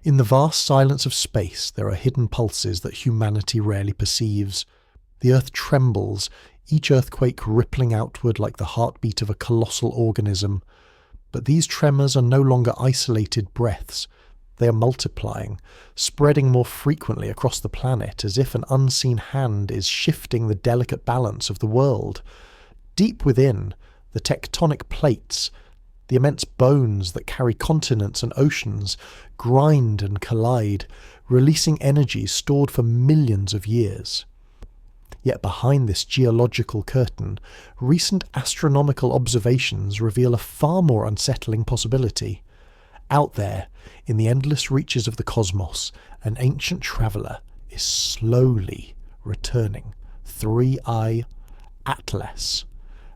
In the vast silence of space, there are hidden pulses that humanity rarely perceives. The Earth trembles, each earthquake rippling outward like the heartbeat of a colossal organism. But these tremors are no longer isolated breaths. They are multiplying, spreading more frequently across the planet as if an unseen hand is shifting the delicate balance of the world. Deep within, the tectonic plates, the immense bones that carry continents and oceans, grind and collide, releasing energy stored for millions of years. Yet behind this geological curtain, recent astronomical observations reveal a far more unsettling possibility. Out there, in the endless reaches of the cosmos, an ancient traveller is slowly returning. 3I Atlas.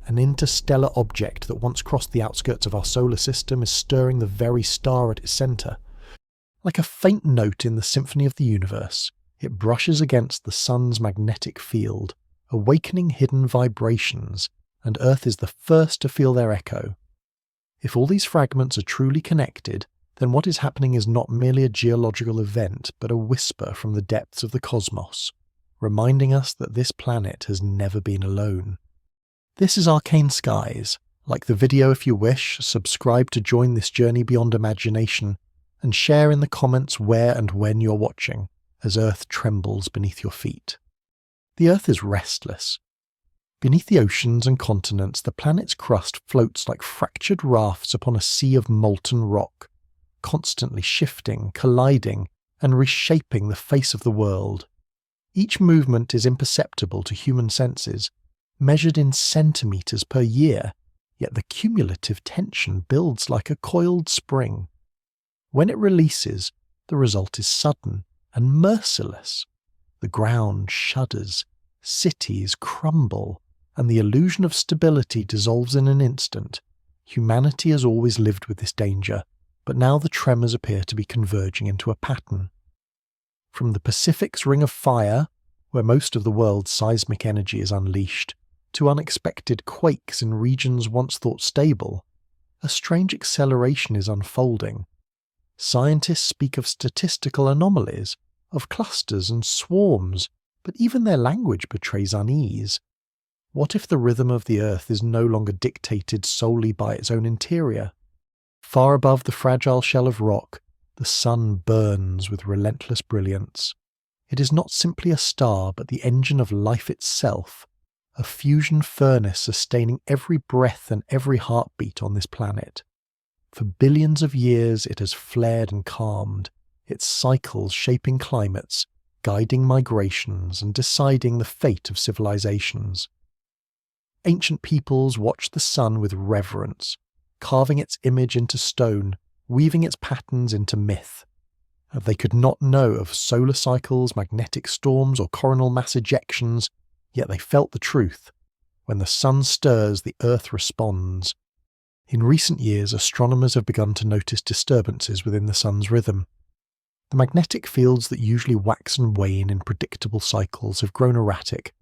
An interstellar object that once crossed the outskirts of our solar system is stirring the very star at its centre. Like a faint note in the symphony of the universe, it brushes against the sun's magnetic field, awakening hidden vibrations, and Earth is the first to feel their echo. If all these fragments are truly connected, then what is happening is not merely a geological event, but a whisper from the depths of the cosmos, reminding us that this planet has never been alone. This is Arcane Skies. Like the video if you wish, subscribe to join this journey beyond imagination, and share in the comments where and when you're watching, as Earth trembles beneath your feet. The Earth is restless. Beneath the oceans and continents, the planet's crust floats like fractured rafts upon a sea of molten rock, constantly shifting, colliding, and reshaping the face of the world. Each movement is imperceptible to human senses, measured in centimetres per year, yet the cumulative tension builds like a coiled spring. When it releases, the result is sudden and merciless. The ground shudders, cities crumble, and the illusion of stability dissolves in an instant. Humanity has always lived with this danger, but now the tremors appear to be converging into a pattern. From the Pacific's ring of fire, where most of the world's seismic energy is unleashed, to unexpected quakes in regions once thought stable, a strange acceleration is unfolding. Scientists speak of statistical anomalies, of clusters and swarms, but even their language betrays unease. What if the rhythm of the Earth is no longer dictated solely by its own interior? Far above the fragile shell of rock, the sun burns with relentless brilliance. It is not simply a star, but the engine of life itself, a fusion furnace sustaining every breath and every heartbeat on this planet. For billions of years it has flared and calmed, its cycles shaping climates, guiding migrations, and deciding the fate of civilizations. Ancient peoples watched the sun with reverence, carving its image into stone, weaving its patterns into myth. They could not know of solar cycles, magnetic storms, or coronal mass ejections, yet they felt the truth. When the sun stirs, the Earth responds. In recent years, astronomers have begun to notice disturbances within the sun's rhythm. The magnetic fields that usually wax and wane in predictable cycles have grown erratic,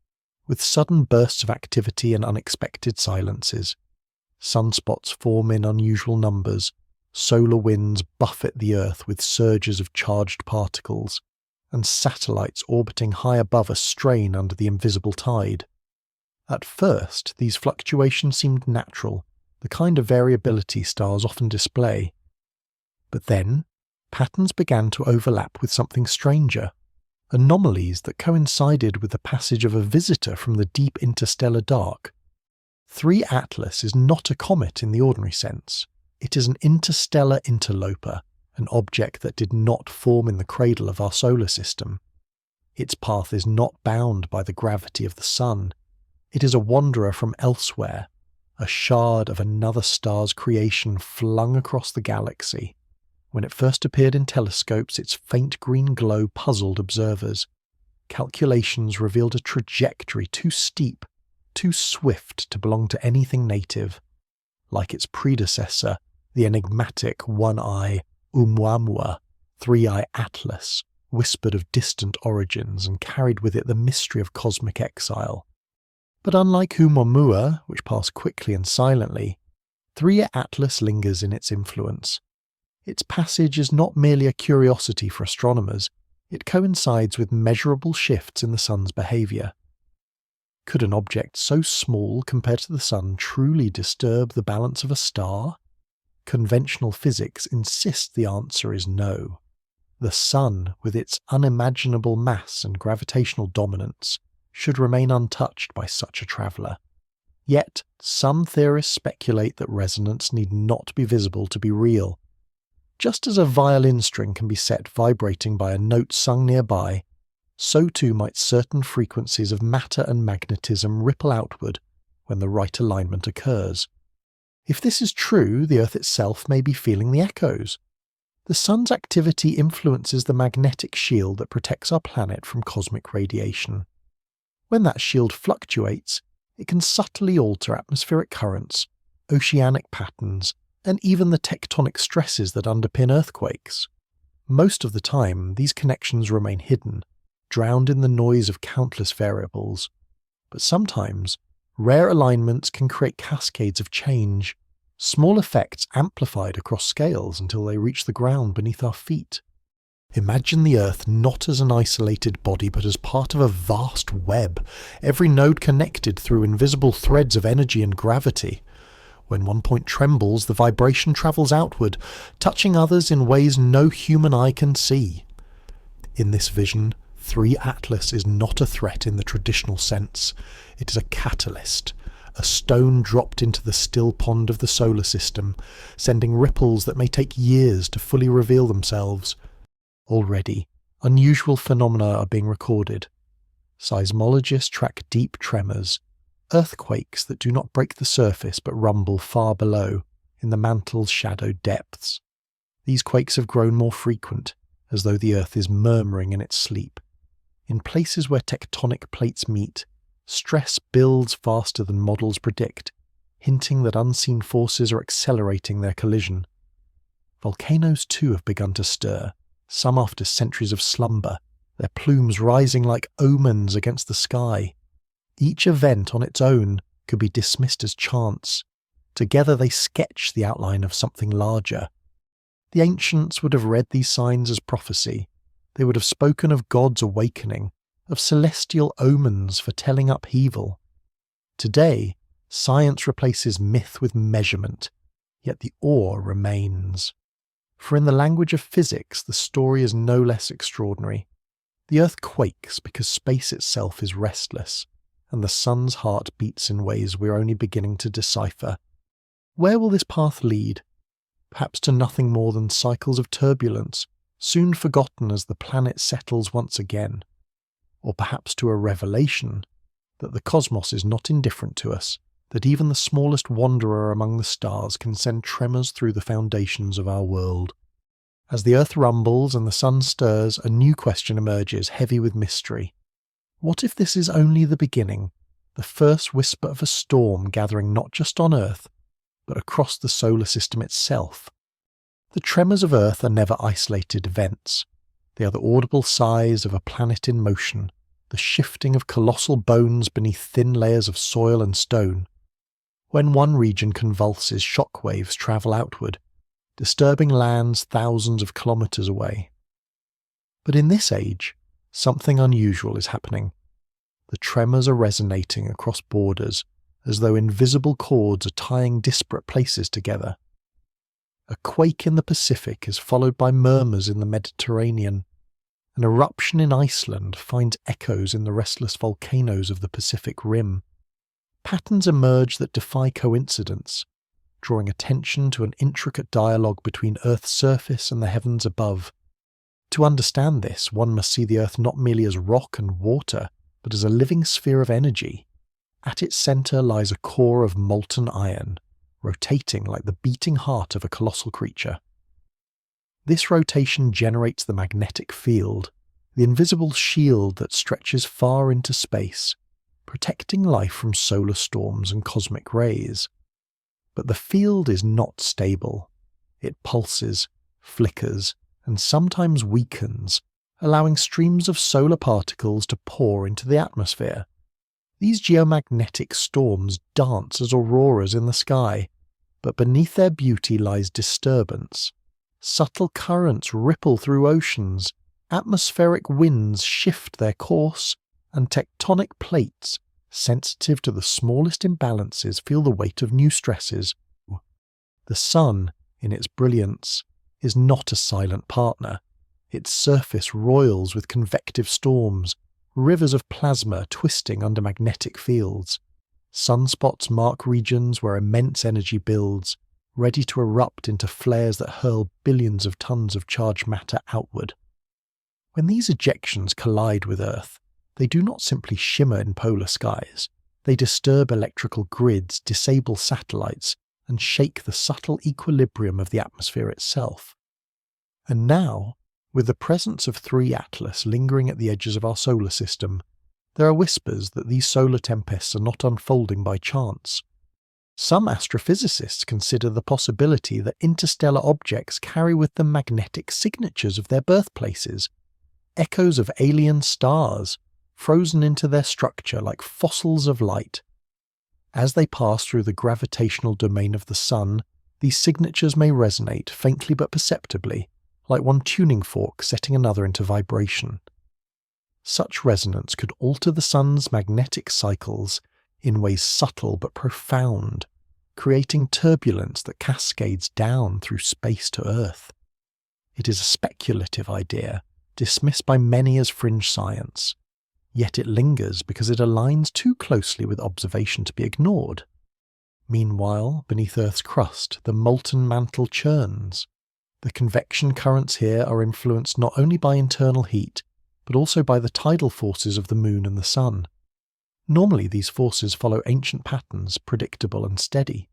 with sudden bursts of activity and unexpected silences. Sunspots form in unusual numbers, solar winds buffet the Earth with surges of charged particles, and satellites orbiting high above us strain under the invisible tide. At first, these fluctuations seemed natural, the kind of variability stars often display. But then, patterns began to overlap with something stranger, anomalies that coincided with the passage of a visitor from the deep interstellar dark. 3 Atlas is not a comet in the ordinary sense. It is an interstellar interloper, an object that did not form in the cradle of our solar system. Its path is not bound by the gravity of the sun. It is a wanderer from elsewhere, a shard of another star's creation flung across the galaxy. When it first appeared in telescopes, its faint green glow puzzled observers. Calculations revealed a trajectory too steep, too swift to belong to anything native. Like its predecessor, the enigmatic 1I Oumuamua, 3I Atlas, whispered of distant origins and carried with it the mystery of cosmic exile. But unlike Oumuamua, which passed quickly and silently, 3I Atlas lingers in its influence. Its passage is not merely a curiosity for astronomers, it coincides with measurable shifts in the Sun's behaviour. Could an object so small compared to the Sun truly disturb the balance of a star? Conventional physics insists the answer is no. The Sun, with its unimaginable mass and gravitational dominance, should remain untouched by such a traveller. Yet, some theorists speculate that resonance need not be visible to be real. Just as a violin string can be set vibrating by a note sung nearby, so too might certain frequencies of matter and magnetism ripple outward when the right alignment occurs. If this is true, the Earth itself may be feeling the echoes. The Sun's activity influences the magnetic shield that protects our planet from cosmic radiation. When that shield fluctuates, it can subtly alter atmospheric currents, oceanic patterns, and even the tectonic stresses that underpin earthquakes. Most of the time, these connections remain hidden, drowned in the noise of countless variables. But sometimes, rare alignments can create cascades of change, small effects amplified across scales until they reach the ground beneath our feet. Imagine the Earth not as an isolated body but as part of a vast web, every node connected through invisible threads of energy and gravity. When one point trembles, the vibration travels outward, touching others in ways no human eye can see. In this vision, 3 Atlas is not a threat in the traditional sense. It is a catalyst, a stone dropped into the still pond of the solar system, sending ripples that may take years to fully reveal themselves. Already, unusual phenomena are being recorded. Seismologists track deep tremors, earthquakes that do not break the surface but rumble far below, in the mantle's shadowed depths. These quakes have grown more frequent, as though the Earth is murmuring in its sleep. In places where tectonic plates meet, stress builds faster than models predict, hinting that unseen forces are accelerating their collision. Volcanoes too have begun to stir, some after centuries of slumber, their plumes rising like omens against the sky. Each event on its own could be dismissed as chance. Together they sketch the outline of something larger. The ancients would have read these signs as prophecy. They would have spoken of God's awakening, of celestial omens foretelling upheaval. Today, science replaces myth with measurement, yet the awe remains. For in the language of physics, the story is no less extraordinary. The Earth quakes because space itself is restless, and the Sun's heart beats in ways we're only beginning to decipher. Where will this path lead? Perhaps to nothing more than cycles of turbulence, soon forgotten as the planet settles once again. Or perhaps to a revelation that the cosmos is not indifferent to us, that even the smallest wanderer among the stars can send tremors through the foundations of our world. As the Earth rumbles and the Sun stirs, a new question emerges, heavy with mystery. What if this is only the beginning, the first whisper of a storm gathering not just on Earth, but across the solar system itself? The tremors of Earth are never isolated events. They are the audible sighs of a planet in motion, the shifting of colossal bones beneath thin layers of soil and stone. When one region convulses, shock waves travel outward, disturbing lands thousands of kilometres away. But in this age, something unusual is happening. The tremors are resonating across borders, as though invisible cords are tying disparate places together. A quake in the Pacific is followed by murmurs in the Mediterranean. An eruption in Iceland finds echoes in the restless volcanoes of the Pacific Rim. Patterns emerge that defy coincidence, drawing attention to an intricate dialogue between Earth's surface and the heavens above. To understand this, one must see the Earth not merely as rock and water, but as a living sphere of energy. At its centre lies a core of molten iron, rotating like the beating heart of a colossal creature. This rotation generates the magnetic field, the invisible shield that stretches far into space, protecting life from solar storms and cosmic rays. But the field is not stable. It pulses, flickers, and sometimes weakens, allowing streams of solar particles to pour into the atmosphere. These geomagnetic storms dance as auroras in the sky, but beneath their beauty lies disturbance. Subtle currents ripple through oceans, atmospheric winds shift their course, and tectonic plates, sensitive to the smallest imbalances, feel the weight of new stresses. The sun, in its brilliance, is not a silent partner. Its surface roils with convective storms, rivers of plasma twisting under magnetic fields. Sunspots mark regions where immense energy builds, ready to erupt into flares that hurl billions of tons of charged matter outward. When these ejections collide with Earth, they do not simply shimmer in polar skies. They disturb electrical grids, disable satellites, and shake the subtle equilibrium of the atmosphere itself. And now, with the presence of 3 Atlas lingering at the edges of our solar system, there are whispers that these solar tempests are not unfolding by chance. Some astrophysicists consider the possibility that interstellar objects carry with them magnetic signatures of their birthplaces, echoes of alien stars, frozen into their structure like fossils of light. As they pass through the gravitational domain of the Sun, these signatures may resonate faintly but perceptibly, like one tuning fork setting another into vibration. Such resonance could alter the Sun's magnetic cycles in ways subtle but profound, creating turbulence that cascades down through space to Earth. It is a speculative idea, dismissed by many as fringe science, yet it lingers because it aligns too closely with observation to be ignored. Meanwhile, beneath Earth's crust, the molten mantle churns. The convection currents here are influenced not only by internal heat, but also by the tidal forces of the Moon and the Sun. Normally these forces follow ancient patterns, predictable and steady.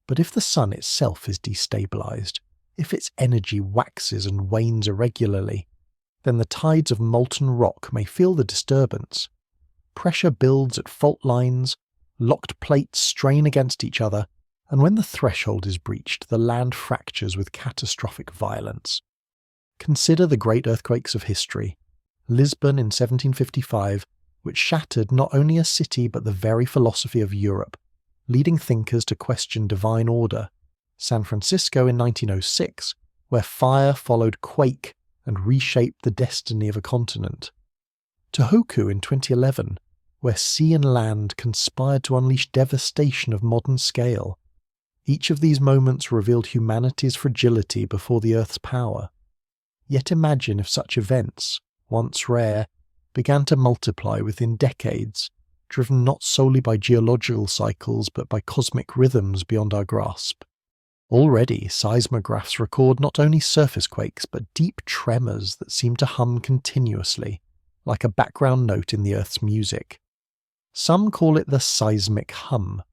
But if the Sun itself is destabilized, if its energy waxes and wanes irregularly, then the tides of molten rock may feel the disturbance. Pressure builds at fault lines, locked plates strain against each other, and when the threshold is breached, the land fractures with catastrophic violence. Consider the great earthquakes of history. Lisbon in 1755, which shattered not only a city but the very philosophy of Europe, leading thinkers to question divine order. San Francisco in 1906, where fire followed quake and reshaped the destiny of a continent. Tohoku in 2011, where sea and land conspired to unleash devastation of modern scale. Each of these moments revealed humanity's fragility before the Earth's power. Yet imagine if such events, once rare, began to multiply within decades, driven not solely by geological cycles but by cosmic rhythms beyond our grasp. Already, seismographs record not only surface quakes but deep tremors that seem to hum continuously, like a background note in the Earth's music. Some call it the seismic hum,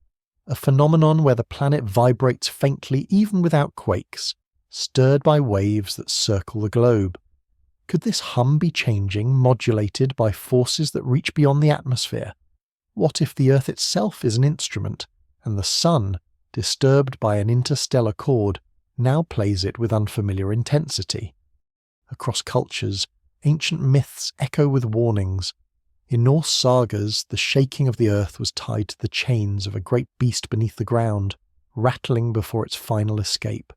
a phenomenon where the planet vibrates faintly even without quakes, stirred by waves that circle the globe. Could this hum be changing, modulated by forces that reach beyond the atmosphere? What if the Earth itself is an instrument, and the Sun, disturbed by an interstellar chord, now plays it with unfamiliar intensity? Across cultures, ancient myths echo with warnings. In Norse sagas, the shaking of the Earth was tied to the chains of a great beast beneath the ground, rattling before its final escape.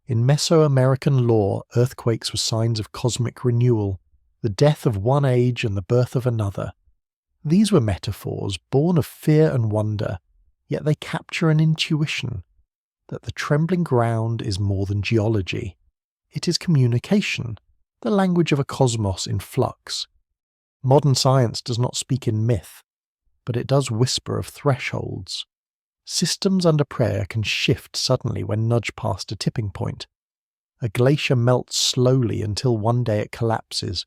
In Mesoamerican lore, earthquakes were signs of cosmic renewal, the death of one age and the birth of another. These were metaphors born of fear and wonder, yet they capture an intuition that the trembling ground is more than geology. It is communication, the language of a cosmos in flux. Modern science does not speak in myth, but it does whisper of thresholds. Systems under prayer can shift suddenly when nudged past a tipping point. A glacier melts slowly until one day it collapses.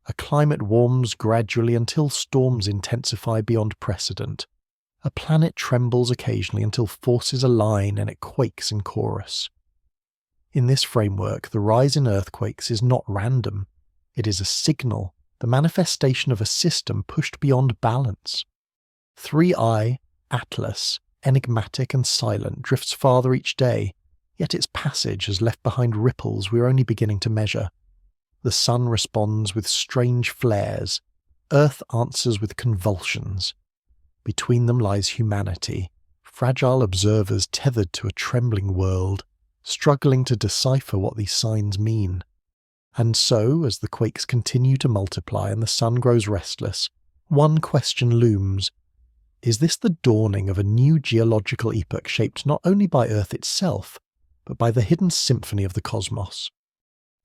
A climate warms gradually until storms intensify beyond precedent. A planet trembles occasionally until forces align and it quakes in chorus. In this framework, the rise in earthquakes is not random. It is a signal, the manifestation of a system pushed beyond balance. 3I, Atlas, enigmatic and silent, drifts farther each day, yet its passage has left behind ripples we are only beginning to measure. The Sun responds with strange flares. Earth answers with convulsions. Between them lies humanity, fragile observers tethered to a trembling world, struggling to decipher what these signs mean. And so, as the quakes continue to multiply and the sun grows restless, one question looms. Is this the dawning of a new geological epoch shaped not only by Earth itself, but by the hidden symphony of the cosmos?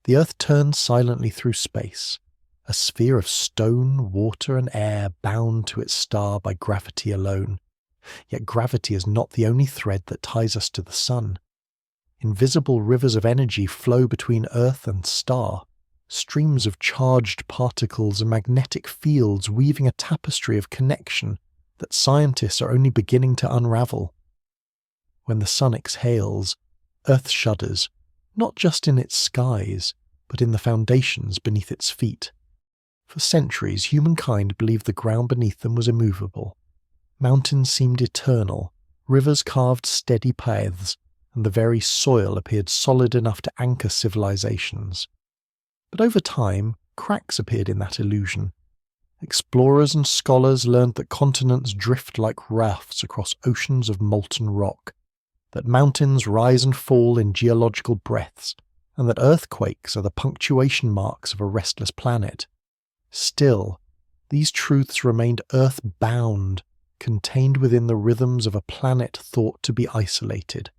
The Earth turns silently through space, a sphere of stone, water and air bound to its star by gravity alone. Yet gravity is not the only thread that ties us to the sun. Invisible rivers of energy flow between Earth and star, streams of charged particles and magnetic fields weaving a tapestry of connection that scientists are only beginning to unravel. When the sun exhales, Earth shudders, not just in its skies, but in the foundations beneath its feet. For centuries, humankind believed the ground beneath them was immovable. Mountains seemed eternal, rivers carved steady paths, and the very soil appeared solid enough to anchor civilizations. But over time, cracks appeared in that illusion. Explorers and scholars learned that continents drift like rafts across oceans of molten rock, that mountains rise and fall in geological breaths, and that earthquakes are the punctuation marks of a restless planet. Still, these truths remained earth-bound, contained within the rhythms of a planet thought to be isolated.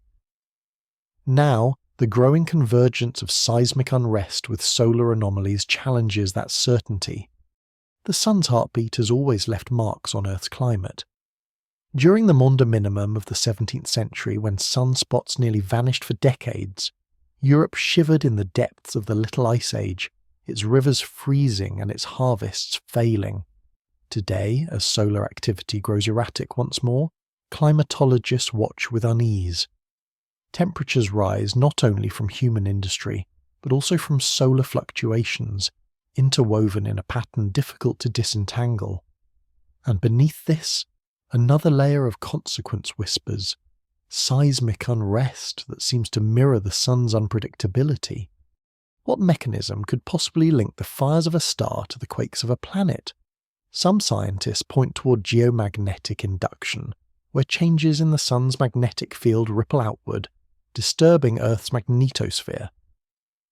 Now, the growing convergence of seismic unrest with solar anomalies challenges that certainty. The sun's heartbeat has always left marks on Earth's climate. During the Maunder Minimum of the 17th century, when sunspots nearly vanished for decades, Europe shivered in the depths of the Little Ice Age, its rivers freezing and its harvests failing. Today, as solar activity grows erratic once more, climatologists watch with unease. Temperatures rise not only from human industry, but also from solar fluctuations, interwoven in a pattern difficult to disentangle. And beneath this, another layer of consequence whispers, seismic unrest that seems to mirror the sun's unpredictability. What mechanism could possibly link the fires of a star to the quakes of a planet? Some scientists point toward geomagnetic induction, where changes in the sun's magnetic field ripple outward, disturbing Earth's magnetosphere.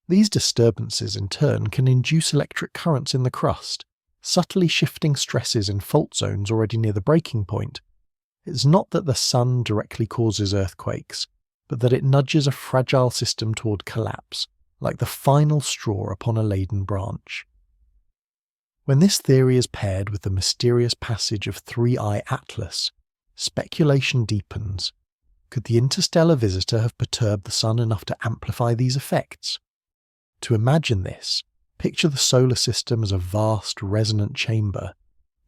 These disturbances in turn can induce electric currents in the crust, subtly shifting stresses in fault zones already near the breaking point. It's not that the sun directly causes earthquakes, but that it nudges a fragile system toward collapse, like the final straw upon a laden branch. When this theory is paired with the mysterious passage of 3I Atlas, speculation deepens. Could the interstellar visitor have perturbed the sun enough to amplify these effects? To imagine this, picture the solar system as a vast resonant chamber,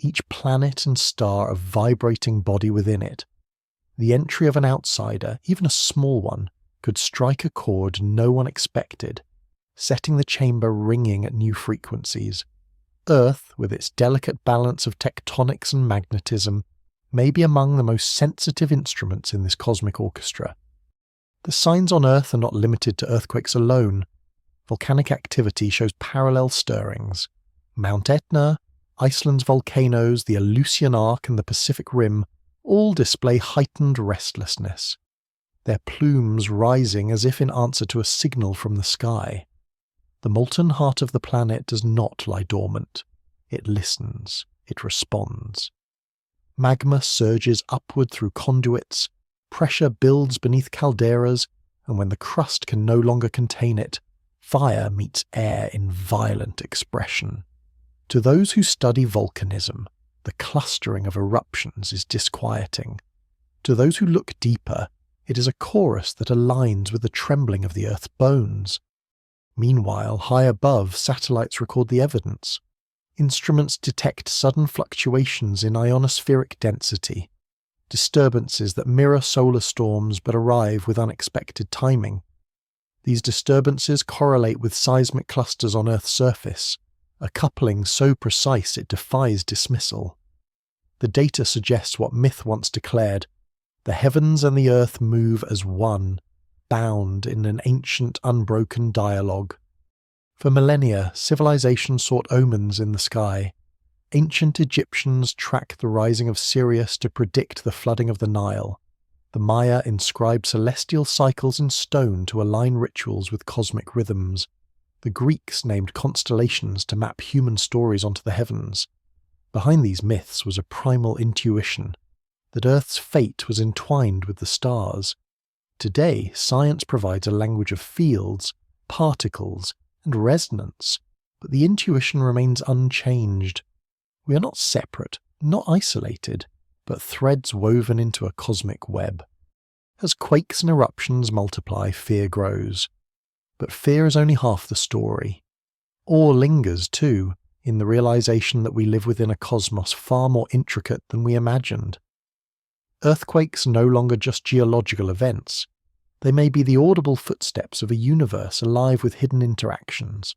each planet and star a vibrating body within it. The entry of an outsider, even a small one, could strike a chord no one expected, setting the chamber ringing at new frequencies. Earth, with its delicate balance of tectonics and magnetism, may be among the most sensitive instruments in this cosmic orchestra. The signs on Earth are not limited to earthquakes alone. Volcanic activity shows parallel stirrings. Mount Etna, Iceland's volcanoes, the Aleutian Arc and the Pacific Rim all display heightened restlessness, their plumes rising as if in answer to a signal from the sky. The molten heart of the planet does not lie dormant. It listens. It responds. Magma surges upward through conduits, pressure builds beneath calderas, and when the crust can no longer contain it, fire meets air in violent expression. To those who study volcanism, the clustering of eruptions is disquieting. To those who look deeper, it is a chorus that aligns with the trembling of the Earth's bones. Meanwhile, high above, satellites record the evidence. Instruments detect sudden fluctuations in ionospheric density, disturbances that mirror solar storms but arrive with unexpected timing. These disturbances correlate with seismic clusters on Earth's surface, a coupling so precise it defies dismissal. The data suggests what myth once declared: the heavens and the earth move as one, bound in an ancient unbroken dialogue. For millennia, civilization sought omens in the sky. Ancient Egyptians tracked the rising of Sirius to predict the flooding of the Nile. The Maya inscribed celestial cycles in stone to align rituals with cosmic rhythms. The Greeks named constellations to map human stories onto the heavens. Behind these myths was a primal intuition that Earth's fate was entwined with the stars. Today, science provides a language of fields, particles, and resonance, but the intuition remains unchanged. We are not separate, not isolated, but threads woven into a cosmic web. As quakes and eruptions multiply, fear grows. But fear is only half the story. Awe lingers, too, in the realization that we live within a cosmos far more intricate than we imagined. Earthquakes are no longer just geological events. They may be the audible footsteps of a universe alive with hidden interactions.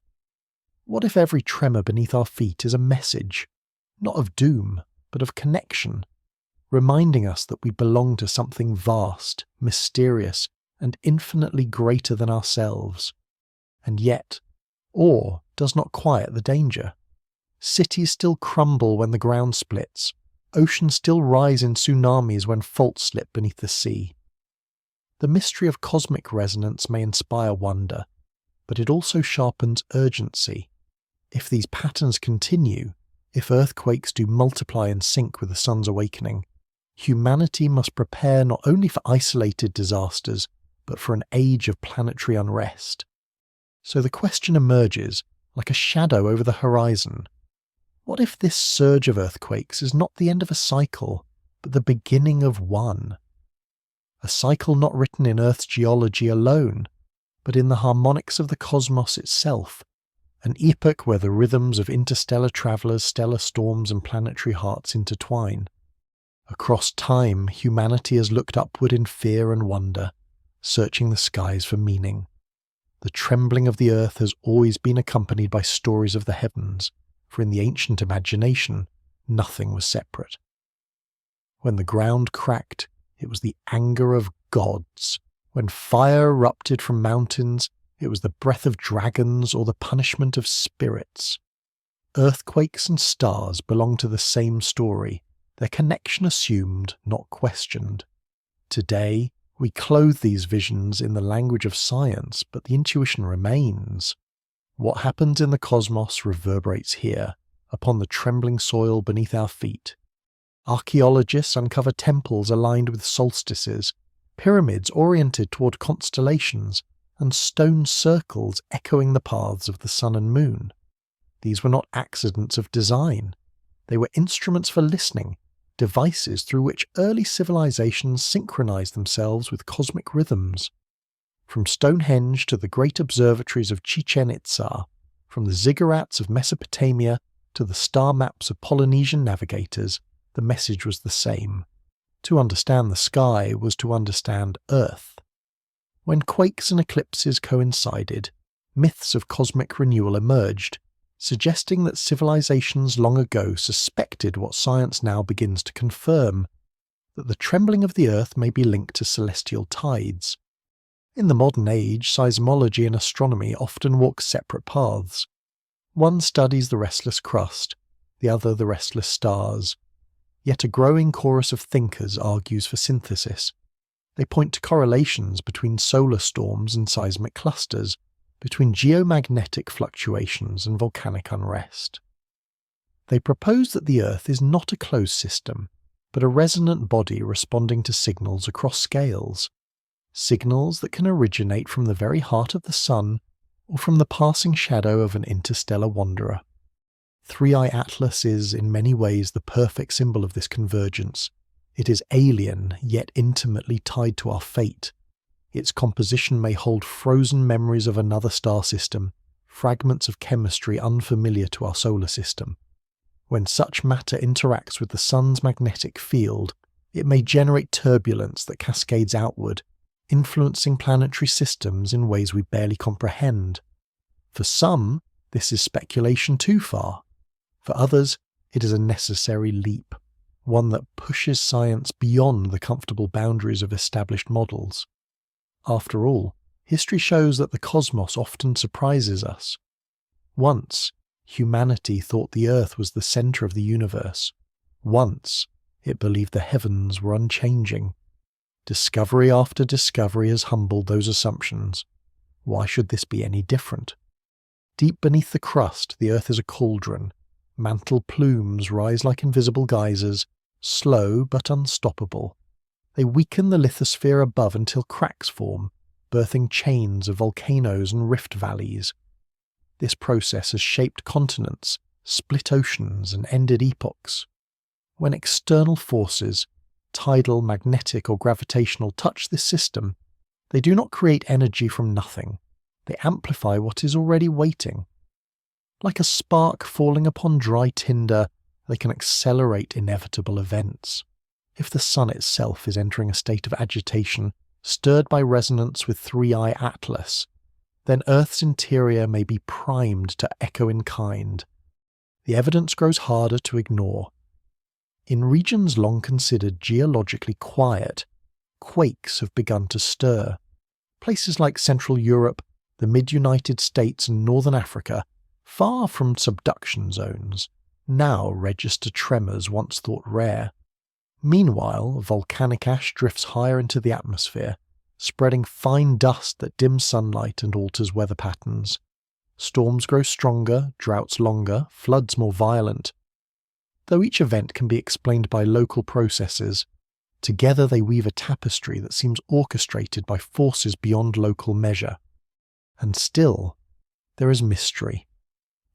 What if every tremor beneath our feet is a message, not of doom, but of connection, reminding us that we belong to something vast, mysterious, and infinitely greater than ourselves? And yet, awe does not quiet the danger. Cities still crumble when the ground splits. Oceans still rise in tsunamis when faults slip beneath the sea. The mystery of cosmic resonance may inspire wonder, but it also sharpens urgency. If these patterns continue, if earthquakes do multiply in sync with the sun's awakening, humanity must prepare not only for isolated disasters, but for an age of planetary unrest. So the question emerges, like a shadow over the horizon. What if this surge of earthquakes is not the end of a cycle, but the beginning of one? A cycle not written in Earth's geology alone, but in the harmonics of the cosmos itself, an epoch where the rhythms of interstellar travellers, stellar storms, and planetary hearts intertwine. Across time, humanity has looked upward in fear and wonder, searching the skies for meaning. The trembling of the earth has always been accompanied by stories of the heavens, for in the ancient imagination, nothing was separate. When the ground cracked, it was the anger of gods. When fire erupted from mountains, it was the breath of dragons or the punishment of spirits. Earthquakes and stars belong to the same story, their connection assumed, not questioned. Today, we clothe these visions in the language of science, but the intuition remains. What happens in the cosmos reverberates here, upon the trembling soil beneath our feet. Archaeologists uncover temples aligned with solstices, pyramids oriented toward constellations, and stone circles echoing the paths of the sun and moon. These were not accidents of design. They were instruments for listening, devices through which early civilizations synchronized themselves with cosmic rhythms. From Stonehenge to the great observatories of Chichen Itza, from the ziggurats of Mesopotamia to the star maps of Polynesian navigators, the message was the same. To understand the sky was to understand Earth. When quakes and eclipses coincided, myths of cosmic renewal emerged, suggesting that civilizations long ago suspected what science now begins to confirm, that the trembling of the Earth may be linked to celestial tides. In the modern age, seismology and astronomy often walk separate paths. One studies the restless crust, the other the restless stars. Yet a growing chorus of thinkers argues for synthesis. They point to correlations between solar storms and seismic clusters, between geomagnetic fluctuations and volcanic unrest. They propose that the Earth is not a closed system, but a resonant body responding to signals across scales. Signals that can originate from the very heart of the sun or from the passing shadow of an interstellar wanderer. Three-Eye Atlas is, in many ways, the perfect symbol of this convergence. It is alien, yet intimately tied to our fate. Its composition may hold frozen memories of another star system, fragments of chemistry unfamiliar to our solar system. When such matter interacts with the sun's magnetic field, it may generate turbulence that cascades outward, influencing planetary systems in ways we barely comprehend. For some, this is speculation too far. For others, it is a necessary leap, one that pushes science beyond the comfortable boundaries of established models. After all, history shows that the cosmos often surprises us. Once, humanity thought the Earth was the centre of the universe. Once, it believed the heavens were unchanging. Discovery after discovery has humbled those assumptions. Why should this be any different? Deep beneath the crust, the Earth is a cauldron. Mantle plumes rise like invisible geysers, slow but unstoppable. They weaken the lithosphere above until cracks form, birthing chains of volcanoes and rift valleys. This process has shaped continents, split oceans, and ended epochs. When external forces, tidal, magnetic, or gravitational, touch this system, they do not create energy from nothing. They amplify what is already waiting. Like a spark falling upon dry tinder, they can accelerate inevitable events. If the sun itself is entering a state of agitation, stirred by resonance with 3i Atlas, then Earth's interior may be primed to echo in kind. The evidence grows harder to ignore. In regions long considered geologically quiet, quakes have begun to stir. Places like Central Europe, the mid-United States and Northern Africa, far from subduction zones, now register tremors once thought rare. Meanwhile, volcanic ash drifts higher into the atmosphere, spreading fine dust that dims sunlight and alters weather patterns. Storms grow stronger, droughts longer, floods more violent. Though each event can be explained by local processes, together they weave a tapestry that seems orchestrated by forces beyond local measure. And still, there is mystery.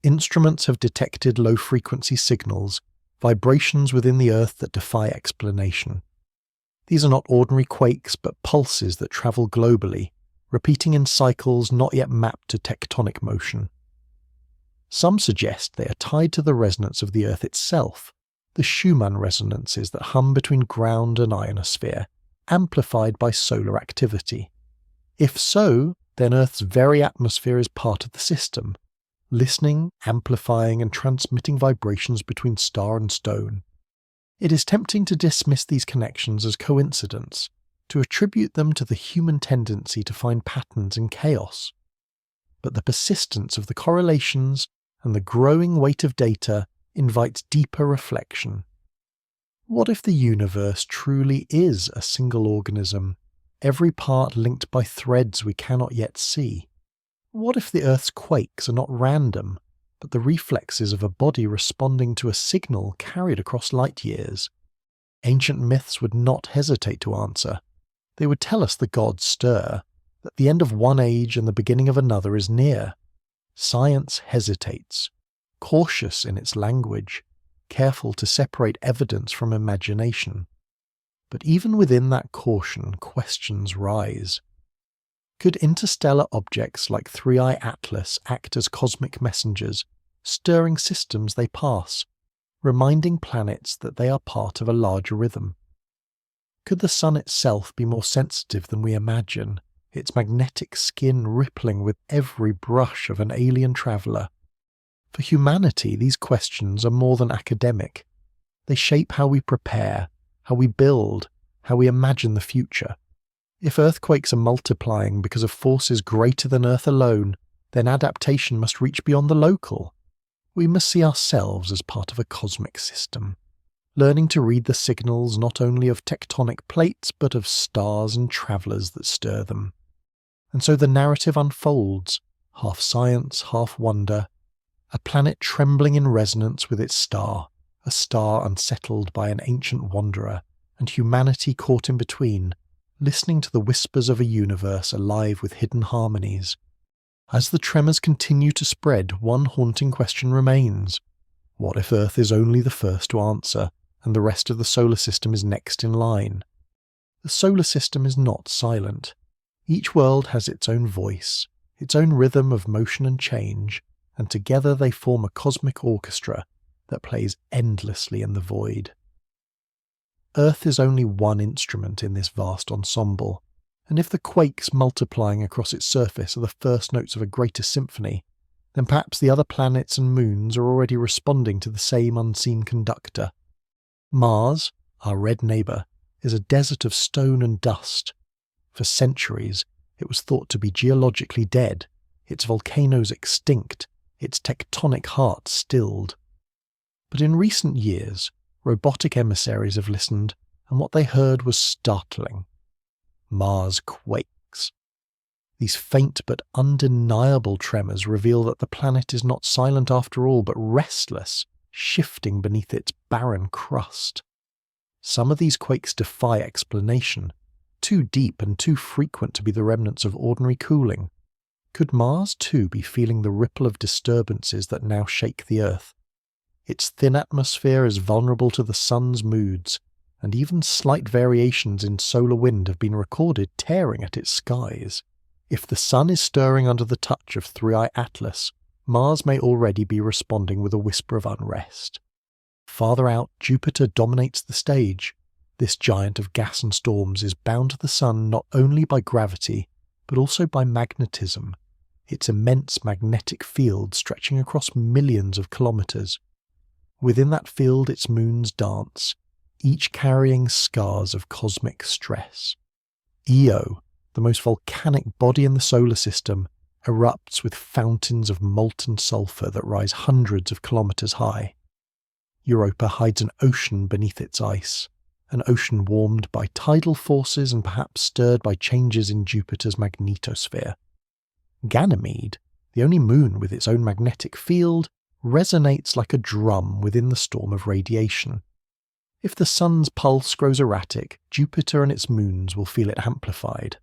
Instruments have detected low-frequency signals, vibrations within the Earth that defy explanation. These are not ordinary quakes, but pulses that travel globally, repeating in cycles not yet mapped to tectonic motion. Some suggest they are tied to the resonance of the Earth itself, the Schumann resonances that hum between ground and ionosphere, amplified by solar activity. If so, then Earth's very atmosphere is part of the system, listening, amplifying, and transmitting vibrations between star and stone. It is tempting to dismiss these connections as coincidence, to attribute them to the human tendency to find patterns in chaos. But the persistence of the correlations and the growing weight of data invites deeper reflection. What if the universe truly is a single organism, every part linked by threads we cannot yet see? What if the Earth's quakes are not random, but the reflexes of a body responding to a signal carried across light years? Ancient myths would not hesitate to answer. They would tell us the gods stir, that the end of one age and the beginning of another is near. Science hesitates, cautious in its language, careful to separate evidence from imagination. But even within that caution, questions rise. Could interstellar objects like 3i Atlas act as cosmic messengers, stirring systems they pass, reminding planets that they are part of a larger rhythm? Could the sun itself be more sensitive than we imagine, its magnetic skin rippling with every brush of an alien traveller? For humanity, these questions are more than academic. They shape how we prepare, how we build, how we imagine the future. If earthquakes are multiplying because of forces greater than Earth alone, then adaptation must reach beyond the local. We must see ourselves as part of a cosmic system, learning to read the signals not only of tectonic plates but of stars and travellers that stir them. And so the narrative unfolds, half science, half wonder, a planet trembling in resonance with its star, a star unsettled by an ancient wanderer, and humanity caught in between, listening to the whispers of a universe alive with hidden harmonies. As the tremors continue to spread, one haunting question remains. What if Earth is only the first to answer, and the rest of the solar system is next in line? The solar system is not silent. Each world has its own voice, its own rhythm of motion and change, and together they form a cosmic orchestra that plays endlessly in the void. Earth is only one instrument in this vast ensemble, and if the quakes multiplying across its surface are the first notes of a greater symphony, then perhaps the other planets and moons are already responding to the same unseen conductor. Mars, our red neighbour, is a desert of stone and dust. For centuries, it was thought to be geologically dead, its volcanoes extinct, its tectonic heart stilled. But in recent years, robotic emissaries have listened, and what they heard was startling. Mars quakes. These faint but undeniable tremors reveal that the planet is not silent after all, but restless, shifting beneath its barren crust. Some of these quakes defy explanation, too deep and too frequent to be the remnants of ordinary cooling. Could Mars too be feeling the ripple of disturbances that now shake the Earth? Its thin atmosphere is vulnerable to the sun's moods, and even slight variations in solar wind have been recorded tearing at its skies. If the sun is stirring under the touch of Three-Eye Atlas, Mars may already be responding with a whisper of unrest. Farther out, Jupiter dominates the stage. This giant of gas and storms is bound to the sun not only by gravity, but also by magnetism, its immense magnetic field stretching across millions of kilometers. Within that field its moons dance, each carrying scars of cosmic stress. Io, the most volcanic body in the solar system, erupts with fountains of molten sulfur that rise hundreds of kilometers high. Europa hides an ocean beneath its ice, an ocean warmed by tidal forces and perhaps stirred by changes in Jupiter's magnetosphere. Ganymede, the only moon with its own magnetic field, resonates like a drum within the storm of radiation. If the sun's pulse grows erratic, Jupiter and its moons will feel it amplified.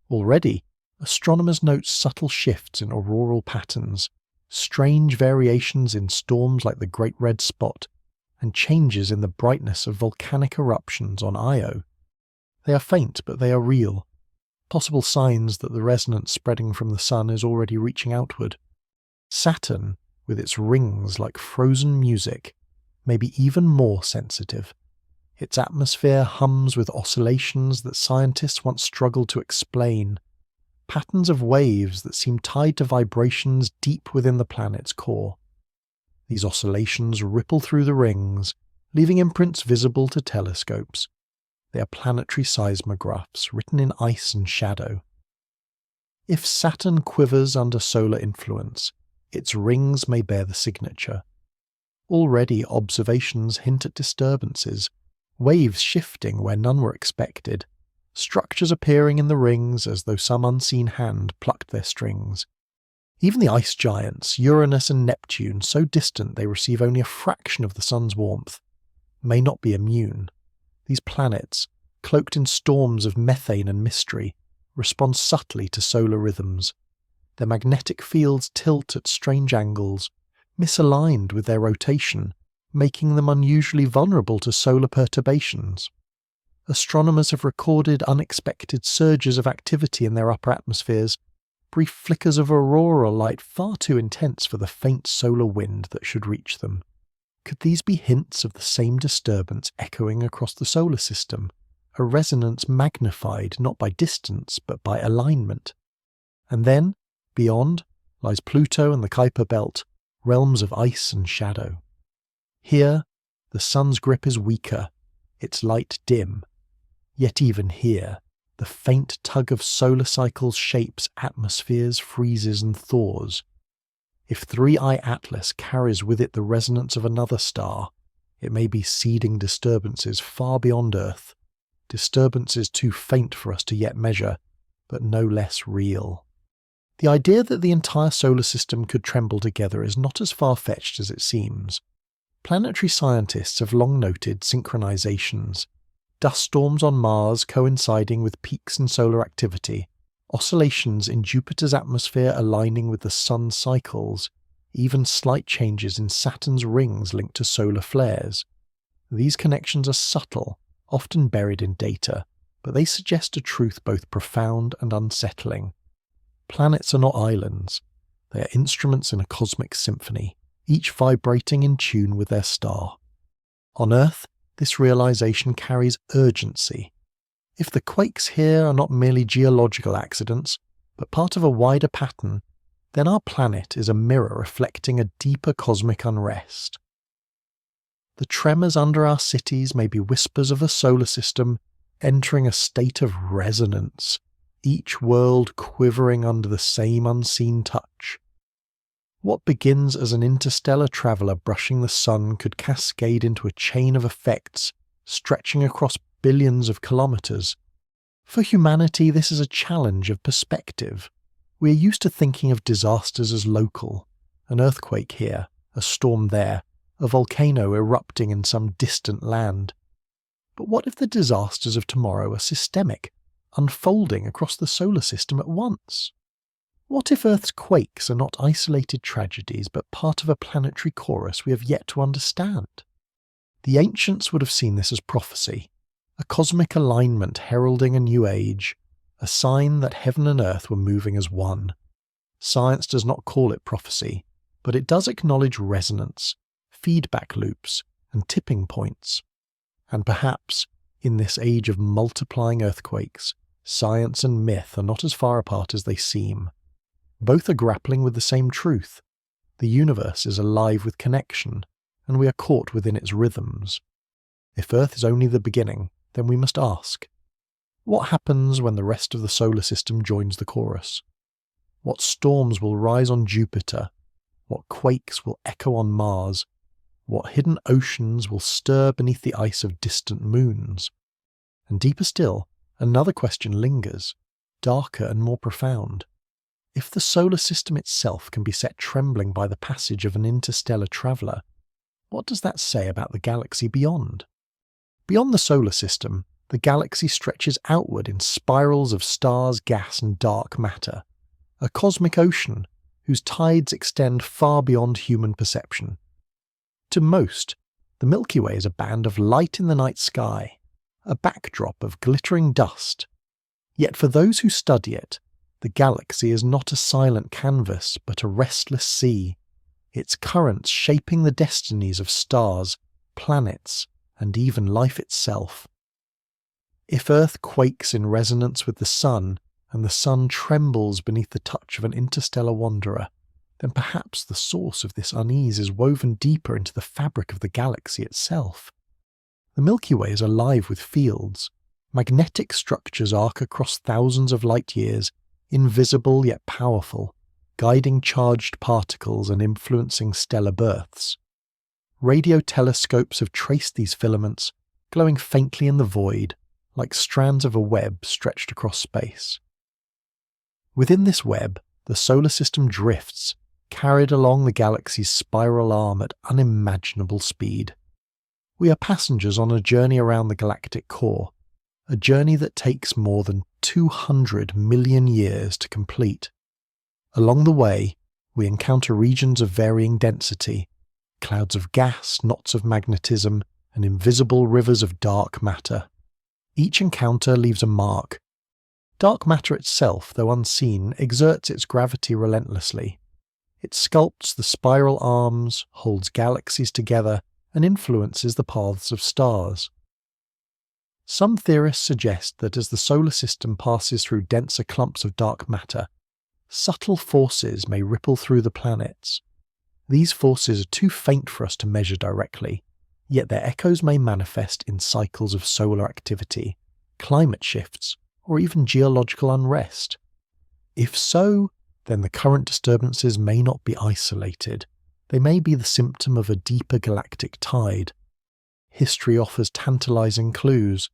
Already, astronomers note subtle shifts in auroral patterns, strange variations in storms like the Great Red Spot, and changes in the brightness of volcanic eruptions on Io. They are faint, but they are real, possible signs that the resonance spreading from the sun is already reaching outward. Saturn, with its rings like frozen music, may be even more sensitive. Its atmosphere hums with oscillations that scientists once struggled to explain, patterns of waves that seem tied to vibrations deep within the planet's core. These oscillations ripple through the rings, leaving imprints visible to telescopes. They are planetary seismographs written in ice and shadow. If Saturn quivers under solar influence, its rings may bear the signature. Already observations hint at disturbances, waves shifting where none were expected, structures appearing in the rings as though some unseen hand plucked their strings. Even the ice giants, Uranus and Neptune, so distant they receive only a fraction of the sun's warmth, may not be immune. These planets, cloaked in storms of methane and mystery, respond subtly to solar rhythms. Their magnetic fields tilt at strange angles, misaligned with their rotation, making them unusually vulnerable to solar perturbations. Astronomers have recorded unexpected surges of activity in their upper atmospheres, brief flickers of auroral light far too intense for the faint solar wind that should reach them. Could these be hints of the same disturbance echoing across the solar system, a resonance magnified not by distance but by alignment? And then, beyond, lies Pluto and the Kuiper Belt, realms of ice and shadow. Here, the sun's grip is weaker, its light dim. Yet even here, the faint tug of solar cycles shapes atmospheres, freezes and thaws. If Three-Eye Atlas carries with it the resonance of another star, it may be seeding disturbances far beyond Earth, disturbances too faint for us to yet measure, but no less real. The idea that the entire solar system could tremble together is not as far-fetched as it seems. Planetary scientists have long noted synchronizations, dust storms on Mars coinciding with peaks in solar activity, oscillations in Jupiter's atmosphere aligning with the sun's cycles, even slight changes in Saturn's rings linked to solar flares. These connections are subtle, often buried in data, but they suggest a truth both profound and unsettling. Planets are not islands. They are instruments in a cosmic symphony, each vibrating in tune with their star. On Earth, this realization carries urgency. If the quakes here are not merely geological accidents, but part of a wider pattern, then our planet is a mirror reflecting a deeper cosmic unrest. The tremors under our cities may be whispers of a solar system entering a state of resonance, each world quivering under the same unseen touch. What begins as an interstellar traveller brushing the sun could cascade into a chain of effects stretching across billions of kilometres. For humanity, this is a challenge of perspective. We are used to thinking of disasters as local, an earthquake here, a storm there, a volcano erupting in some distant land. But what if the disasters of tomorrow are systemic, unfolding across the solar system at once? What if Earth's quakes are not isolated tragedies but part of a planetary chorus we have yet to understand? The ancients would have seen this as prophecy, a cosmic alignment heralding a new age, a sign that heaven and earth were moving as one. Science does not call it prophecy, but it does acknowledge resonance, feedback loops, and tipping points. And perhaps, in this age of multiplying earthquakes, science and myth are not as far apart as they seem. Both are grappling with the same truth. The universe is alive with connection, and we are caught within its rhythms. If Earth is only the beginning, then we must ask, what happens when the rest of the solar system joins the chorus? What storms will rise on Jupiter? What quakes will echo on Mars? What hidden oceans will stir beneath the ice of distant moons? And deeper still, another question lingers, darker and more profound. If the solar system itself can be set trembling by the passage of an interstellar traveller, what does that say about the galaxy beyond? Beyond the solar system, the galaxy stretches outward in spirals of stars, gas and dark matter, a cosmic ocean whose tides extend far beyond human perception. To most, the Milky Way is a band of light in the night sky, a backdrop of glittering dust. Yet for those who study it, the galaxy is not a silent canvas, but a restless sea, its currents shaping the destinies of stars, planets, and even life itself. If Earth quakes in resonance with the Sun, and the Sun trembles beneath the touch of an interstellar wanderer, then perhaps the source of this unease is woven deeper into the fabric of the galaxy itself. The Milky Way is alive with fields. Magnetic structures arc across thousands of light years, invisible yet powerful, guiding charged particles and influencing stellar births. Radio telescopes have traced these filaments, glowing faintly in the void, like strands of a web stretched across space. Within this web, the solar system drifts, carried along the galaxy's spiral arm at unimaginable speed. We are passengers on a journey around the galactic core, a journey that takes more than 200 million years to complete. Along the way, we encounter regions of varying density, clouds of gas, knots of magnetism, and invisible rivers of dark matter. Each encounter leaves a mark. Dark matter itself, though unseen, exerts its gravity relentlessly. It sculpts the spiral arms, holds galaxies together, and influences the paths of stars. Some theorists suggest that as the solar system passes through denser clumps of dark matter, subtle forces may ripple through the planets. These forces are too faint for us to measure directly, yet their echoes may manifest in cycles of solar activity, climate shifts, or even geological unrest. If so, then the current disturbances may not be isolated. They may be the symptom of a deeper galactic tide. History offers tantalizing clues.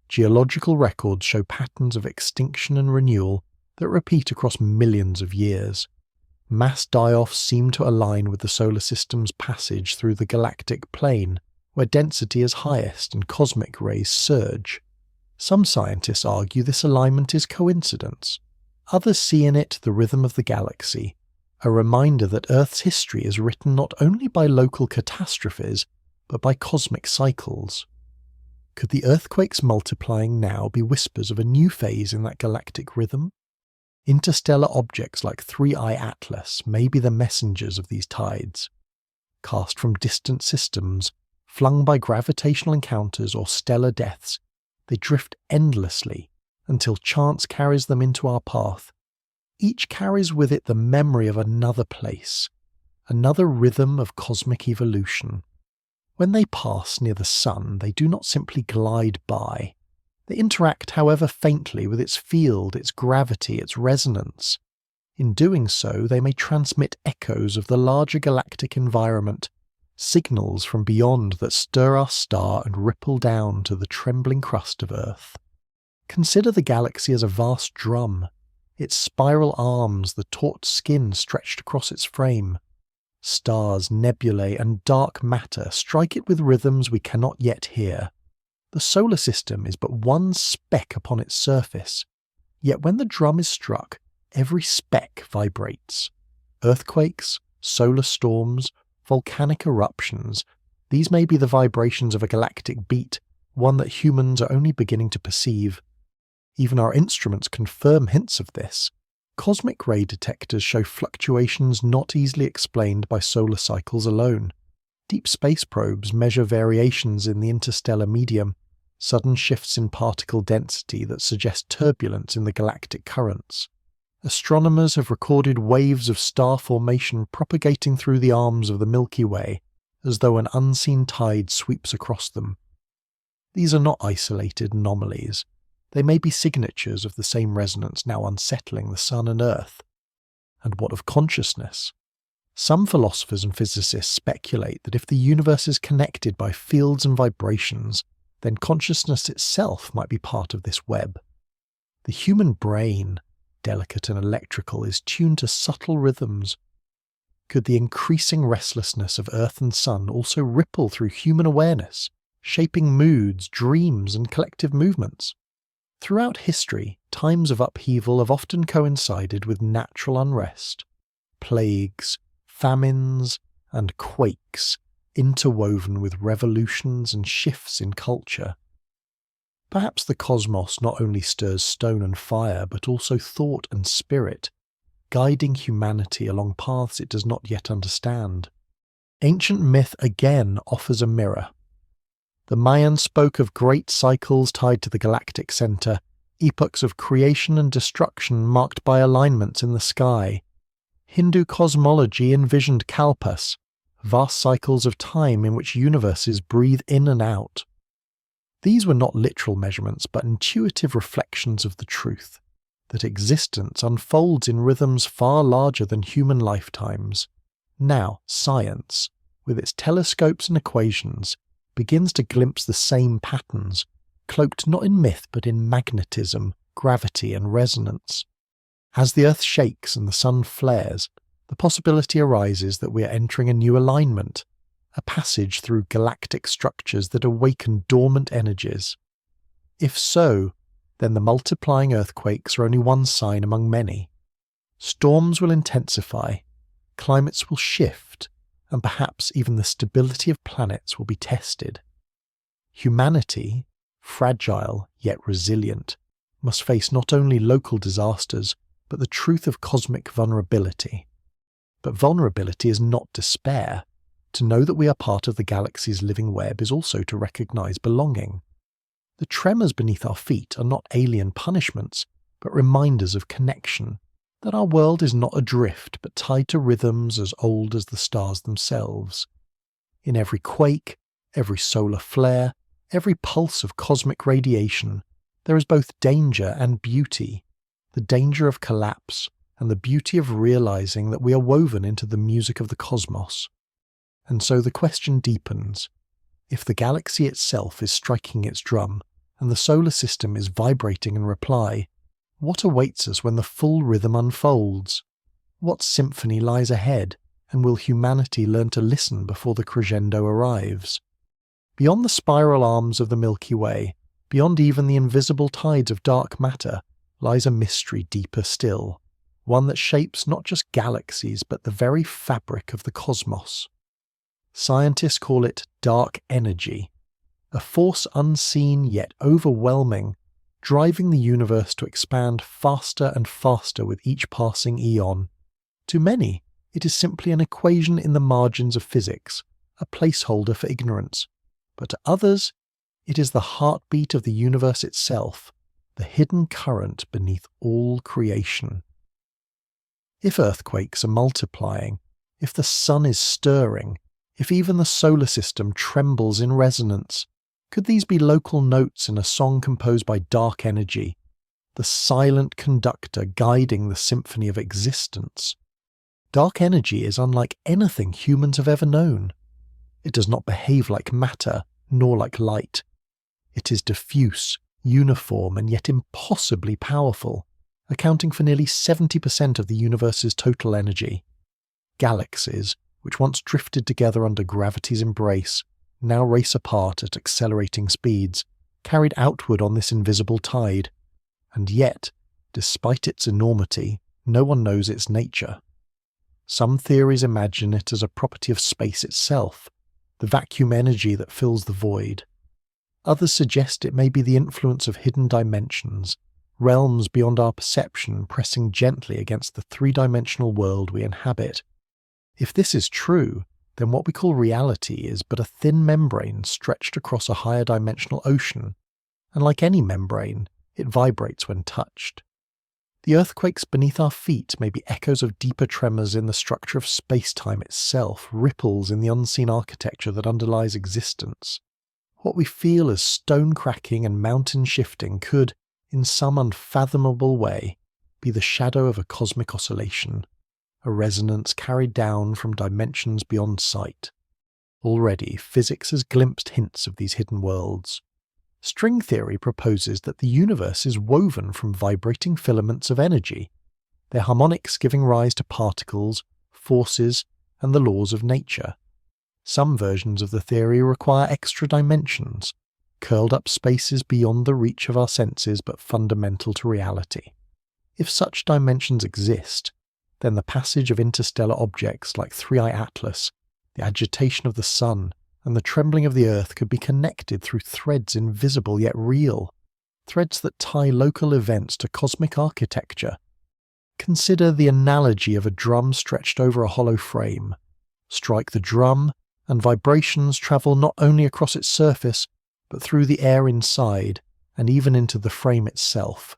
Geological records show patterns of extinction and renewal that repeat across millions of years. Mass die-offs seem to align with the solar system's passage through the galactic plane, where density is highest and cosmic rays surge. Some scientists argue this alignment is coincidence. Others see in it the rhythm of the galaxy, a reminder that Earth's history is written not only by local catastrophes, but by cosmic cycles. Could the earthquakes multiplying now be whispers of a new phase in that galactic rhythm? Interstellar objects like 3I Atlas may be the messengers of these tides. Cast from distant systems, flung by gravitational encounters or stellar deaths, they drift endlessly until chance carries them into our path. Each carries with it the memory of another place, another rhythm of cosmic evolution. When they pass near the Sun, they do not simply glide by. They interact, however faintly, with its field, its gravity, its resonance. In doing so, they may transmit echoes of the larger galactic environment, signals from beyond that stir our star and ripple down to the trembling crust of Earth. Consider the galaxy as a vast drum, its spiral arms, the taut skin stretched across its frame. Stars, nebulae, and dark matter strike it with rhythms we cannot yet hear. The solar system is but one speck upon its surface, yet when the drum is struck, every speck vibrates. Earthquakes, solar storms, volcanic eruptions, these may be the vibrations of a galactic beat, one that humans are only beginning to perceive. Even our instruments confirm hints of this. Cosmic ray detectors show fluctuations not easily explained by solar cycles alone. Deep space probes measure variations in the interstellar medium, sudden shifts in particle density that suggest turbulence in the galactic currents. Astronomers have recorded waves of star formation propagating through the arms of the Milky Way, as though an unseen tide sweeps across them. These are not isolated anomalies. They may be signatures of the same resonance now unsettling the Sun and Earth. And what of consciousness? Some philosophers and physicists speculate that if the universe is connected by fields and vibrations, then consciousness itself might be part of this web. The human brain, delicate and electrical, is tuned to subtle rhythms. Could the increasing restlessness of Earth and Sun also ripple through human awareness, shaping moods, dreams, and collective movements? Throughout history, times of upheaval have often coincided with natural unrest. Plagues, famines, and quakes interwoven with revolutions and shifts in culture. Perhaps the cosmos not only stirs stone and fire, but also thought and spirit, guiding humanity along paths it does not yet understand. Ancient myth again offers a mirror. The Mayans spoke of great cycles tied to the galactic centre, epochs of creation and destruction marked by alignments in the sky. Hindu cosmology envisioned kalpas, vast cycles of time in which universes breathe in and out. These were not literal measurements, but intuitive reflections of the truth, that existence unfolds in rhythms far larger than human lifetimes. Now, science, with its telescopes and equations, begins to glimpse the same patterns, cloaked not in myth but in magnetism, gravity, and resonance. As the Earth shakes and the Sun flares, the possibility arises that we are entering a new alignment, a passage through galactic structures that awaken dormant energies. If so, then the multiplying earthquakes are only one sign among many. Storms will intensify, climates will shift, and perhaps even the stability of planets will be tested. Humanity, fragile yet resilient, must face not only local disasters, but the truth of cosmic vulnerability. But vulnerability is not despair. To know that we are part of the galaxy's living web is also to recognize belonging. The tremors beneath our feet are not alien punishments, but reminders of connection, that our world is not adrift but tied to rhythms as old as the stars themselves. In every quake, every solar flare, every pulse of cosmic radiation, there is both danger and beauty, the danger of collapse and the beauty of realizing that we are woven into the music of the cosmos. And so the question deepens. If the galaxy itself is striking its drum, and the solar system is vibrating in reply, what awaits us when the full rhythm unfolds? What symphony lies ahead, and will humanity learn to listen before the crescendo arrives? Beyond the spiral arms of the Milky Way, beyond even the invisible tides of dark matter, lies a mystery deeper still, one that shapes not just galaxies but the very fabric of the cosmos. Scientists call it dark energy, a force unseen yet overwhelming, driving the universe to expand faster and faster with each passing eon. To many, it is simply an equation in the margins of physics, a placeholder for ignorance. But to others, it is the heartbeat of the universe itself, the hidden current beneath all creation. If earthquakes are multiplying, if the sun is stirring, if even the solar system trembles in resonance, could these be local notes in a song composed by dark energy, the silent conductor guiding the symphony of existence? Dark energy is unlike anything humans have ever known. It does not behave like matter, nor like light. It is diffuse, uniform and yet impossibly powerful, accounting for nearly 70% of the universe's total energy. Galaxies, which once drifted together under gravity's embrace, now race apart at accelerating speeds, carried outward on this invisible tide. And yet, despite its enormity, no one knows its nature. Some theories imagine it as a property of space itself, the vacuum energy that fills the void. Others suggest it may be the influence of hidden dimensions, realms beyond our perception pressing gently against the three-dimensional world we inhabit. If this is true, then what we call reality is but a thin membrane stretched across a higher dimensional ocean, and like any membrane, it vibrates when touched. The earthquakes beneath our feet may be echoes of deeper tremors in the structure of space-time itself, ripples in the unseen architecture that underlies existence. What we feel as stone cracking and mountain shifting could, in some unfathomable way, be the shadow of a cosmic oscillation, a resonance carried down from dimensions beyond sight. Already, physics has glimpsed hints of these hidden worlds. String theory proposes that the universe is woven from vibrating filaments of energy, their harmonics giving rise to particles, forces, and the laws of nature. Some versions of the theory require extra dimensions, curled up spaces beyond the reach of our senses but fundamental to reality. If such dimensions exist, then the passage of interstellar objects like 3i Atlas, the agitation of the sun, and the trembling of the earth could be connected through threads invisible yet real, threads that tie local events to cosmic architecture. Consider the analogy of a drum stretched over a hollow frame. Strike the drum, and vibrations travel not only across its surface, but through the air inside, and even into the frame itself.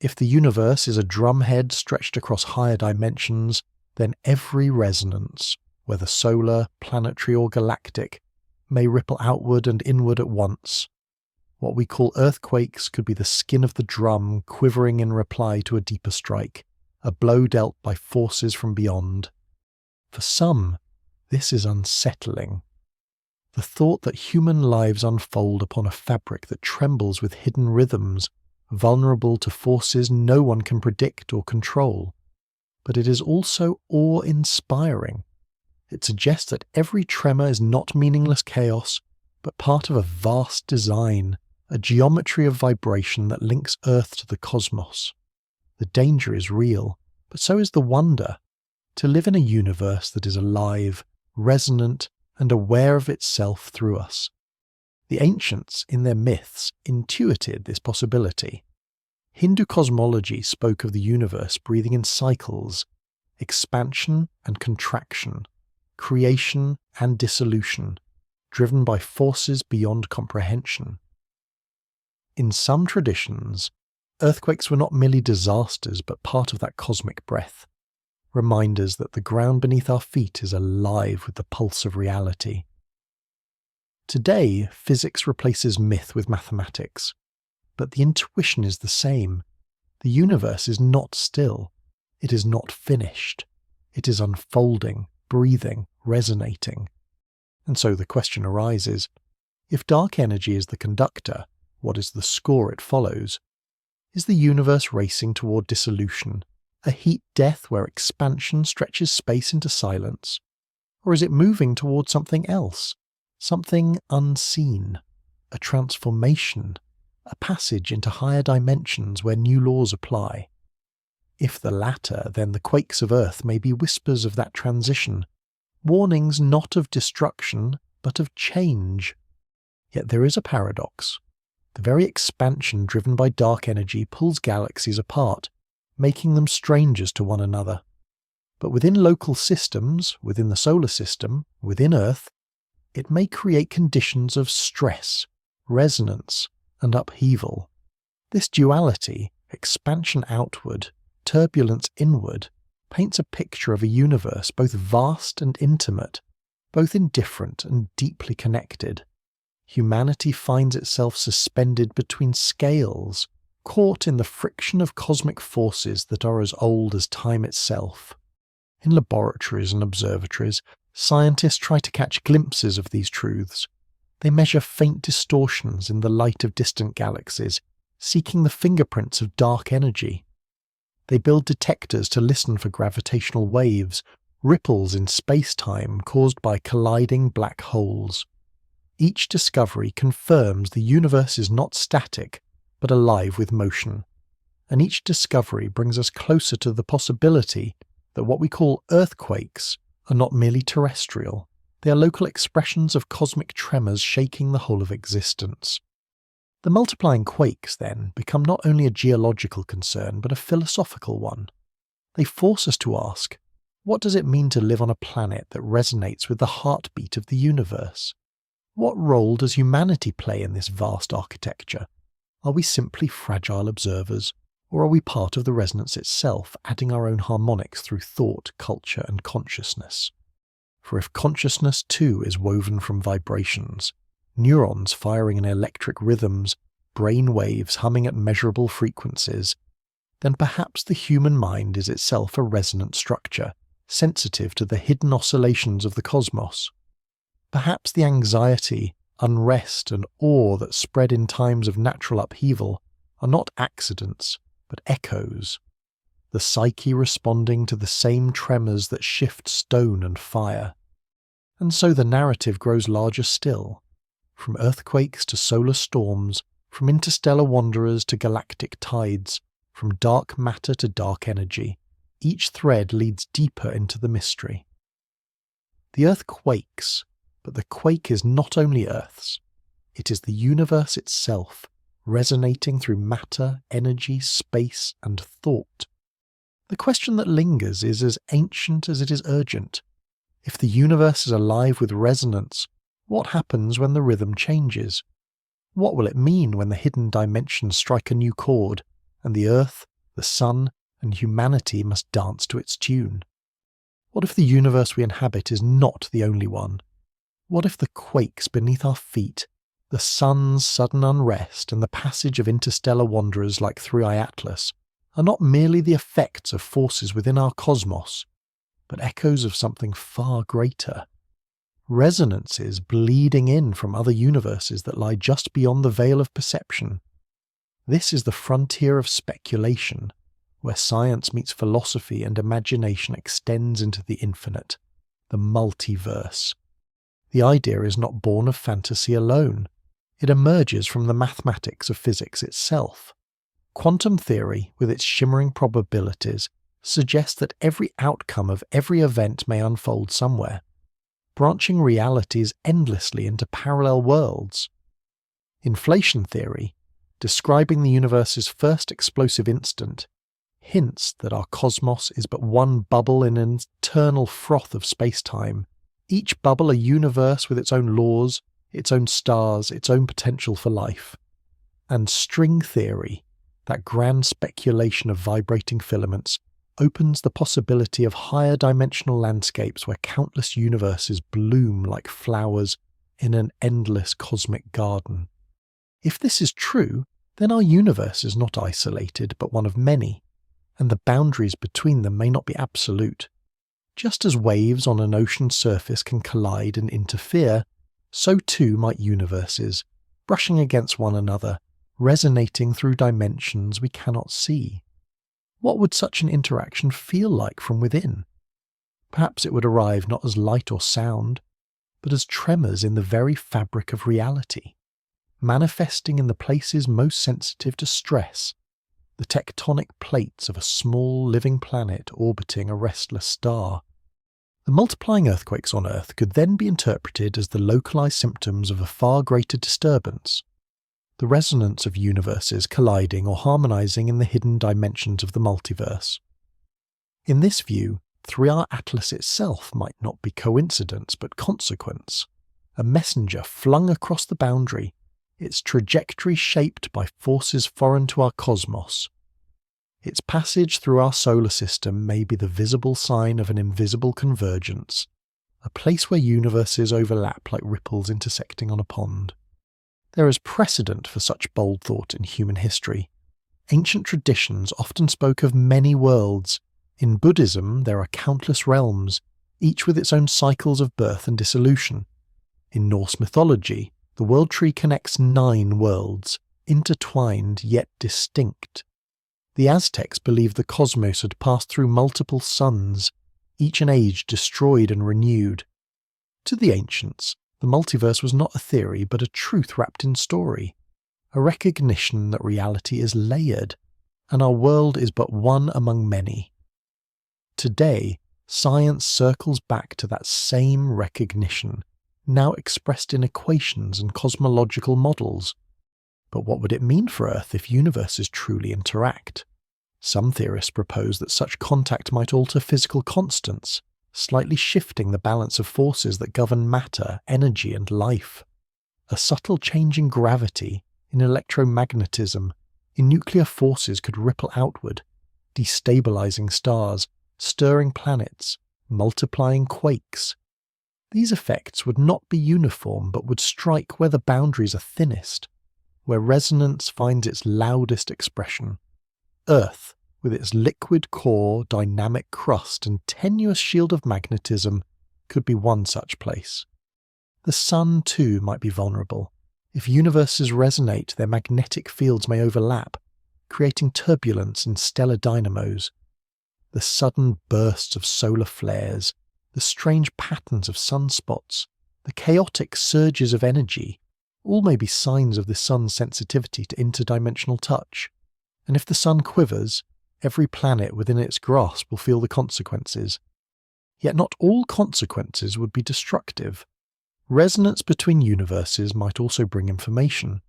If the universe is a drumhead stretched across higher dimensions, then every resonance, whether solar, planetary or galactic, may ripple outward and inward at once. What we call earthquakes could be the skin of the drum quivering in reply to a deeper strike, a blow dealt by forces from beyond. For some, this is unsettling. The thought that human lives unfold upon a fabric that trembles with hidden rhythms, vulnerable to forces no one can predict or control. But it is also awe-inspiring. It suggests that every tremor is not meaningless chaos, but part of a vast design, a geometry of vibration that links Earth to the cosmos. The danger is real, but so is the wonder. To live in a universe that is alive, resonant, and aware of itself through us. The ancients, in their myths, intuited this possibility. Hindu cosmology spoke of the universe breathing in cycles, expansion and contraction, creation and dissolution, driven by forces beyond comprehension. In some traditions, earthquakes were not merely disasters but part of that cosmic breath, reminders that the ground beneath our feet is alive with the pulse of reality. Today, physics replaces myth with mathematics, but the intuition is the same. The universe is not still. It is not finished. It is unfolding, breathing, resonating. And so the question arises, if dark energy is the conductor, what is the score it follows? Is the universe racing toward dissolution, a heat death where expansion stretches space into silence? Or is it moving toward something else, something unseen, a transformation, a passage into higher dimensions where new laws apply? If the latter, then the quakes of Earth may be whispers of that transition, warnings not of destruction, but of change. Yet there is a paradox. The very expansion driven by dark energy pulls galaxies apart, making them strangers to one another. But within local systems, within the solar system, within Earth, it may create conditions of stress, resonance, and upheaval. This duality, expansion outward, turbulence inward, paints a picture of a universe both vast and intimate, both indifferent and deeply connected. Humanity finds itself suspended between scales, caught in the friction of cosmic forces that are as old as time itself. In laboratories and observatories, scientists try to catch glimpses of these truths, They measure faint distortions in the light of distant galaxies, seeking the fingerprints of dark energy. They build detectors to listen for gravitational waves, ripples in space-time caused by colliding black holes. Each discovery confirms the universe is not static, but alive with motion. And each discovery brings us closer to the possibility that what we call earthquakes are not merely terrestrial. They are local expressions of cosmic tremors shaking the whole of existence. The multiplying quakes, then, become not only a geological concern, but a philosophical one. They force us to ask, what does it mean to live on a planet that resonates with the heartbeat of the universe? What role does humanity play in this vast architecture? Are we simply fragile observers, or are we part of the resonance itself, adding our own harmonics through thought, culture, and consciousness? For if consciousness too is woven from vibrations, neurons firing in electric rhythms, brain waves humming at measurable frequencies, then perhaps the human mind is itself a resonant structure, sensitive to the hidden oscillations of the cosmos. Perhaps the anxiety, unrest, and awe that spread in times of natural upheaval are not accidents, but echoes, the psyche responding to the same tremors that shift stone and fire. And so the narrative grows larger still. From earthquakes to solar storms, from interstellar wanderers to galactic tides, from dark matter to dark energy, each thread leads deeper into the mystery. The Earth quakes, but the quake is not only Earth's. It is the universe itself, resonating through matter, energy, space, and thought. The question that lingers is as ancient as it is urgent. If the universe is alive with resonance, what happens when the rhythm changes? What will it mean when the hidden dimensions strike a new chord, and the Earth, the Sun, and humanity must dance to its tune? What if the universe we inhabit is not the only one? What if the quakes beneath our feet, the sun's sudden unrest, and the passage of interstellar wanderers like 3i Atlas are not merely the effects of forces within our cosmos, but echoes of something far greater? Resonances bleeding in from other universes that lie just beyond the veil of perception. This is the frontier of speculation, where science meets philosophy and imagination extends into the infinite, the multiverse. The idea is not born of fantasy alone. It emerges from the mathematics of physics itself. Quantum theory, with its shimmering probabilities, suggests that every outcome of every event may unfold somewhere, branching realities endlessly into parallel worlds. Inflation theory, describing the universe's first explosive instant, hints that our cosmos is but one bubble in an eternal froth of space-time, each bubble a universe with its own laws, its own stars, its own potential for life. And string theory, that grand speculation of vibrating filaments, opens the possibility of higher dimensional landscapes where countless universes bloom like flowers in an endless cosmic garden. If this is true, then our universe is not isolated, but one of many, and the boundaries between them may not be absolute. Just as waves on an ocean surface can collide and interfere, so too might universes, brushing against one another, resonating through dimensions we cannot see. What would such an interaction feel like from within? Perhaps it would arrive not as light or sound, but as tremors in the very fabric of reality, manifesting in the places most sensitive to stress, the tectonic plates of a small living planet orbiting a restless star. The multiplying earthquakes on Earth could then be interpreted as the localized symptoms of a far greater disturbance, the resonance of universes colliding or harmonizing in the hidden dimensions of the multiverse. In this view, 3i Atlas itself might not be coincidence but consequence, a messenger flung across the boundary, its trajectory shaped by forces foreign to our cosmos. Its passage through our solar system may be the visible sign of an invisible convergence, a place where universes overlap like ripples intersecting on a pond. There is precedent for such bold thought in human history. Ancient traditions often spoke of many worlds. In Buddhism, there are countless realms, each with its own cycles of birth and dissolution. In Norse mythology, The world tree connects 9 worlds, intertwined yet distinct. The Aztecs believed the cosmos had passed through multiple suns, each an age destroyed and renewed. To the ancients, the multiverse was not a theory but a truth wrapped in story, a recognition that reality is layered, and our world is but one among many. Today, science circles back to that same recognition, now expressed in equations and cosmological models. But what would it mean for Earth if universes truly interact? Some theorists propose that such contact might alter physical constants, slightly shifting the balance of forces that govern matter, energy, and life. A subtle change in gravity, in electromagnetism, in nuclear forces could ripple outward, destabilizing stars, stirring planets, multiplying quakes. These effects would not be uniform but would strike where the boundaries are thinnest, where resonance finds its loudest expression. Earth, with its liquid core, dynamic crust, and tenuous shield of magnetism, could be one such place. The Sun, too, might be vulnerable. If universes resonate, their magnetic fields may overlap, creating turbulence in stellar dynamos. The sudden bursts of solar flares, the strange patterns of sunspots, the chaotic surges of energy, all may be signs of the Sun's sensitivity to interdimensional touch. And if the Sun quivers, every planet within its grasp will feel the consequences. Yet not all consequences would be destructive. Resonance between universes might also bring information,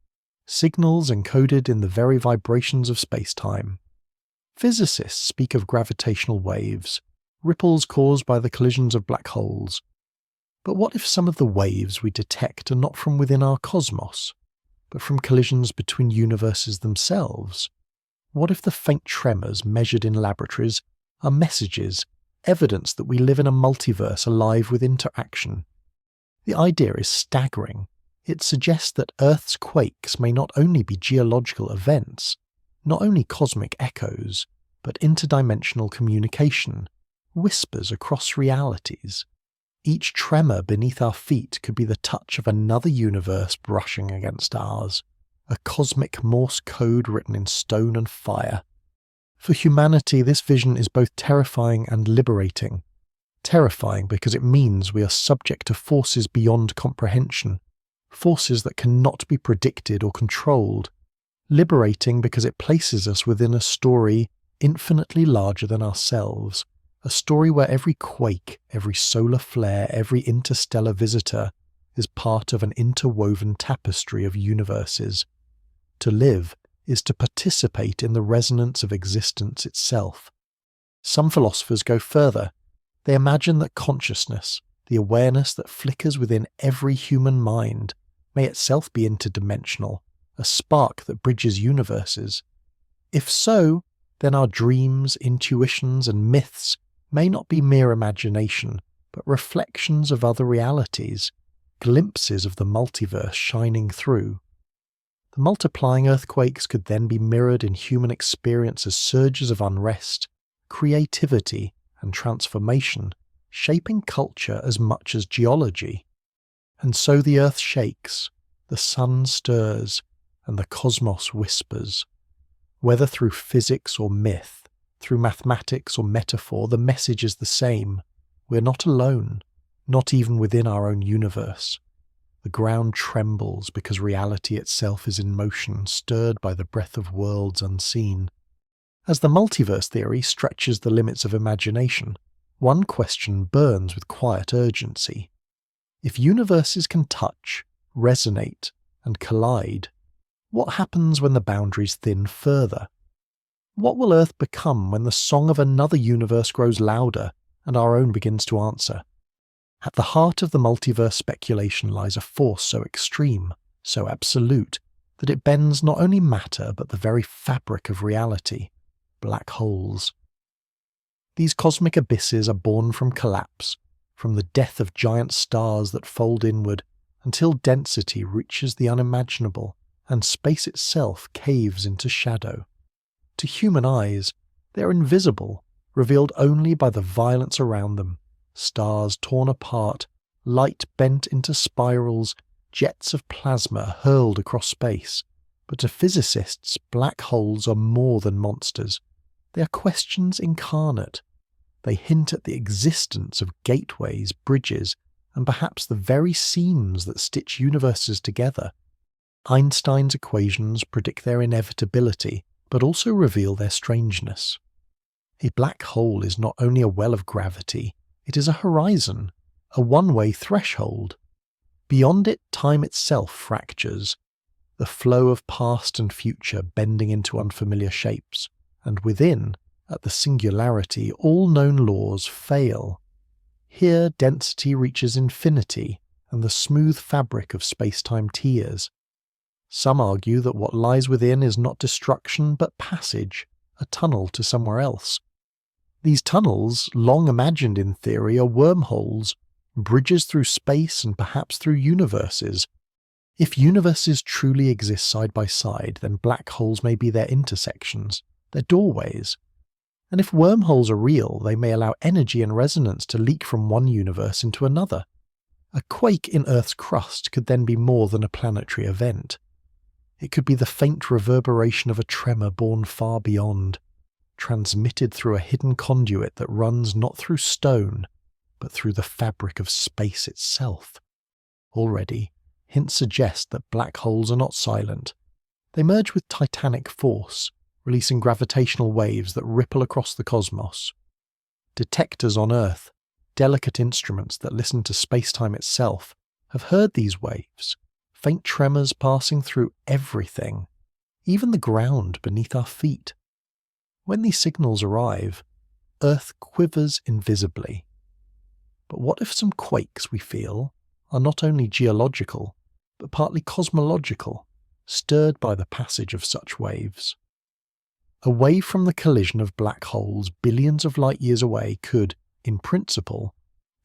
signals encoded in the very vibrations of space-time. Physicists speak of gravitational waves, ripples caused by the collisions of black holes. But what if some of the waves we detect are not from within our cosmos, but from collisions between universes themselves? What if the faint tremors measured in laboratories are messages, evidence that we live in a multiverse alive with interaction? The idea is staggering. It suggests that Earth's quakes may not only be geological events, not only cosmic echoes, but interdimensional communication, whispers across realities. Each tremor beneath our feet could be the touch of another universe brushing against ours, a cosmic Morse code written in stone and fire. For humanity, this vision is both terrifying and liberating. Terrifying because it means we are subject to forces beyond comprehension, forces that cannot be predicted or controlled. Liberating because it places us within a story infinitely larger than ourselves, a story where every quake, every solar flare, every interstellar visitor is part of an interwoven tapestry of universes. To live is to participate in the resonance of existence itself. Some philosophers go further. They imagine that consciousness, the awareness that flickers within every human mind, may itself be interdimensional, a spark that bridges universes. If so, then our dreams, intuitions, and myths may not be mere imagination, but reflections of other realities, glimpses of the multiverse shining through. The multiplying earthquakes could then be mirrored in human experience as surges of unrest, creativity, and transformation, shaping culture as much as geology. And so the earth shakes, the sun stirs, and the cosmos whispers. Whether through physics or myth, through mathematics or metaphor, the message is the same. We're not alone, not even within our own universe. The ground trembles because reality itself is in motion, stirred by the breath of worlds unseen. As the multiverse theory stretches the limits of imagination, one question burns with quiet urgency. If universes can touch, resonate, and collide, what happens when the boundaries thin further? What will Earth become when the song of another universe grows louder and our own begins to answer? At the heart of the multiverse speculation lies a force so extreme, so absolute, that it bends not only matter but the very fabric of reality. Black holes. These cosmic abysses are born from collapse, from the death of giant stars that fold inward until density reaches the unimaginable and space itself caves into shadow. To human eyes, they are invisible, revealed only by the violence around them, stars torn apart, light bent into spirals, jets of plasma hurled across space. But to physicists, black holes are more than monsters. They are questions incarnate. They hint at the existence of gateways, bridges, and perhaps the very seams that stitch universes together. Einstein's equations predict their inevitability, but also reveal their strangeness. A black hole is not only a well of gravity, it is a horizon, a one-way threshold. Beyond it, time itself fractures, the flow of past and future bending into unfamiliar shapes, and within, at the singularity, all known laws fail. Here density reaches infinity, and the smooth fabric of space-time tears. Some argue that what lies within is not destruction but passage, a tunnel to somewhere else. These tunnels, long imagined in theory, are wormholes, bridges through space and perhaps through universes. If universes truly exist side by side, then black holes may be their intersections, their doorways. And if wormholes are real, they may allow energy and resonance to leak from one universe into another. A quake in Earth's crust could then be more than a planetary event. It could be the faint reverberation of a tremor born far beyond, transmitted through a hidden conduit that runs not through stone, but through the fabric of space itself. Already, hints suggest that black holes are not silent. They merge with titanic force, releasing gravitational waves that ripple across the cosmos. Detectors on Earth, delicate instruments that listen to space-time itself, have heard these waves, faint tremors passing through everything, even the ground beneath our feet. When these signals arrive, Earth quivers invisibly. But what if some quakes we feel are not only geological, but partly cosmological, stirred by the passage of such waves? Away from the collision of black holes billions of light years away could, in principle,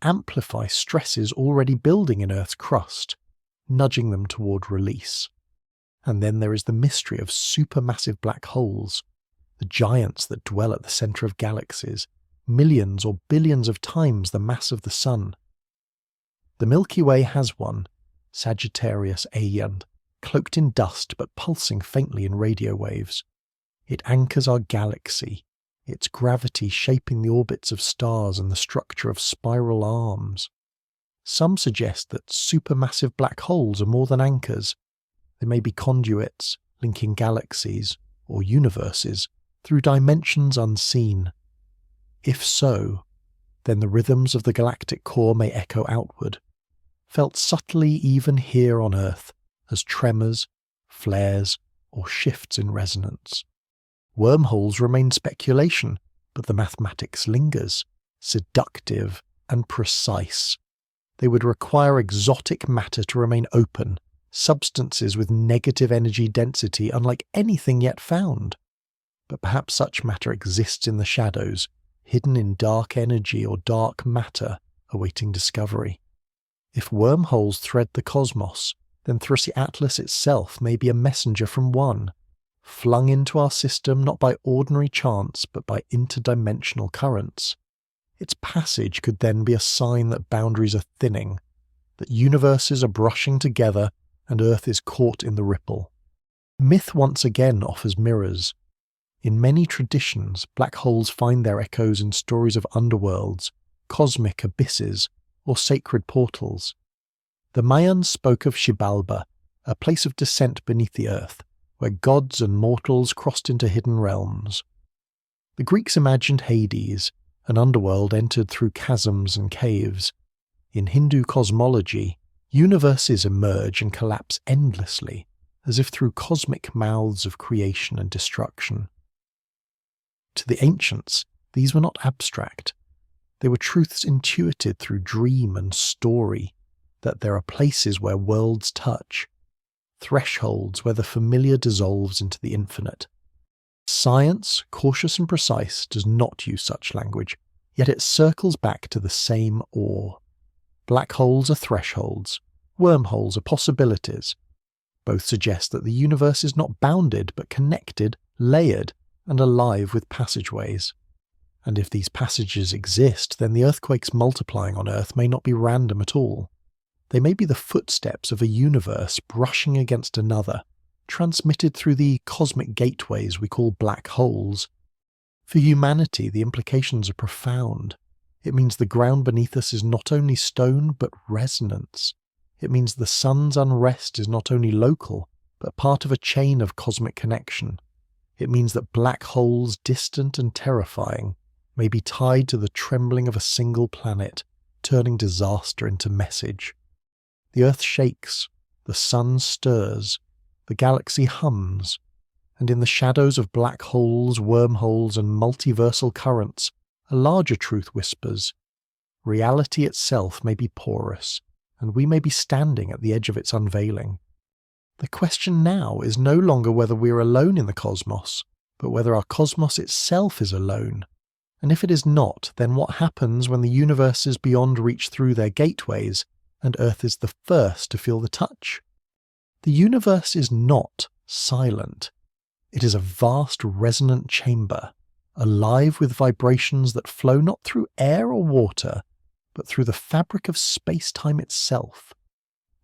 amplify stresses already building in Earth's crust, nudging them toward release. And then there is the mystery of supermassive black holes, the giants that dwell at the centre of galaxies, millions or billions of times the mass of the Sun. The Milky Way has one, Sagittarius A, cloaked in dust but pulsing faintly in radio waves. It anchors our galaxy, its gravity shaping the orbits of stars and the structure of spiral arms. Some suggest that supermassive black holes are more than anchors. They may be conduits, linking galaxies, or universes, through dimensions unseen. If so, then the rhythms of the galactic core may echo outward, felt subtly even here on Earth, as tremors, flares, or shifts in resonance. Wormholes remain speculation, but the mathematics lingers, seductive and precise. They would require exotic matter to remain open, substances with negative energy density unlike anything yet found. But perhaps such matter exists in the shadows, hidden in dark energy or dark matter, awaiting discovery. If wormholes thread the cosmos, then Thrussy Atlas itself may be a messenger from one, flung into our system not by ordinary chance but by interdimensional currents. Its passage could then be a sign that boundaries are thinning, that universes are brushing together and Earth is caught in the ripple. Myth once again offers mirrors. In many traditions, black holes find their echoes in stories of underworlds, cosmic abysses, or sacred portals. The Mayans spoke of Xibalba, a place of descent beneath the earth, where gods and mortals crossed into hidden realms. The Greeks imagined Hades, an underworld entered through chasms and caves. In Hindu cosmology, universes emerge and collapse endlessly, as if through cosmic mouths of creation and destruction. To the ancients, these were not abstract. They were truths intuited through dream and story, that there are places where worlds touch, thresholds where the familiar dissolves into the infinite. Science, cautious and precise, does not use such language, yet it circles back to the same awe. Black holes are thresholds, wormholes are possibilities. Both suggest that the universe is not bounded but connected, layered, and alive with passageways. And if these passages exist, then the earthquakes multiplying on Earth may not be random at all. They may be the footsteps of a universe brushing against another, transmitted through the cosmic gateways we call black holes. For humanity, the implications are profound. It means the ground beneath us is not only stone, but resonance. It means the sun's unrest is not only local, but part of a chain of cosmic connection. It means that black holes, distant and terrifying, may be tied to the trembling of a single planet, turning disaster into message. The Earth shakes, the sun stirs, the galaxy hums, and in the shadows of black holes, wormholes, and multiversal currents, a larger truth whispers. Reality itself may be porous, and we may be standing at the edge of its unveiling. The question now is no longer whether we are alone in the cosmos, but whether our cosmos itself is alone. And if it is not, then what happens when the universes beyond reach through their gateways, and Earth is the first to feel the touch? The universe is not silent. It is a vast resonant chamber, alive with vibrations that flow not through air or water, but through the fabric of space-time itself.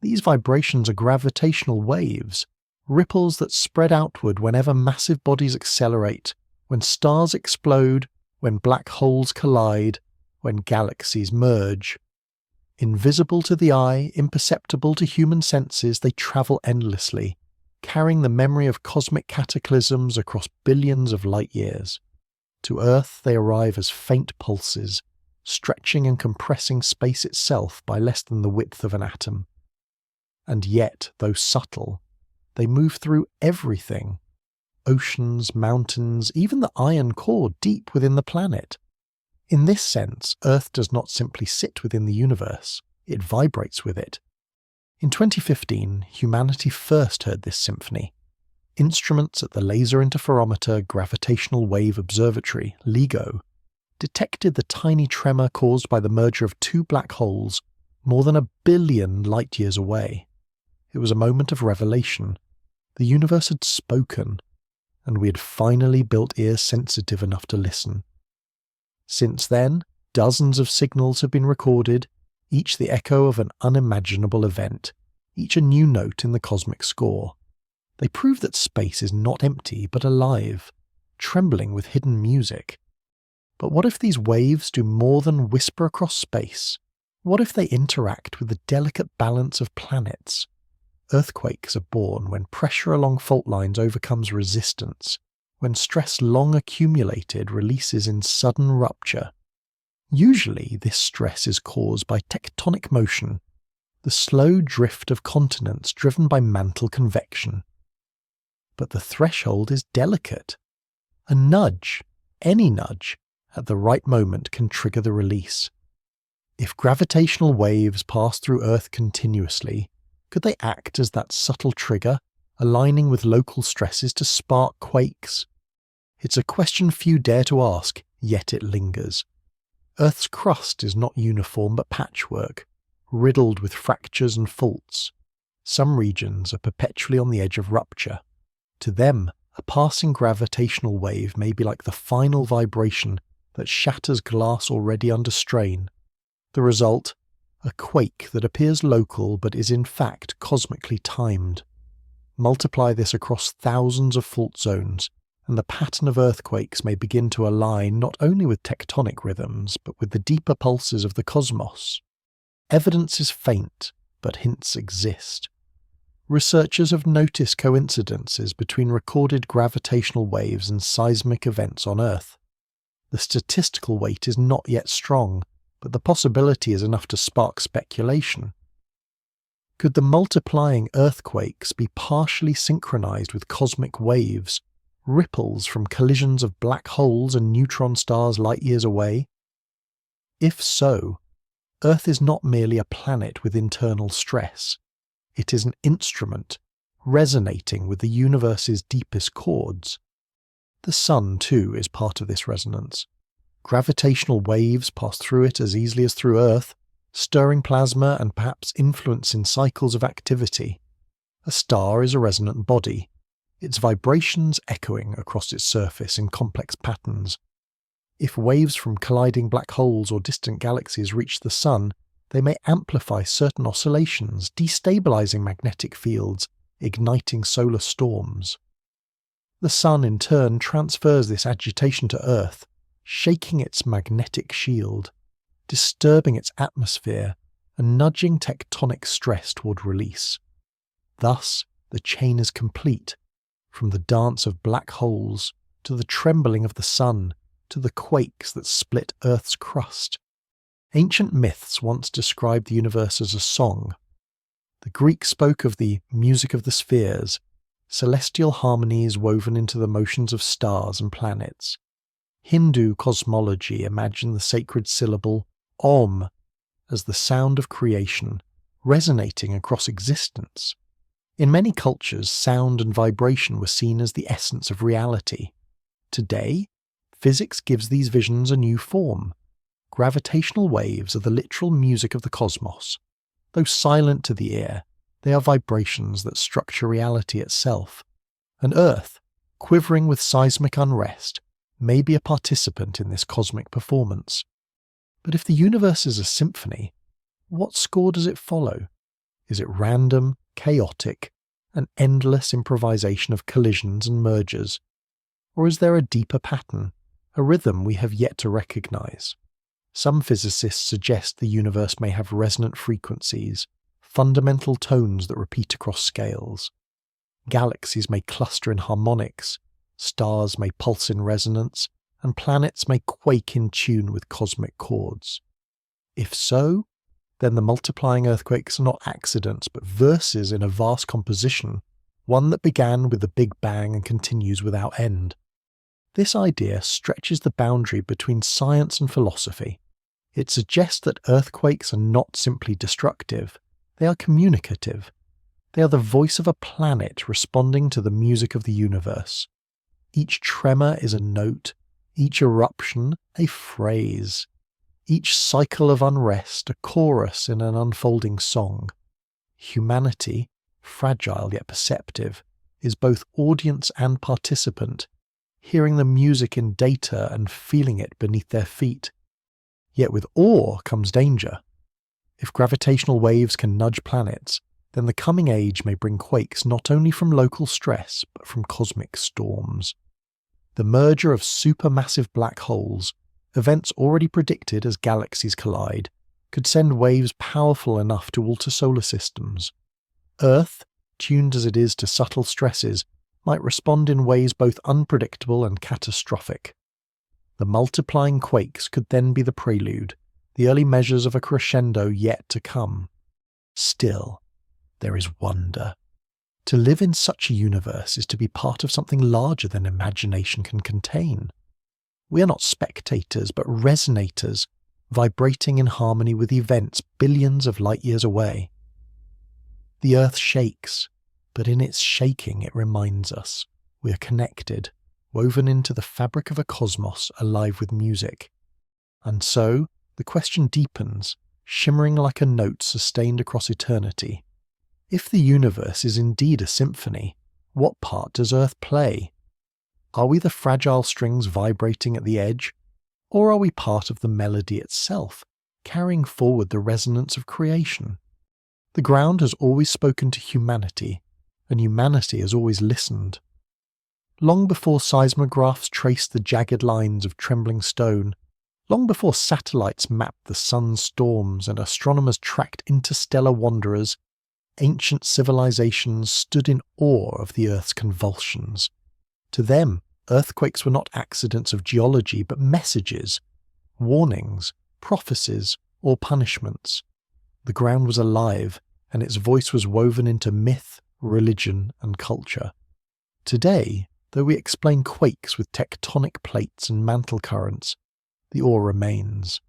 These vibrations are gravitational waves, ripples that spread outward whenever massive bodies accelerate, when stars explode, when black holes collide, when galaxies merge. Invisible to the eye, imperceptible to human senses, they travel endlessly, carrying the memory of cosmic cataclysms across billions of light years. To Earth they arrive as faint pulses, stretching and compressing space itself by less than the width of an atom. And yet, though subtle, they move through everything. Oceans, mountains, even the iron core deep within the planet. In this sense, Earth does not simply sit within the universe, it vibrates with it. In 2015, humanity first heard this symphony. Instruments at the Laser Interferometer Gravitational Wave Observatory, LIGO, detected the tiny tremor caused by the merger of two black holes more than 1 billion light-years away. It was a moment of revelation. The universe had spoken, and we had finally built ears sensitive enough to listen. Since then, dozens of signals have been recorded, each the echo of an unimaginable event, each a new note in the cosmic score. They prove that space is not empty but alive, trembling with hidden music. But what if these waves do more than whisper across space? What if they interact with the delicate balance of planets? Earthquakes are born when pressure along fault lines overcomes resistance, when stress long accumulated releases in sudden rupture. Usually this stress is caused by tectonic motion, the slow drift of continents driven by mantle convection. But the threshold is delicate. A nudge, any nudge, at the right moment can trigger the release. If gravitational waves pass through Earth continuously, could they act as that subtle trigger, aligning with local stresses to spark quakes? It's a question few dare to ask, yet it lingers. Earth's crust is not uniform but patchwork, riddled with fractures and faults. Some regions are perpetually on the edge of rupture. To them, a passing gravitational wave may be like the final vibration that shatters glass already under strain. The result? A quake that appears local but is in fact cosmically timed. Multiply this across thousands of fault zones, and the pattern of earthquakes may begin to align not only with tectonic rhythms, but with the deeper pulses of the cosmos. Evidence is faint, but hints exist. Researchers have noticed coincidences between recorded gravitational waves and seismic events on Earth. The statistical weight is not yet strong, but the possibility is enough to spark speculation. Could the multiplying earthquakes be partially synchronized with cosmic waves, ripples from collisions of black holes and neutron stars light-years away? If so, Earth is not merely a planet with internal stress. It is an instrument, resonating with the universe's deepest chords. The Sun, too, is part of this resonance. Gravitational waves pass through it as easily as through Earth, stirring plasma and perhaps influencing cycles of activity. A star is a resonant body, its vibrations echoing across its surface in complex patterns. If waves from colliding black holes or distant galaxies reach the Sun, They may amplify certain oscillations, destabilizing magnetic fields, igniting solar storms. The Sun in turn transfers this agitation to Earth, shaking its magnetic shield, disturbing its atmosphere, and nudging tectonic stress toward release. Thus, the chain is complete, from the dance of black holes, to the trembling of the Sun, to the quakes that split Earth's crust. Ancient myths once described the universe as a song. The Greeks spoke of the music of the spheres, celestial harmonies woven into the motions of stars and planets. Hindu cosmology imagined the sacred syllable Om as the sound of creation, resonating across existence. In many cultures, sound and vibration were seen as the essence of reality. Today, physics gives these visions a new form. Gravitational waves are the literal music of the cosmos. Though silent to the ear, they are vibrations that structure reality itself. And Earth, quivering with seismic unrest, may be a participant in this cosmic performance. But if the universe is a symphony, what score does it follow? Is it random, chaotic, an endless improvisation of collisions and mergers? Or is there a deeper pattern, a rhythm we have yet to recognize? Some physicists suggest the universe may have resonant frequencies, fundamental tones that repeat across scales. Galaxies may cluster in harmonics, stars may pulse in resonance, and planets may quake in tune with cosmic chords. If so, then the multiplying earthquakes are not accidents but verses in a vast composition, one that began with the Big Bang and continues without end. This idea stretches the boundary between science and philosophy. It suggests that earthquakes are not simply destructive, they are communicative. They are the voice of a planet responding to the music of the universe. Each tremor is a note, each eruption a phrase, each cycle of unrest a chorus in an unfolding song. Humanity, fragile yet perceptive, is both audience and participant, hearing the music in data and feeling it beneath their feet. Yet with awe comes danger. If gravitational waves can nudge planets, then the coming age may bring quakes not only from local stress, but from cosmic storms. The merger of supermassive black holes, events already predicted as galaxies collide, could send waves powerful enough to alter solar systems. Earth, tuned as it is to subtle stresses, might respond in ways both unpredictable and catastrophic. The multiplying quakes could then be the prelude, the early measures of a crescendo yet to come. Still, there is wonder. To live in such a universe is to be part of something larger than imagination can contain. We are not spectators, but resonators, vibrating in harmony with events billions of light years away. The Earth shakes, but in its shaking it reminds us we are connected, woven into the fabric of a cosmos alive with music. And so, the question deepens, shimmering like a note sustained across eternity. If the universe is indeed a symphony, what part does Earth play? Are we the fragile strings vibrating at the edge, or are we part of the melody itself, carrying forward the resonance of creation? The ground has always spoken to humanity, and humanity has always listened. Long before seismographs traced the jagged lines of trembling stone, long before satellites mapped the sun's storms and astronomers tracked interstellar wanderers, ancient civilizations stood in awe of the Earth's convulsions. To them, earthquakes were not accidents of geology, but messages, warnings, prophecies, or punishments. The ground was alive, and its voice was woven into myth, religion, and culture. Today, though we explain quakes with tectonic plates and mantle currents, the awe remains.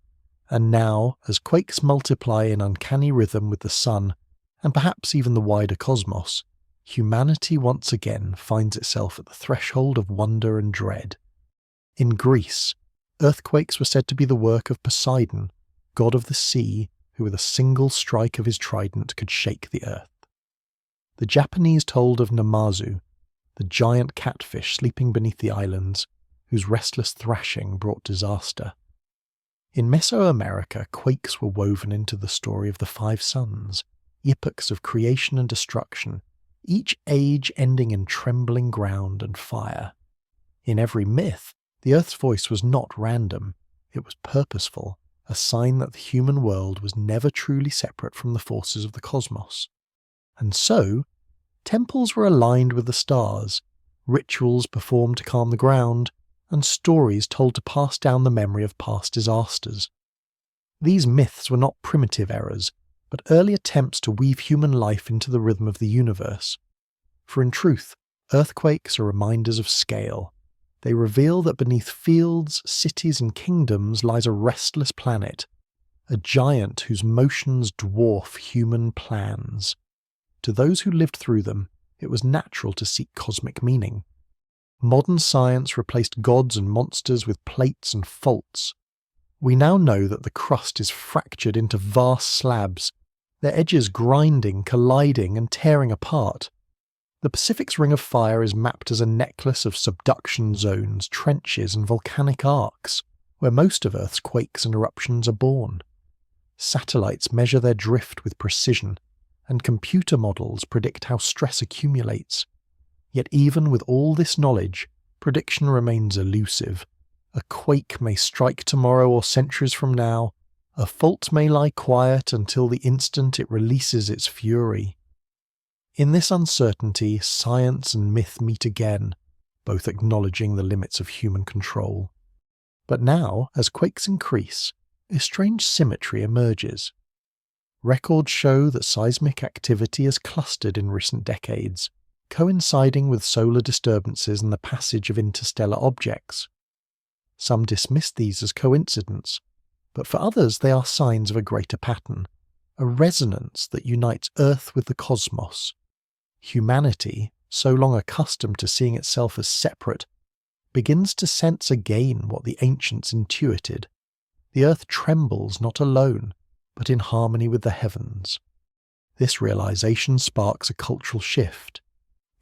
And now, as quakes multiply in uncanny rhythm with the sun, and perhaps even the wider cosmos, humanity once again finds itself at the threshold of wonder and dread. In Greece, earthquakes were said to be the work of Poseidon, god of the sea, who with a single strike of his trident could shake the earth. The Japanese told of Namazu, the giant catfish sleeping beneath the islands, whose restless thrashing brought disaster. In Mesoamerica, quakes were woven into the story of the five suns, epochs of creation and destruction, each age ending in trembling ground and fire. In every myth, the Earth's voice was not random, it was purposeful, a sign that the human world was never truly separate from the forces of the cosmos. And so, temples were aligned with the stars, rituals performed to calm the ground, and stories told to pass down the memory of past disasters. These myths were not primitive errors, but early attempts to weave human life into the rhythm of the universe. For in truth, earthquakes are reminders of scale. They reveal that beneath fields, cities, and kingdoms lies a restless planet, a giant whose motions dwarf human plans. To those who lived through them, it was natural to seek cosmic meaning. Modern science replaced gods and monsters with plates and faults. We now know that the crust is fractured into vast slabs, their edges grinding, colliding, and tearing apart. The Pacific's Ring of Fire is mapped as a necklace of subduction zones, trenches, and volcanic arcs, where most of Earth's quakes and eruptions are born. Satellites measure their drift with precision, and computer models predict how stress accumulates. Yet even with all this knowledge, prediction remains elusive. A quake may strike tomorrow or centuries from now. A fault may lie quiet until the instant it releases its fury. In this uncertainty, science and myth meet again, both acknowledging the limits of human control. But now, as quakes increase, a strange symmetry emerges. Records show that seismic activity has clustered in recent decades, coinciding with solar disturbances and the passage of interstellar objects. Some dismiss these as coincidence, but for others they are signs of a greater pattern, a resonance that unites Earth with the cosmos. Humanity, so long accustomed to seeing itself as separate, begins to sense again what the ancients intuited. The Earth trembles not alone, but in harmony with the heavens. This realization sparks a cultural shift.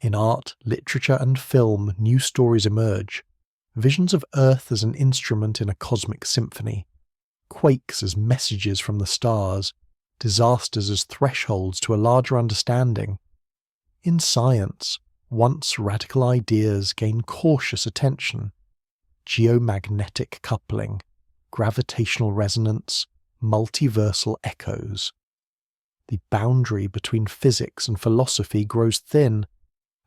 In art, literature, and film, new stories emerge. Visions of Earth as an instrument in a cosmic symphony. Quakes as messages from the stars. Disasters as thresholds to a larger understanding. In science, once radical ideas gain cautious attention. Geomagnetic coupling, gravitational resonance, multiversal echoes. The boundary between physics and philosophy grows thin,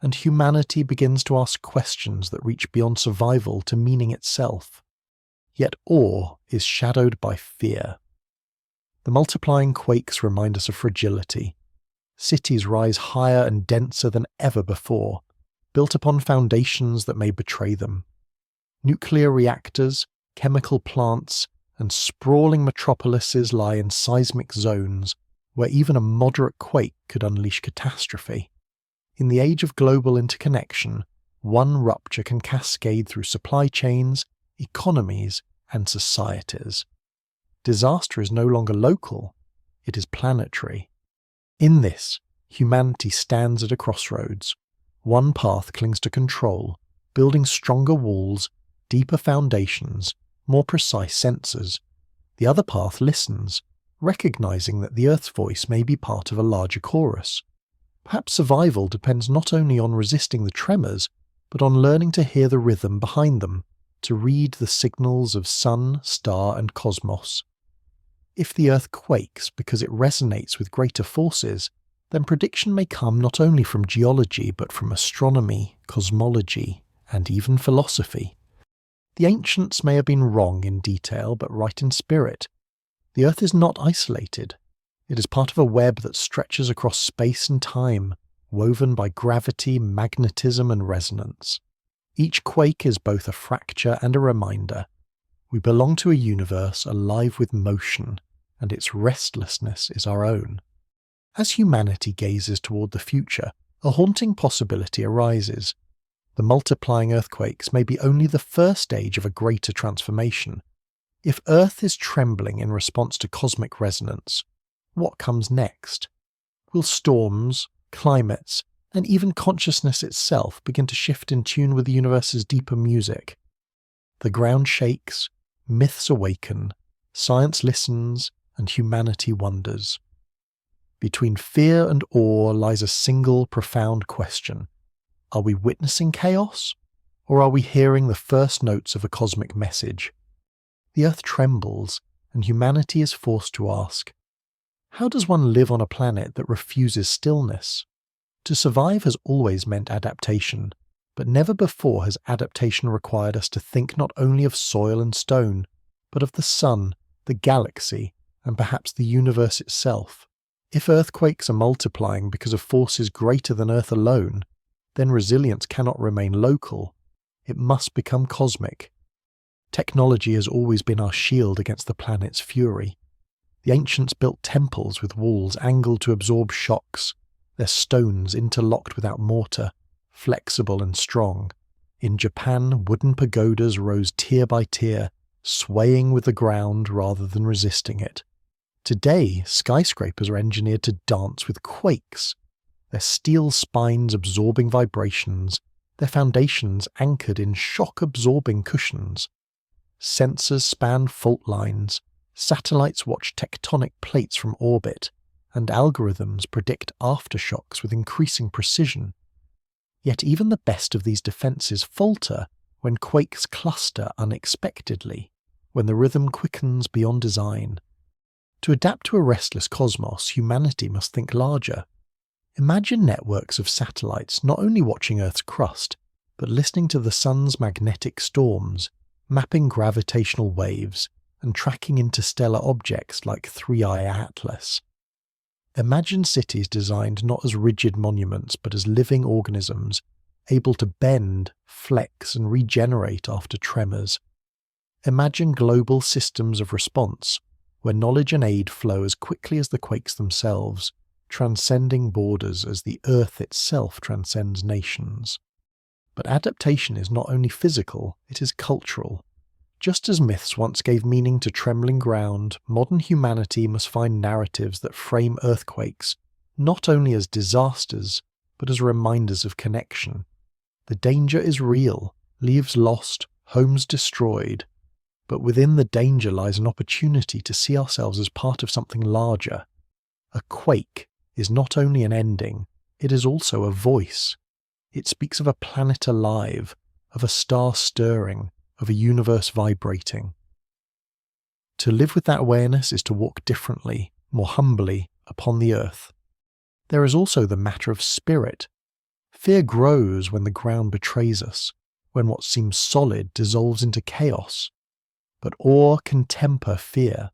and humanity begins to ask questions that reach beyond survival to meaning itself. Yet awe is shadowed by fear. The multiplying quakes remind us of fragility. Cities rise higher and denser than ever before, built upon foundations that may betray them. Nuclear reactors, chemical plants, and sprawling metropolises lie in seismic zones where even a moderate quake could unleash catastrophe. In the age of global interconnection, one rupture can cascade through supply chains, economies, and societies. Disaster is no longer local, it is planetary. In this, humanity stands at a crossroads. One path clings to control, building stronger walls, deeper foundations, more precise sensors. The other path listens, recognizing that the Earth's voice may be part of a larger chorus. Perhaps survival depends not only on resisting the tremors, but on learning to hear the rhythm behind them, to read the signals of sun, star, and cosmos. If the Earth quakes because it resonates with greater forces, then prediction may come not only from geology but from astronomy, cosmology, and even philosophy. The ancients may have been wrong in detail but right in spirit. The Earth is not isolated. It is part of a web that stretches across space and time, woven by gravity, magnetism, and resonance. Each quake is both a fracture and a reminder. We belong to a universe alive with motion, and its restlessness is our own. As humanity gazes toward the future, a haunting possibility arises. The multiplying earthquakes may be only the first stage of a greater transformation. If Earth is trembling in response to cosmic resonance, what comes next? Will storms, climates, and even consciousness itself begin to shift in tune with the universe's deeper music? The ground shakes, myths awaken, Science listens and humanity wonders. Between fear and awe lies a single profound question. Are we witnessing chaos, or are we hearing the first notes of a cosmic message? The Earth trembles, and humanity is forced to ask, how does one live on a planet that refuses stillness? To survive has always meant adaptation, but never before has adaptation required us to think not only of soil and stone, but of the sun, the galaxy, and perhaps the universe itself. If earthquakes are multiplying because of forces greater than Earth alone, then resilience cannot remain local. It must become cosmic. Technology has always been our shield against the planet's fury. The ancients built temples with walls angled to absorb shocks, their stones interlocked without mortar, flexible and strong. In Japan, wooden pagodas rose tier by tier, swaying with the ground rather than resisting it. Today, skyscrapers are engineered to dance with quakes, their steel spines absorbing vibrations, their foundations anchored in shock-absorbing cushions. Sensors span fault lines, satellites watch tectonic plates from orbit, and algorithms predict aftershocks with increasing precision. Yet even the best of these defences falter when quakes cluster unexpectedly, when the rhythm quickens beyond design. To adapt to a restless cosmos, humanity must think larger. Imagine networks of satellites not only watching Earth's crust, but listening to the sun's magnetic storms, mapping gravitational waves, and tracking interstellar objects like Three-Eye Atlas. Imagine cities designed not as rigid monuments but as living organisms, able to bend, flex, and regenerate after tremors. Imagine global systems of response, where knowledge and aid flow as quickly as the quakes themselves, transcending borders as the Earth itself transcends nations. But adaptation is not only physical, it is cultural. Just as myths once gave meaning to trembling ground, modern humanity must find narratives that frame earthquakes not only as disasters, but as reminders of connection. The danger is real, lives lost, homes destroyed, but within the danger lies an opportunity to see ourselves as part of something larger. A quake is not only an ending, it is also a voice. It speaks of a planet alive, of a star stirring, of a universe vibrating. To live with that awareness is to walk differently, more humbly, upon the earth. There is also the matter of spirit. Fear grows when the ground betrays us, when what seems solid dissolves into chaos. But awe can temper fear.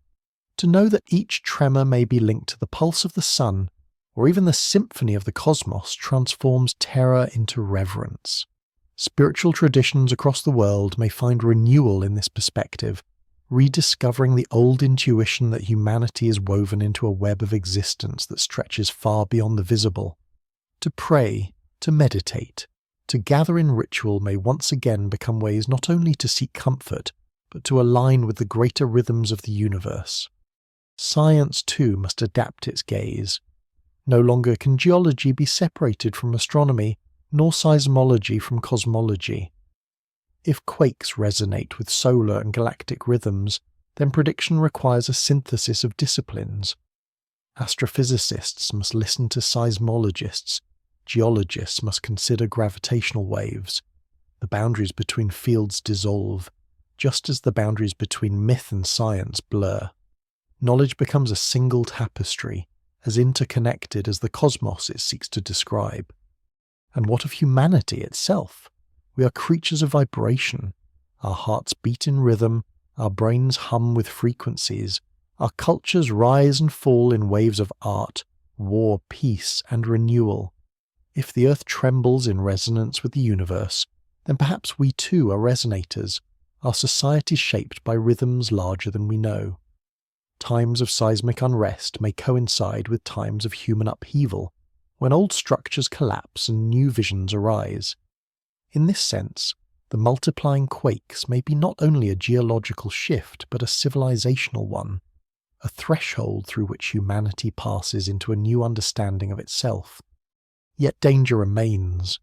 To know that each tremor may be linked to the pulse of the sun, or even the symphony of the cosmos, transforms terror into reverence. Spiritual traditions across the world may find renewal in this perspective, rediscovering the old intuition that humanity is woven into a web of existence that stretches far beyond the visible. To pray, to meditate, to gather in ritual may once again become ways not only to seek comfort, but to align with the greater rhythms of the universe. Science, too, must adapt its gaze. No longer can geology be separated from astronomy, nor seismology from cosmology. If quakes resonate with solar and galactic rhythms, then prediction requires a synthesis of disciplines. Astrophysicists must listen to seismologists, geologists must consider gravitational waves. The boundaries between fields dissolve, just as the boundaries between myth and science blur. Knowledge becomes a single tapestry, as interconnected as the cosmos it seeks to describe. And what of humanity itself? We are creatures of vibration. Our hearts beat in rhythm, our brains hum with frequencies, our cultures rise and fall in waves of art, war, peace, and renewal. If the earth trembles in resonance with the universe, then perhaps we too are resonators, our society shaped by rhythms larger than we know. Times of seismic unrest may coincide with times of human upheaval, when old structures collapse and new visions arise. In this sense, the multiplying quakes may be not only a geological shift but a civilizational one, a threshold through which humanity passes into a new understanding of itself. Yet danger remains.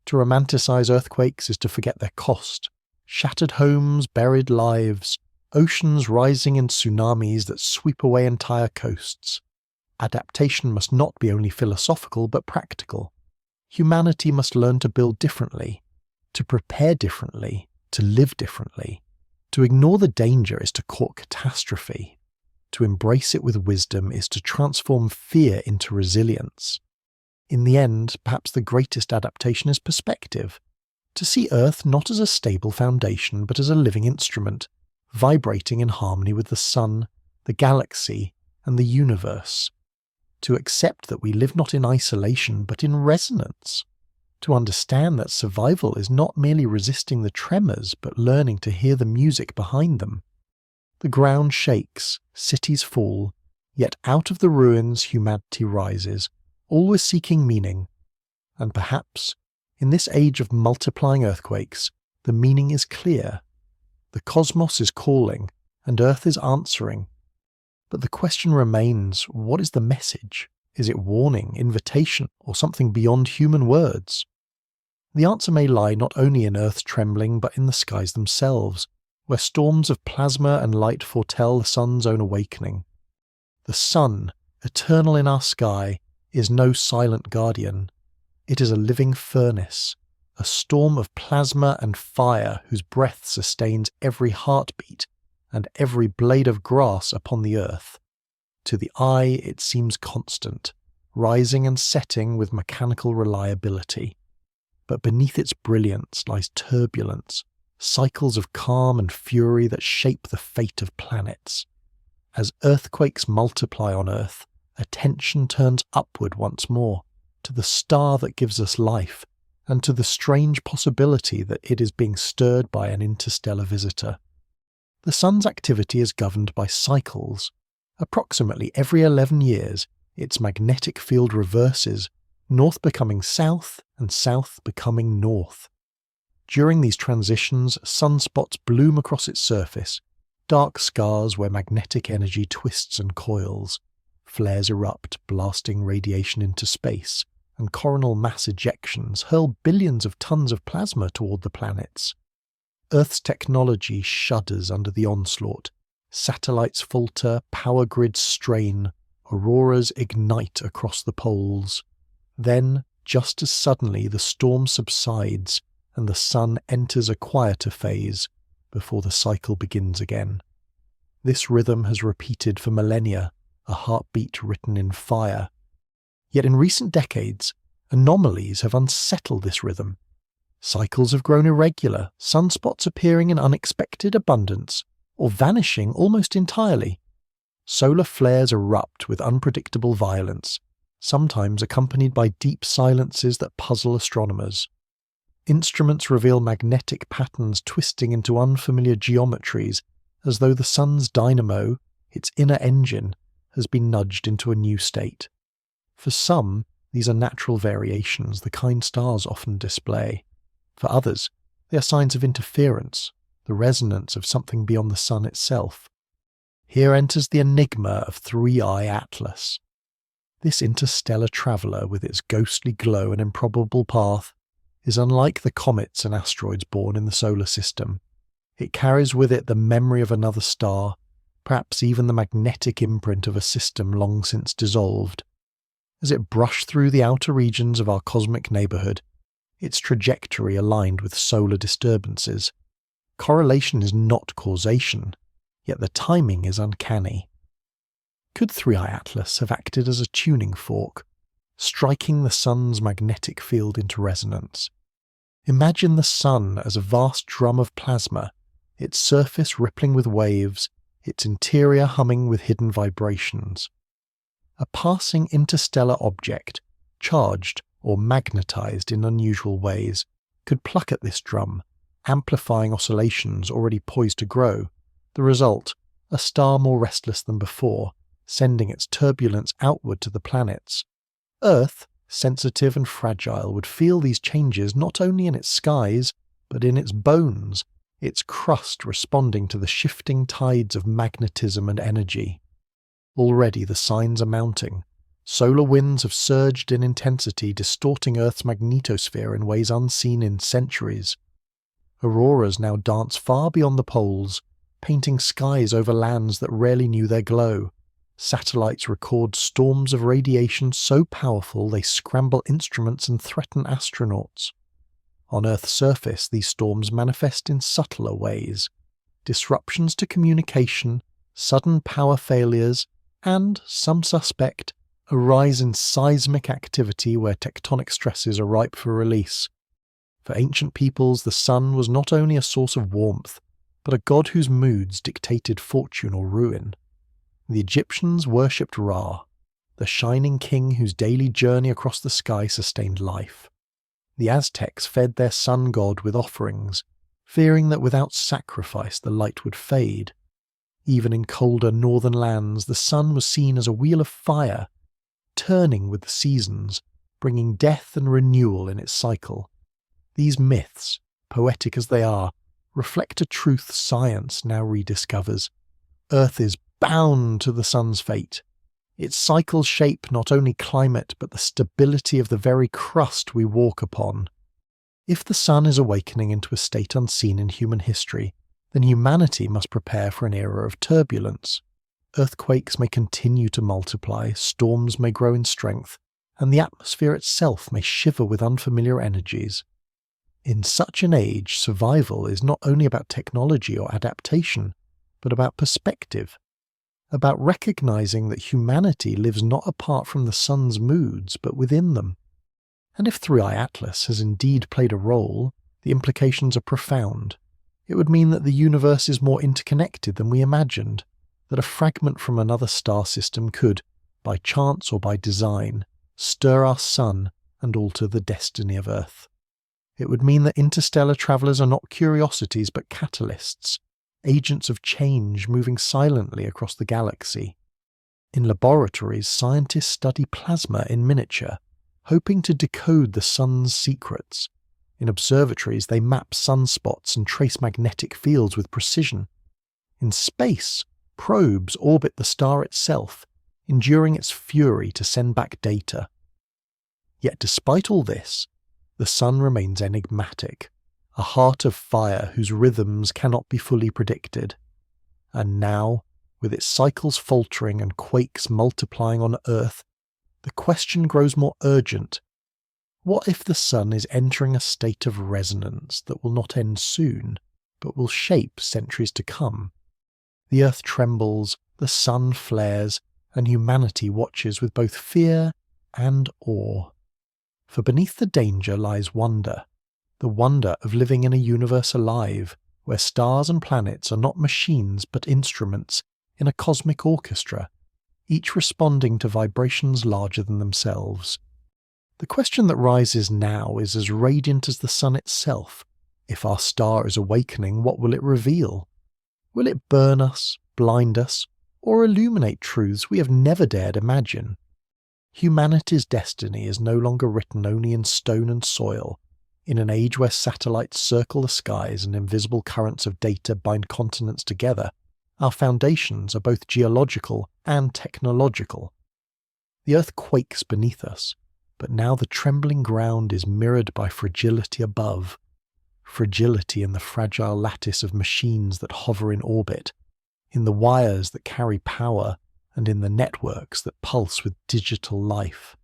To romanticize earthquakes is to forget their cost. Shattered homes, buried lives, oceans rising in tsunamis that sweep away entire coasts. Adaptation must not be only philosophical but practical. Humanity must learn to build differently, to prepare differently, to live differently. To ignore the danger is to court catastrophe. To embrace it with wisdom is to transform fear into resilience. In the end, perhaps the greatest adaptation is perspective. To see Earth not as a stable foundation but as a living instrument, vibrating in harmony with the sun, the galaxy, and the universe. To accept that we live not in isolation but in resonance. To understand that survival is not merely resisting the tremors but learning to hear the music behind them. The ground shakes, cities fall, yet out of the ruins humanity rises, always seeking meaning. And perhaps, in this age of multiplying earthquakes, the meaning is clear. The cosmos is calling, and Earth is answering. But the question remains, what is the message? Is it warning, invitation, or something beyond human words? The answer may lie not only in Earth's trembling but in the skies themselves, where storms of plasma and light foretell the sun's own awakening. The sun, eternal in our sky, is no silent guardian. It is a living furnace, a storm of plasma and fire whose breath sustains every heartbeat and every blade of grass upon the earth. To the eye it seems constant, rising and setting with mechanical reliability. But beneath its brilliance lies turbulence, cycles of calm and fury that shape the fate of planets. As earthquakes multiply on Earth, attention turns upward once more, to the star that gives us life, and to the strange possibility that it is being stirred by an interstellar visitor. The sun's activity is governed by cycles. Approximately every 11 years, its magnetic field reverses, north becoming south and south becoming north. During these transitions, sunspots bloom across its surface, dark scars where magnetic energy twists and coils. Flares erupt, blasting radiation into space, and coronal mass ejections hurl billions of tons of plasma toward the planets. Earth's technology shudders under the onslaught. Satellites falter, power grids strain, auroras ignite across the poles. Then, just as suddenly, the storm subsides and the sun enters a quieter phase before the cycle begins again. This rhythm has repeated for millennia, a heartbeat written in fire. Yet in recent decades, anomalies have unsettled this rhythm. Cycles have grown irregular, sunspots appearing in unexpected abundance, or vanishing almost entirely. Solar flares erupt with unpredictable violence, sometimes accompanied by deep silences that puzzle astronomers. Instruments reveal magnetic patterns twisting into unfamiliar geometries, as though the sun's dynamo, its inner engine, has been nudged into a new state. For some, these are natural variations the kind stars often display. For others, they are signs of interference, the resonance of something beyond the sun itself. Here enters the enigma of Three-Eye Atlas. This interstellar traveller, with its ghostly glow and improbable path, is unlike the comets and asteroids born in the solar system. It carries with it the memory of another star, perhaps even the magnetic imprint of a system long since dissolved. As it brushed through the outer regions of our cosmic neighbourhood, its trajectory aligned with solar disturbances. Correlation is not causation, yet the timing is uncanny. Could Three-Eye Atlas have acted as a tuning fork, striking the sun's magnetic field into resonance? Imagine the sun as a vast drum of plasma, its surface rippling with waves, its interior humming with hidden vibrations. A passing interstellar object, charged or magnetized in unusual ways, could pluck at this drum, amplifying oscillations already poised to grow. The result, a star more restless than before, sending its turbulence outward to the planets. Earth, sensitive and fragile, would feel these changes not only in its skies, but in its bones, its crust responding to the shifting tides of magnetism and energy. Already the signs are mounting. Solar winds have surged in intensity, distorting Earth's magnetosphere in ways unseen in centuries. Auroras now dance far beyond the poles, painting skies over lands that rarely knew their glow. Satellites record storms of radiation so powerful they scramble instruments and threaten astronauts. On Earth's surface, these storms manifest in subtler ways. Disruptions to communication, sudden power failures, and, some suspect, a rise in seismic activity where tectonic stresses are ripe for release. For ancient peoples, the sun was not only a source of warmth, but a god whose moods dictated fortune or ruin. The Egyptians worshipped Ra, the shining king whose daily journey across the sky sustained life. The Aztecs fed their sun god with offerings, fearing that without sacrifice the light would fade. Even in colder northern lands, the sun was seen as a wheel of fire, turning with the seasons, bringing death and renewal in its cycle. These myths, poetic as they are, reflect a truth science now rediscovers. Earth is bound to the sun's fate. Its cycles shape not only climate but the stability of the very crust we walk upon. If the sun is awakening into a state unseen in human history, then humanity must prepare for an era of turbulence. Earthquakes may continue to multiply, storms may grow in strength, and the atmosphere itself may shiver with unfamiliar energies. In such an age, survival is not only about technology or adaptation, but about perspective, about recognizing that humanity lives not apart from the sun's moods, but within them. And if 3i Atlas has indeed played a role, the implications are profound. It would mean that the universe is more interconnected than we imagined, that a fragment from another star system could, by chance or by design, stir our sun and alter the destiny of Earth. It would mean that interstellar travellers are not curiosities but catalysts, agents of change moving silently across the galaxy. In laboratories, scientists study plasma in miniature, hoping to decode the sun's secrets. In observatories, they map sunspots and trace magnetic fields with precision. In space, probes orbit the star itself, enduring its fury to send back data. Yet despite all this, the sun remains enigmatic, a heart of fire whose rhythms cannot be fully predicted. And now, with its cycles faltering and quakes multiplying on Earth, the question grows more urgent. What if the sun is entering a state of resonance that will not end soon, but will shape centuries to come? The Earth trembles, the sun flares, and humanity watches with both fear and awe. For beneath the danger lies wonder, the wonder of living in a universe alive, where stars and planets are not machines but instruments in a cosmic orchestra, each responding to vibrations larger than themselves. The question that rises now is as radiant as the sun itself. If our star is awakening, what will it reveal? Will it burn us, blind us, or illuminate truths we have never dared imagine? Humanity's destiny is no longer written only in stone and soil. In an age where satellites circle the skies and invisible currents of data bind continents together, our foundations are both geological and technological. The Earth quakes beneath us, but now the trembling ground is mirrored by fragility above. Fragility in the fragile lattice of machines that hover in orbit, in the wires that carry power, and in the networks that pulse with digital life.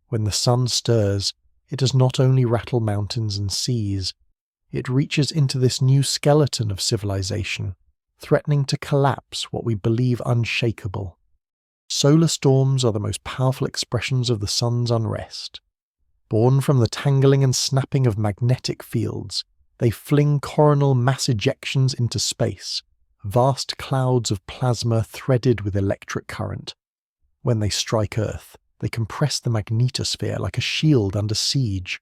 When the sun stirs, it does not only rattle mountains and seas, it reaches into this new skeleton of civilization, threatening to collapse what we believe unshakable. Solar storms are the most powerful expressions of the sun's unrest. Born from the tangling and snapping of magnetic fields, they fling coronal mass ejections into space, vast clouds of plasma threaded with electric current. When they strike Earth, they compress the magnetosphere like a shield under siege.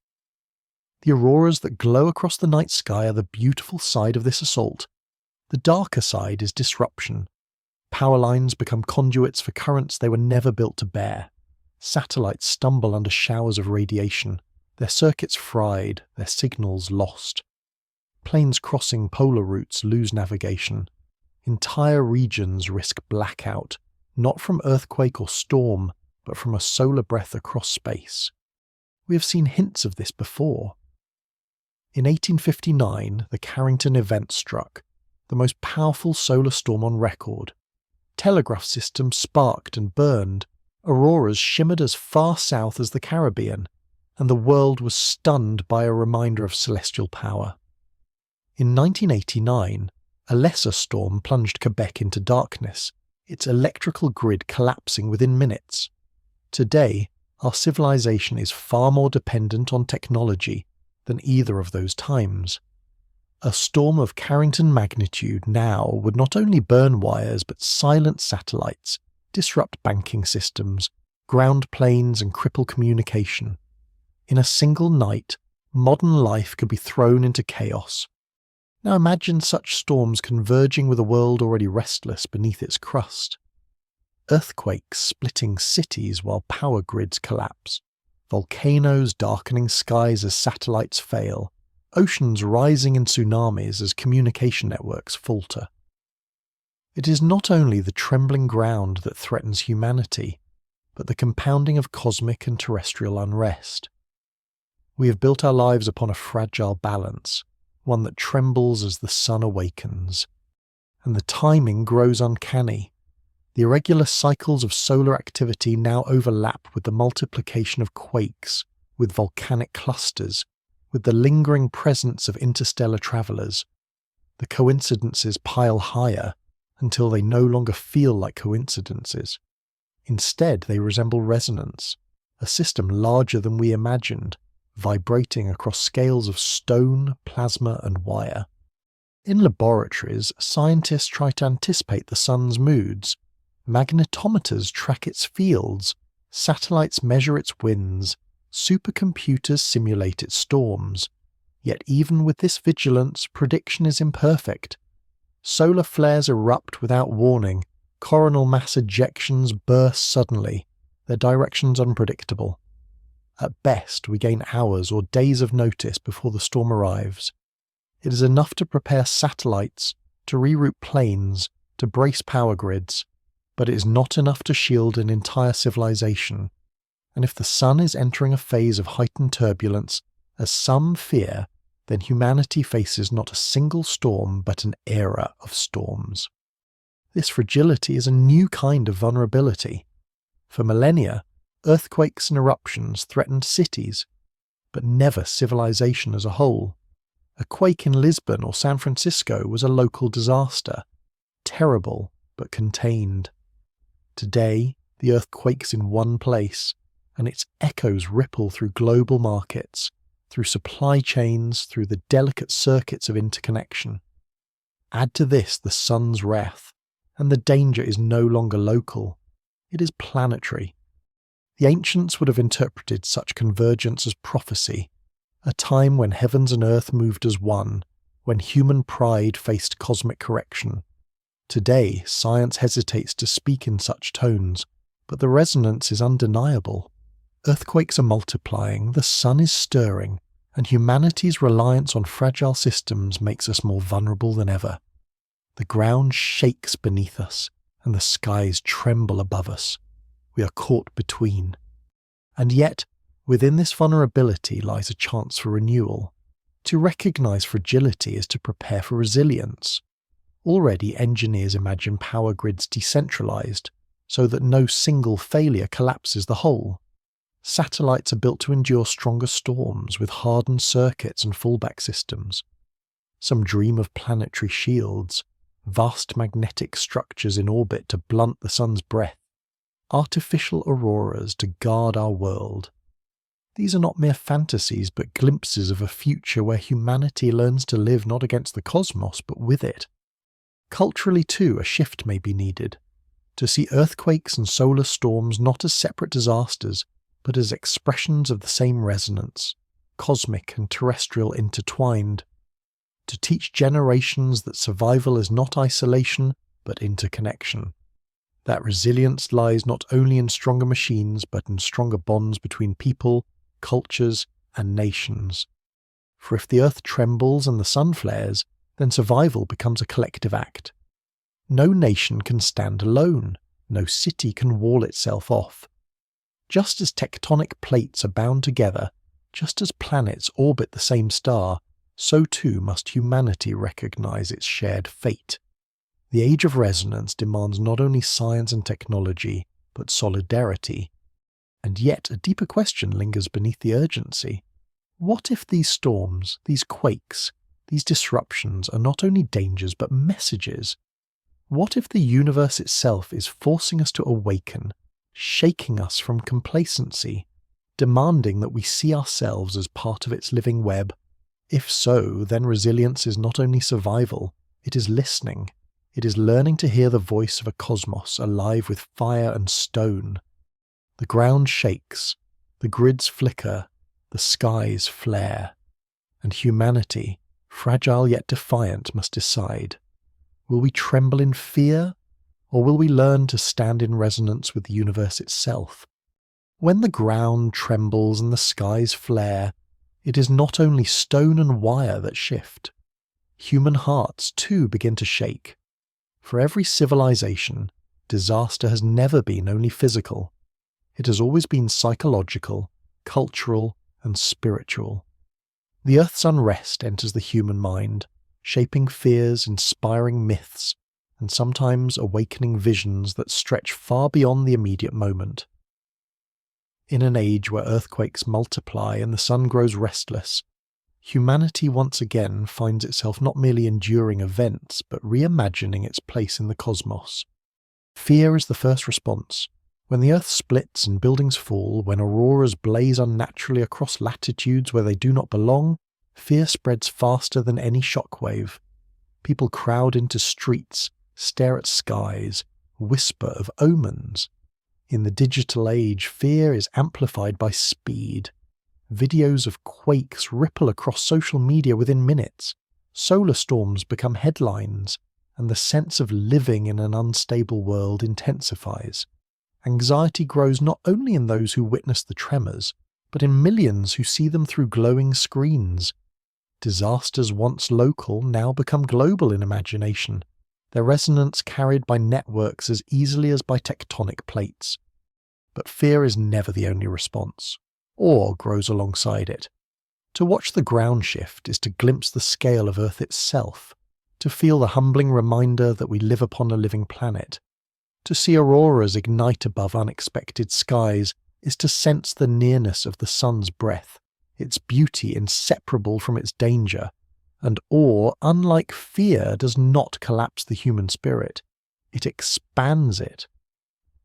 The auroras that glow across the night sky are the beautiful side of this assault. The darker side is disruption. Power lines become conduits for currents they were never built to bear. Satellites stumble under showers of radiation, their circuits fried, their signals lost. Planes crossing polar routes lose navigation. Entire regions risk blackout, not from earthquake or storm, but from a solar breath across space. We have seen hints of this before. In 1859, the Carrington event struck. the most powerful solar storm on record. Telegraph systems sparked and burned, auroras shimmered as far south as the Caribbean, and the world was stunned by a reminder of celestial power. In 1989, a lesser storm plunged Quebec into darkness, its electrical grid collapsing within minutes. Today, our civilization is far more dependent on technology than either of those times. A storm of Carrington magnitude now would not only burn wires but silence satellites, disrupt banking systems, ground planes and cripple communication. In a single night, modern life could be thrown into chaos. Now imagine such storms converging with a world already restless beneath its crust. Earthquakes splitting cities while power grids collapse, volcanoes darkening skies as satellites fail, oceans rising in tsunamis as communication networks falter. It is not only the trembling ground that threatens humanity, but the compounding of cosmic and terrestrial unrest. We have built our lives upon a fragile balance, one that trembles as the sun awakens. And the timing grows uncanny. The irregular cycles of solar activity now overlap with the multiplication of quakes, with volcanic clusters, with the lingering presence of interstellar travelers. The coincidences pile higher until they no longer feel like coincidences. Instead, they resemble resonance, a system larger than we imagined, vibrating across scales of stone, plasma and wire. In laboratories, scientists try to anticipate the sun's moods. Magnetometers track its fields, satellites measure its winds, supercomputers simulate its storms. Yet even with this vigilance, prediction is imperfect. Solar flares erupt without warning, coronal mass ejections burst suddenly, their directions unpredictable. At best, we gain hours or days of notice before the storm arrives. It is enough to prepare satellites, to reroute planes, to brace power grids, but it is not enough to shield an entire civilization. And if the sun is entering a phase of heightened turbulence, as some fear, then humanity faces not a single storm but an era of storms. This fragility is a new kind of vulnerability. For millennia, earthquakes and eruptions threatened cities, but never civilization as a whole. A quake in Lisbon or San Francisco was a local disaster, terrible but contained. Today, the earth quakes in one place, and its echoes ripple through global markets, through supply chains, through the delicate circuits of interconnection. Add to this the sun's wrath, and the danger is no longer local. It is planetary. The ancients would have interpreted such convergence as prophecy, a time when heavens and earth moved as one, when human pride faced cosmic correction. Today, science hesitates to speak in such tones, but the resonance is undeniable. Earthquakes are multiplying, the sun is stirring, and humanity's reliance on fragile systems makes us more vulnerable than ever. The ground shakes beneath us, and the skies tremble above us. We are caught between. And yet, within this vulnerability lies a chance for renewal. To recognize fragility is to prepare for resilience. Already engineers imagine power grids decentralized, so that no single failure collapses the whole. Satellites are built to endure stronger storms with hardened circuits and fallback systems. Some dream of planetary shields, vast magnetic structures in orbit to blunt the sun's breath, artificial auroras to guard our world. These are not mere fantasies but glimpses of a future where humanity learns to live not against the cosmos but with it. Culturally too, a shift may be needed, to see earthquakes and solar storms not as separate disasters but as expressions of the same resonance, cosmic and terrestrial intertwined, to teach generations that survival is not isolation but interconnection, that resilience lies not only in stronger machines but in stronger bonds between people, cultures and nations. For if the earth trembles and the sun flares, then survival becomes a collective act. No nation can stand alone, no city can wall itself off. Just as tectonic plates are bound together, just as planets orbit the same star, so too must humanity recognize its shared fate. The age of resonance demands not only science and technology, but solidarity. And yet a deeper question lingers beneath the urgency. What if these storms, these quakes, these disruptions are not only dangers but messages? What if the universe itself is forcing us to awaken, shaking us from complacency, demanding that we see ourselves as part of its living web? If so, then resilience is not only survival, it is listening. It is learning to hear the voice of a cosmos alive with fire and stone. The ground shakes, the grids flicker, the skies flare, and humanity, fragile yet defiant, must decide. Will we tremble in fear, or will we learn to stand in resonance with the universe itself? When the ground trembles and the skies flare, it is not only stone and wire that shift. Human hearts too begin to shake. For every civilization, disaster has never been only physical. It has always been psychological, cultural, and spiritual. The Earth's unrest enters the human mind, shaping fears, inspiring myths, and sometimes awakening visions that stretch far beyond the immediate moment. In an age where earthquakes multiply and the sun grows restless, humanity once again finds itself not merely enduring events, but reimagining its place in the cosmos. Fear is the first response. When the earth splits and buildings fall, when auroras blaze unnaturally across latitudes where they do not belong, fear spreads faster than any shockwave. People crowd into streets, stare at skies, whisper of omens. In the digital age, fear is amplified by speed. Videos of quakes ripple across social media within minutes. Solar storms become headlines, and the sense of living in an unstable world intensifies. Anxiety grows not only in those who witness the tremors, but in millions who see them through glowing screens. Disasters once local now become global in imagination, their resonance carried by networks as easily as by tectonic plates. But fear is never the only response. Awe grows alongside it. To watch the ground shift is to glimpse the scale of Earth itself, to feel the humbling reminder that we live upon a living planet. To see auroras ignite above unexpected skies is to sense the nearness of the sun's breath, its beauty inseparable from its danger. And awe, unlike fear, does not collapse the human spirit. It expands it.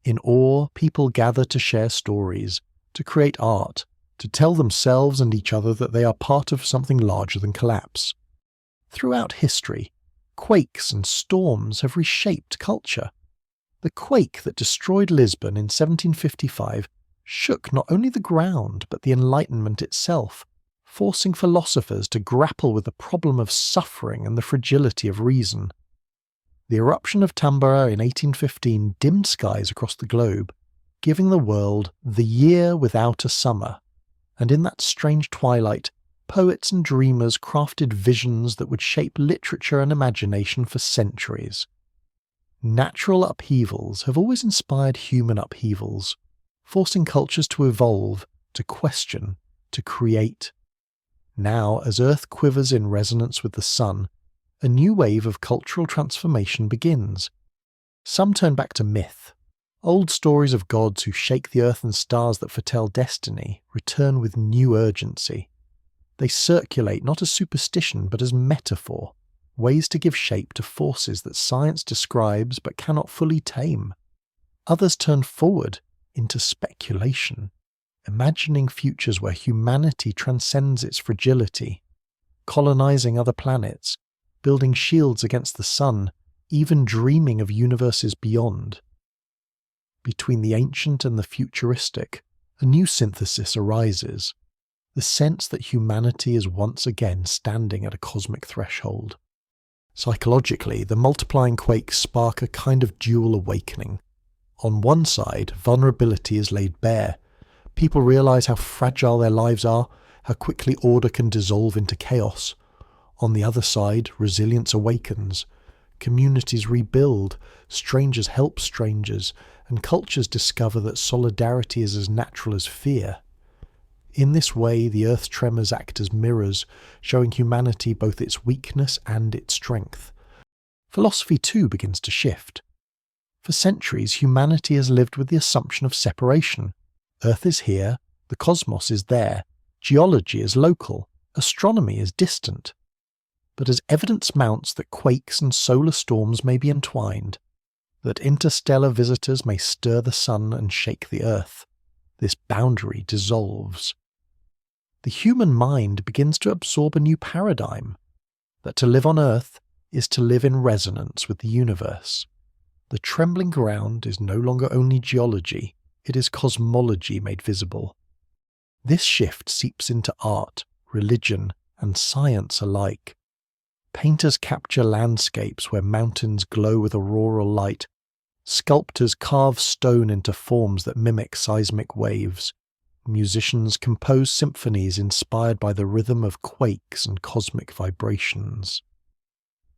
In awe, people gather to share stories, to create art, to tell themselves and each other that they are part of something larger than collapse. Throughout history, quakes and storms have reshaped culture. The quake that destroyed Lisbon in 1755 shook not only the ground but the Enlightenment itself, forcing philosophers to grapple with the problem of suffering and the fragility of reason. The eruption of Tambora in 1815 dimmed skies across the globe, giving the world the year without a summer, and in that strange twilight, poets and dreamers crafted visions that would shape literature and imagination for centuries. Natural upheavals have always inspired human upheavals, forcing cultures to evolve, to question, to create. Now, as Earth quivers in resonance with the sun, a new wave of cultural transformation begins. Some turn back to myth. Old stories of gods who shake the earth and stars that foretell destiny return with new urgency. They circulate not as superstition but as metaphor, ways to give shape to forces that science describes but cannot fully tame. Others turn forward into speculation, imagining futures where humanity transcends its fragility, colonizing other planets, building shields against the sun, even dreaming of universes beyond. Between the ancient and the futuristic, a new synthesis arises, the sense that humanity is once again standing at a cosmic threshold. Psychologically, the multiplying quakes spark a kind of dual awakening. On one side, vulnerability is laid bare. People realize how fragile their lives are, how quickly order can dissolve into chaos. On the other side, resilience awakens. Communities rebuild, strangers help strangers, and cultures discover that solidarity is as natural as fear. In this way, the Earth's tremors act as mirrors, showing humanity both its weakness and its strength. Philosophy too begins to shift. For centuries, humanity has lived with the assumption of separation. Earth is here, the cosmos is there, geology is local, astronomy is distant. But as evidence mounts that quakes and solar storms may be entwined, that interstellar visitors may stir the sun and shake the Earth, this boundary dissolves. The human mind begins to absorb a new paradigm, that to live on Earth is to live in resonance with the universe. The trembling ground is no longer only geology, it is cosmology made visible. This shift seeps into art, religion, and science alike. Painters capture landscapes where mountains glow with auroral light. Sculptors carve stone into forms that mimic seismic waves. Musicians compose symphonies inspired by the rhythm of quakes and cosmic vibrations.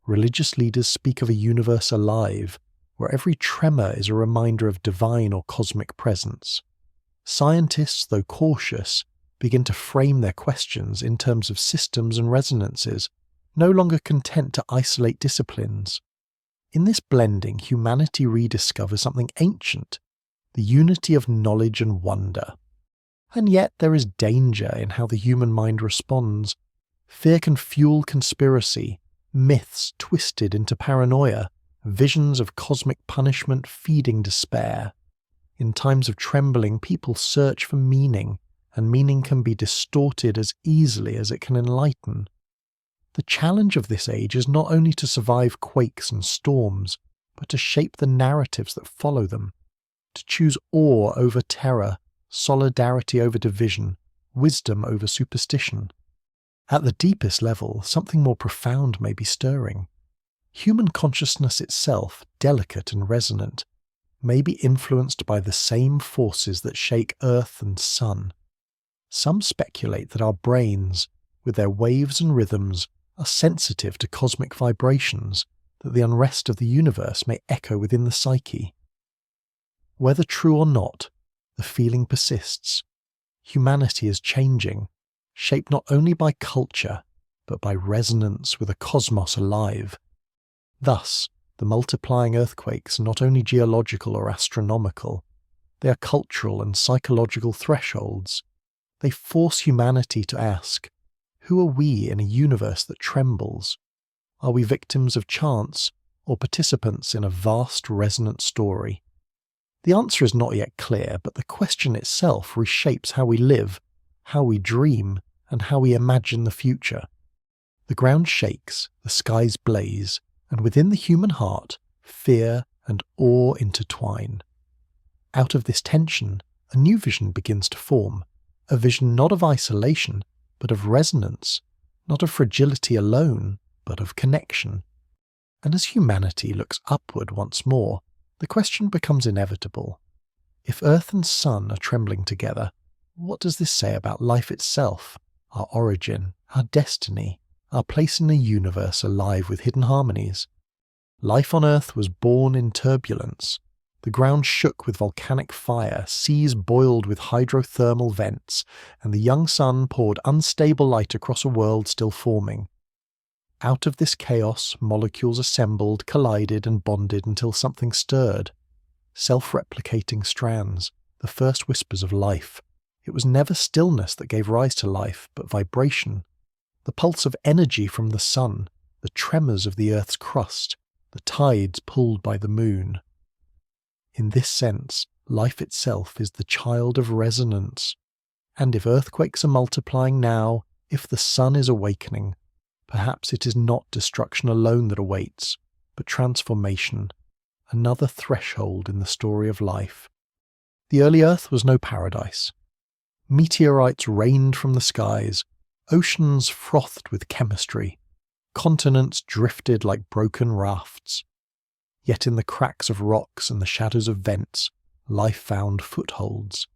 Religious leaders speak of a universe alive, where every tremor is a reminder of divine or cosmic presence. Scientists, though cautious, begin to frame their questions in terms of systems and resonances, no longer content to isolate disciplines. In this blending, humanity rediscovers something ancient, the unity of knowledge and wonder. And yet there is danger in how the human mind responds. Fear can fuel conspiracy, myths twisted into paranoia, visions of cosmic punishment feeding despair. In times of trembling, people search for meaning, and meaning can be distorted as easily as it can enlighten. The challenge of this age is not only to survive quakes and storms, but to shape the narratives that follow them, to choose awe over terror, solidarity over division, wisdom over superstition. At the deepest level, something more profound may be stirring. Human consciousness itself, delicate and resonant, may be influenced by the same forces that shake earth and sun. Some speculate that our brains, with their waves and rhythms, are sensitive to cosmic vibrations, that the unrest of the universe may echo within the psyche. Whether true or not, the feeling persists. Humanity is changing, shaped not only by culture, but by resonance with a cosmos alive. Thus, the multiplying earthquakes are not only geological or astronomical, they are cultural and psychological thresholds. They force humanity to ask, who are we in a universe that trembles? Are we victims of chance or participants in a vast resonant story? The answer is not yet clear, but the question itself reshapes how we live, how we dream, and how we imagine the future. The ground shakes, the skies blaze, and within the human heart, fear and awe intertwine. Out of this tension, a new vision begins to form, a vision not of isolation, but of resonance, not of fragility alone, but of connection. And as humanity looks upward once more, the question becomes inevitable. If earth and sun are trembling together, what does this say about life itself, our origin, our destiny, our place in a universe alive with hidden harmonies? Life on Earth was born in turbulence. The ground shook with volcanic fire, seas boiled with hydrothermal vents, and the young sun poured unstable light across a world still forming. Out of this chaos, molecules assembled, collided, and bonded until something stirred. Self-replicating strands, the first whispers of life. It was never stillness that gave rise to life, but vibration. The pulse of energy from the sun, the tremors of the Earth's crust, the tides pulled by the moon. In this sense, life itself is the child of resonance. And if earthquakes are multiplying now, if the sun is awakening, perhaps it is not destruction alone that awaits, but transformation, another threshold in the story of life. The early Earth was no paradise. Meteorites rained from the skies, oceans frothed with chemistry, continents drifted like broken rafts. Yet in the cracks of rocks and the shadows of vents, life found footholds.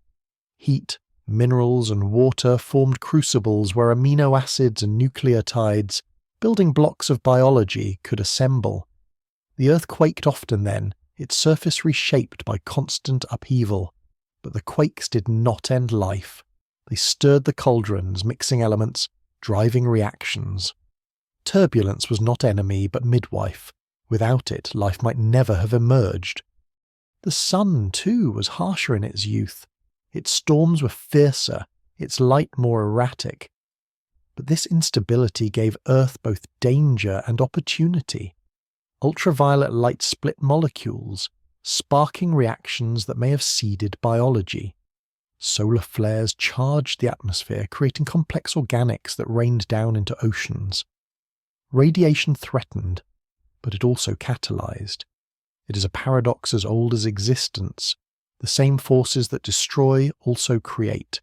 Heat, minerals and water formed crucibles where amino acids and nucleotides, building blocks of biology, could assemble. The Earth quaked often then, its surface reshaped by constant upheaval, but the quakes did not end life. They stirred the cauldrons, mixing elements, driving reactions. Turbulence was not enemy but midwife. Without it, life might never have emerged. The sun, too, was harsher in its youth. Its storms were fiercer, its light more erratic. But this instability gave Earth both danger and opportunity. Ultraviolet light split molecules, sparking reactions that may have seeded biology. Solar flares charged the atmosphere, creating complex organics that rained down into oceans. Radiation threatened, but it also catalyzed. It is a paradox as old as existence. The same forces that destroy also create.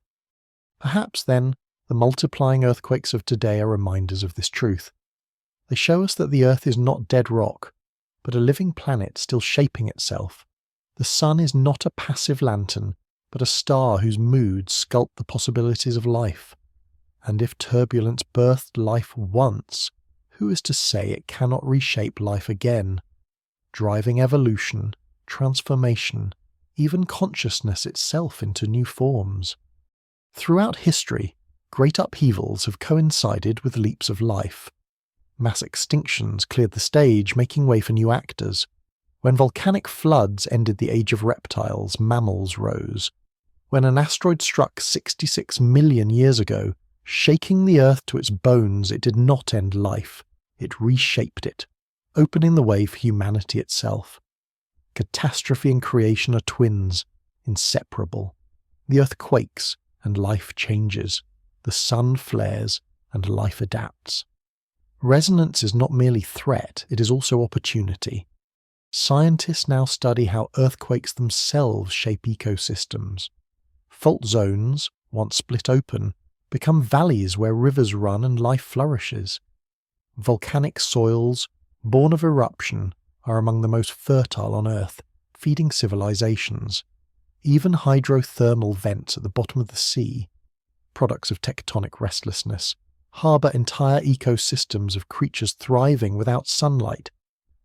Perhaps, then, the multiplying earthquakes of today are reminders of this truth. They show us that the Earth is not dead rock, but a living planet still shaping itself. The sun is not a passive lantern, but a star whose moods sculpt the possibilities of life. And if turbulence birthed life once, who is to say it cannot reshape life again, driving evolution, transformation, even consciousness itself into new forms? Throughout history, great upheavals have coincided with leaps of life. Mass extinctions cleared the stage, making way for new actors. When volcanic floods ended the age of reptiles, mammals rose. When an asteroid struck 66 million years ago, shaking the Earth to its bones, it did not end life. It reshaped it, opening the way for humanity itself. Catastrophe and creation are twins, inseparable. The Earth quakes, and life changes. The sun flares, and life adapts. Resonance is not merely threat, it is also opportunity. Scientists now study how earthquakes themselves shape ecosystems. Fault zones, once split open, become valleys where rivers run and life flourishes. Volcanic soils, born of eruption, are among the most fertile on Earth, feeding civilizations. Even hydrothermal vents at the bottom of the sea, products of tectonic restlessness, harbour entire ecosystems of creatures thriving without sunlight,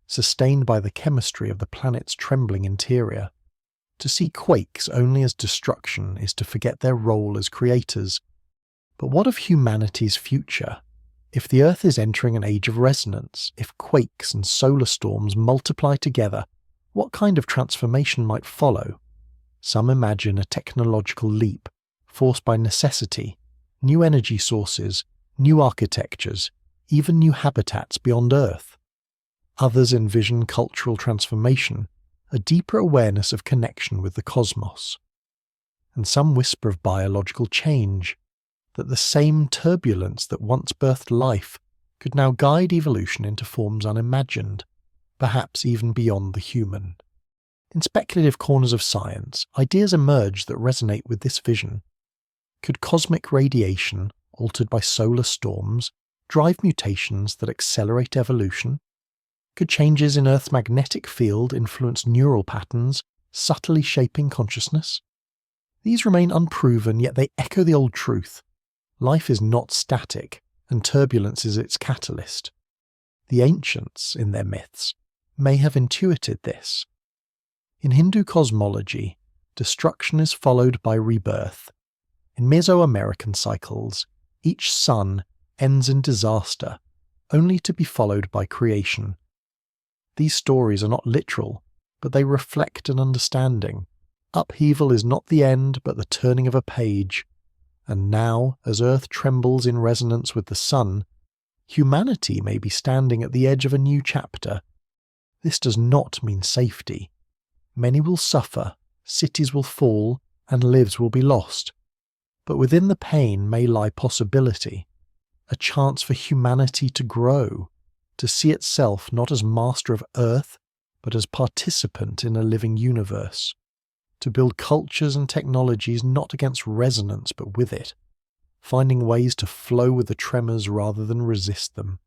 sustained by the chemistry of the planet's trembling interior. To see quakes only as destruction is to forget their role as creators. But what of humanity's future? If the Earth is entering an age of resonance, if quakes and solar storms multiply together, what kind of transformation might follow? Some imagine a technological leap, forced by necessity, new energy sources, new architectures, even new habitats beyond Earth. Others envision cultural transformation, a deeper awareness of connection with the cosmos. And some whisper of biological change, that the same turbulence that once birthed life could now guide evolution into forms unimagined, perhaps even beyond the human. In speculative corners of science, ideas emerge that resonate with this vision. Could cosmic radiation, altered by solar storms, drive mutations that accelerate evolution? Could changes in Earth's magnetic field influence neural patterns, subtly shaping consciousness? These remain unproven, yet they echo the old truth. Life is not static, and turbulence is its catalyst. The ancients, in their myths, may have intuited this. In Hindu cosmology, destruction is followed by rebirth. In Mesoamerican cycles, each sun ends in disaster, only to be followed by creation. These stories are not literal, but they reflect an understanding. Upheaval is not the end, but the turning of a page. And now, as Earth trembles in resonance with the sun, humanity may be standing at the edge of a new chapter. This does not mean safety. Many will suffer, cities will fall, and lives will be lost. But within the pain may lie possibility, a chance for humanity to grow, to see itself not as master of Earth, but as participant in a living universe, to build cultures and technologies not against resonance but with it, finding ways to flow with the tremors rather than resist them.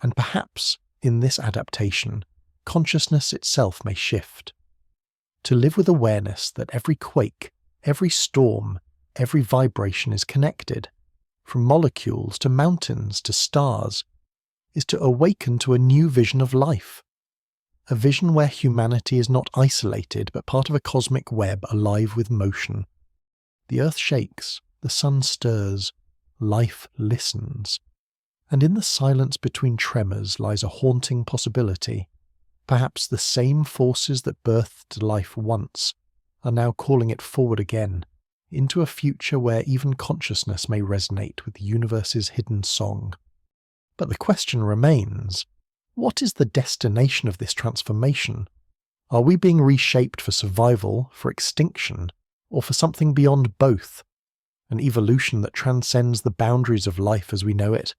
And perhaps, in this adaptation, consciousness itself may shift. To live with awareness that every quake, every storm, every vibration is connected, from molecules to mountains to stars, is to awaken to a new vision of life. A vision where humanity is not isolated but part of a cosmic web alive with motion. The Earth shakes, The sun stirs, life listens, and in the silence between tremors lies a haunting possibility. Perhaps the same forces that birthed life once are now calling it forward again, into a future where even consciousness may resonate with the universe's hidden song. But the question remains, what is the destination of this transformation? Are we being reshaped for survival, for extinction, or for something beyond both? An evolution that transcends the boundaries of life as we know it?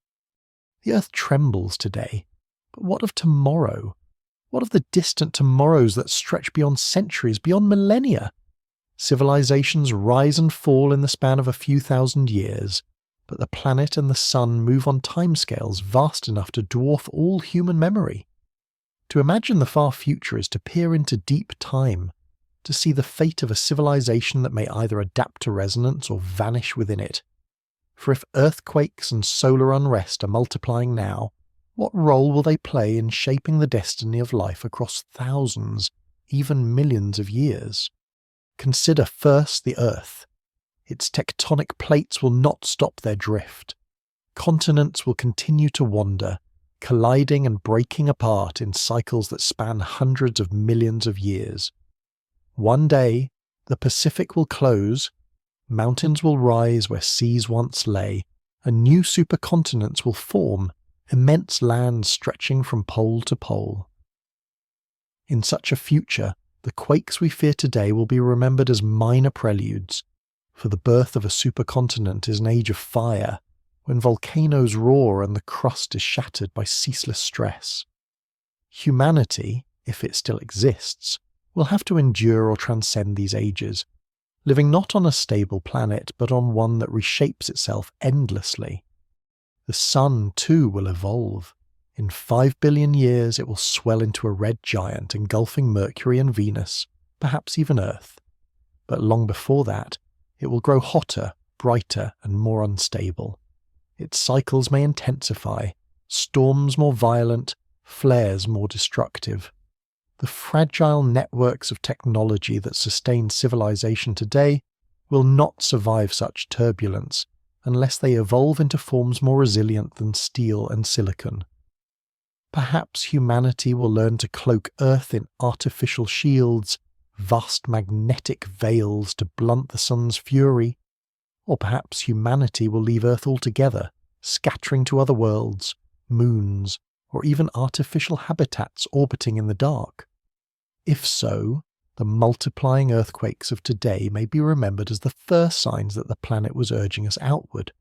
The Earth trembles today, but what of tomorrow? What of the distant tomorrows that stretch beyond centuries, beyond millennia? Civilizations rise and fall in the span of a few thousand years, but the planet and the sun move on timescales vast enough to dwarf all human memory. To imagine the far future is to peer into deep time, to see the fate of a civilization that may either adapt to resonance or vanish within it. For if earthquakes and solar unrest are multiplying now, what role will they play in shaping the destiny of life across thousands, even millions of years? Consider first the Earth. Its tectonic plates will not stop their drift. Continents will continue to wander, colliding and breaking apart in cycles that span hundreds of millions of years. One day, the Pacific will close, mountains will rise where seas once lay, and new supercontinents will form, immense lands stretching from pole to pole. In such a future, the quakes we fear today will be remembered as minor preludes, for the birth of a supercontinent is an age of fire, when volcanoes roar and the crust is shattered by ceaseless stress. Humanity, if it still exists, will have to endure or transcend these ages, living not on a stable planet but on one that reshapes itself endlessly. The sun, too, will evolve. In 5 billion years it will swell into a red giant engulfing Mercury and Venus, perhaps even Earth. But long before that, it will grow hotter, brighter, and more unstable. Its cycles may intensify, storms more violent, flares more destructive. The fragile networks of technology that sustain civilization today will not survive such turbulence unless they evolve into forms more resilient than steel and silicon. Perhaps humanity will learn to cloak Earth in artificial shields, vast magnetic veils to blunt the sun's fury, or perhaps humanity will leave Earth altogether, scattering to other worlds, moons, or even artificial habitats orbiting in the dark. If so, the multiplying earthquakes of today may be remembered as the first signs that the planet was urging us outward,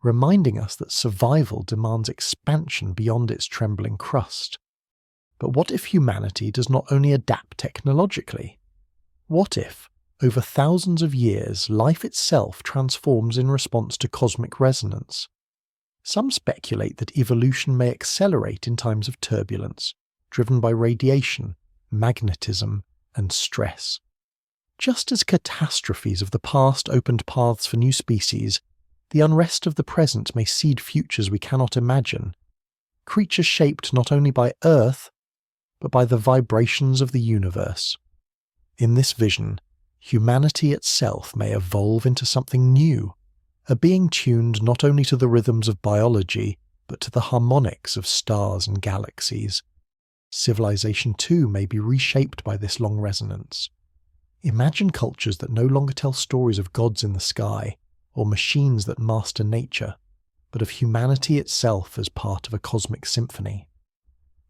reminding us that survival demands expansion beyond its trembling crust. But what if humanity does not only adapt technologically? What if, over thousands of years, life itself transforms in response to cosmic resonance? Some speculate that evolution may accelerate in times of turbulence, driven by radiation, magnetism, and stress. Just as catastrophes of the past opened paths for new species, the unrest of the present may seed futures we cannot imagine, creatures shaped not only by Earth, but by the vibrations of the universe. In this vision, humanity itself may evolve into something new, a being tuned not only to the rhythms of biology, but to the harmonics of stars and galaxies. Civilization too may be reshaped by this long resonance. Imagine cultures that no longer tell stories of gods in the sky, or machines that master nature, but of humanity itself as part of a cosmic symphony.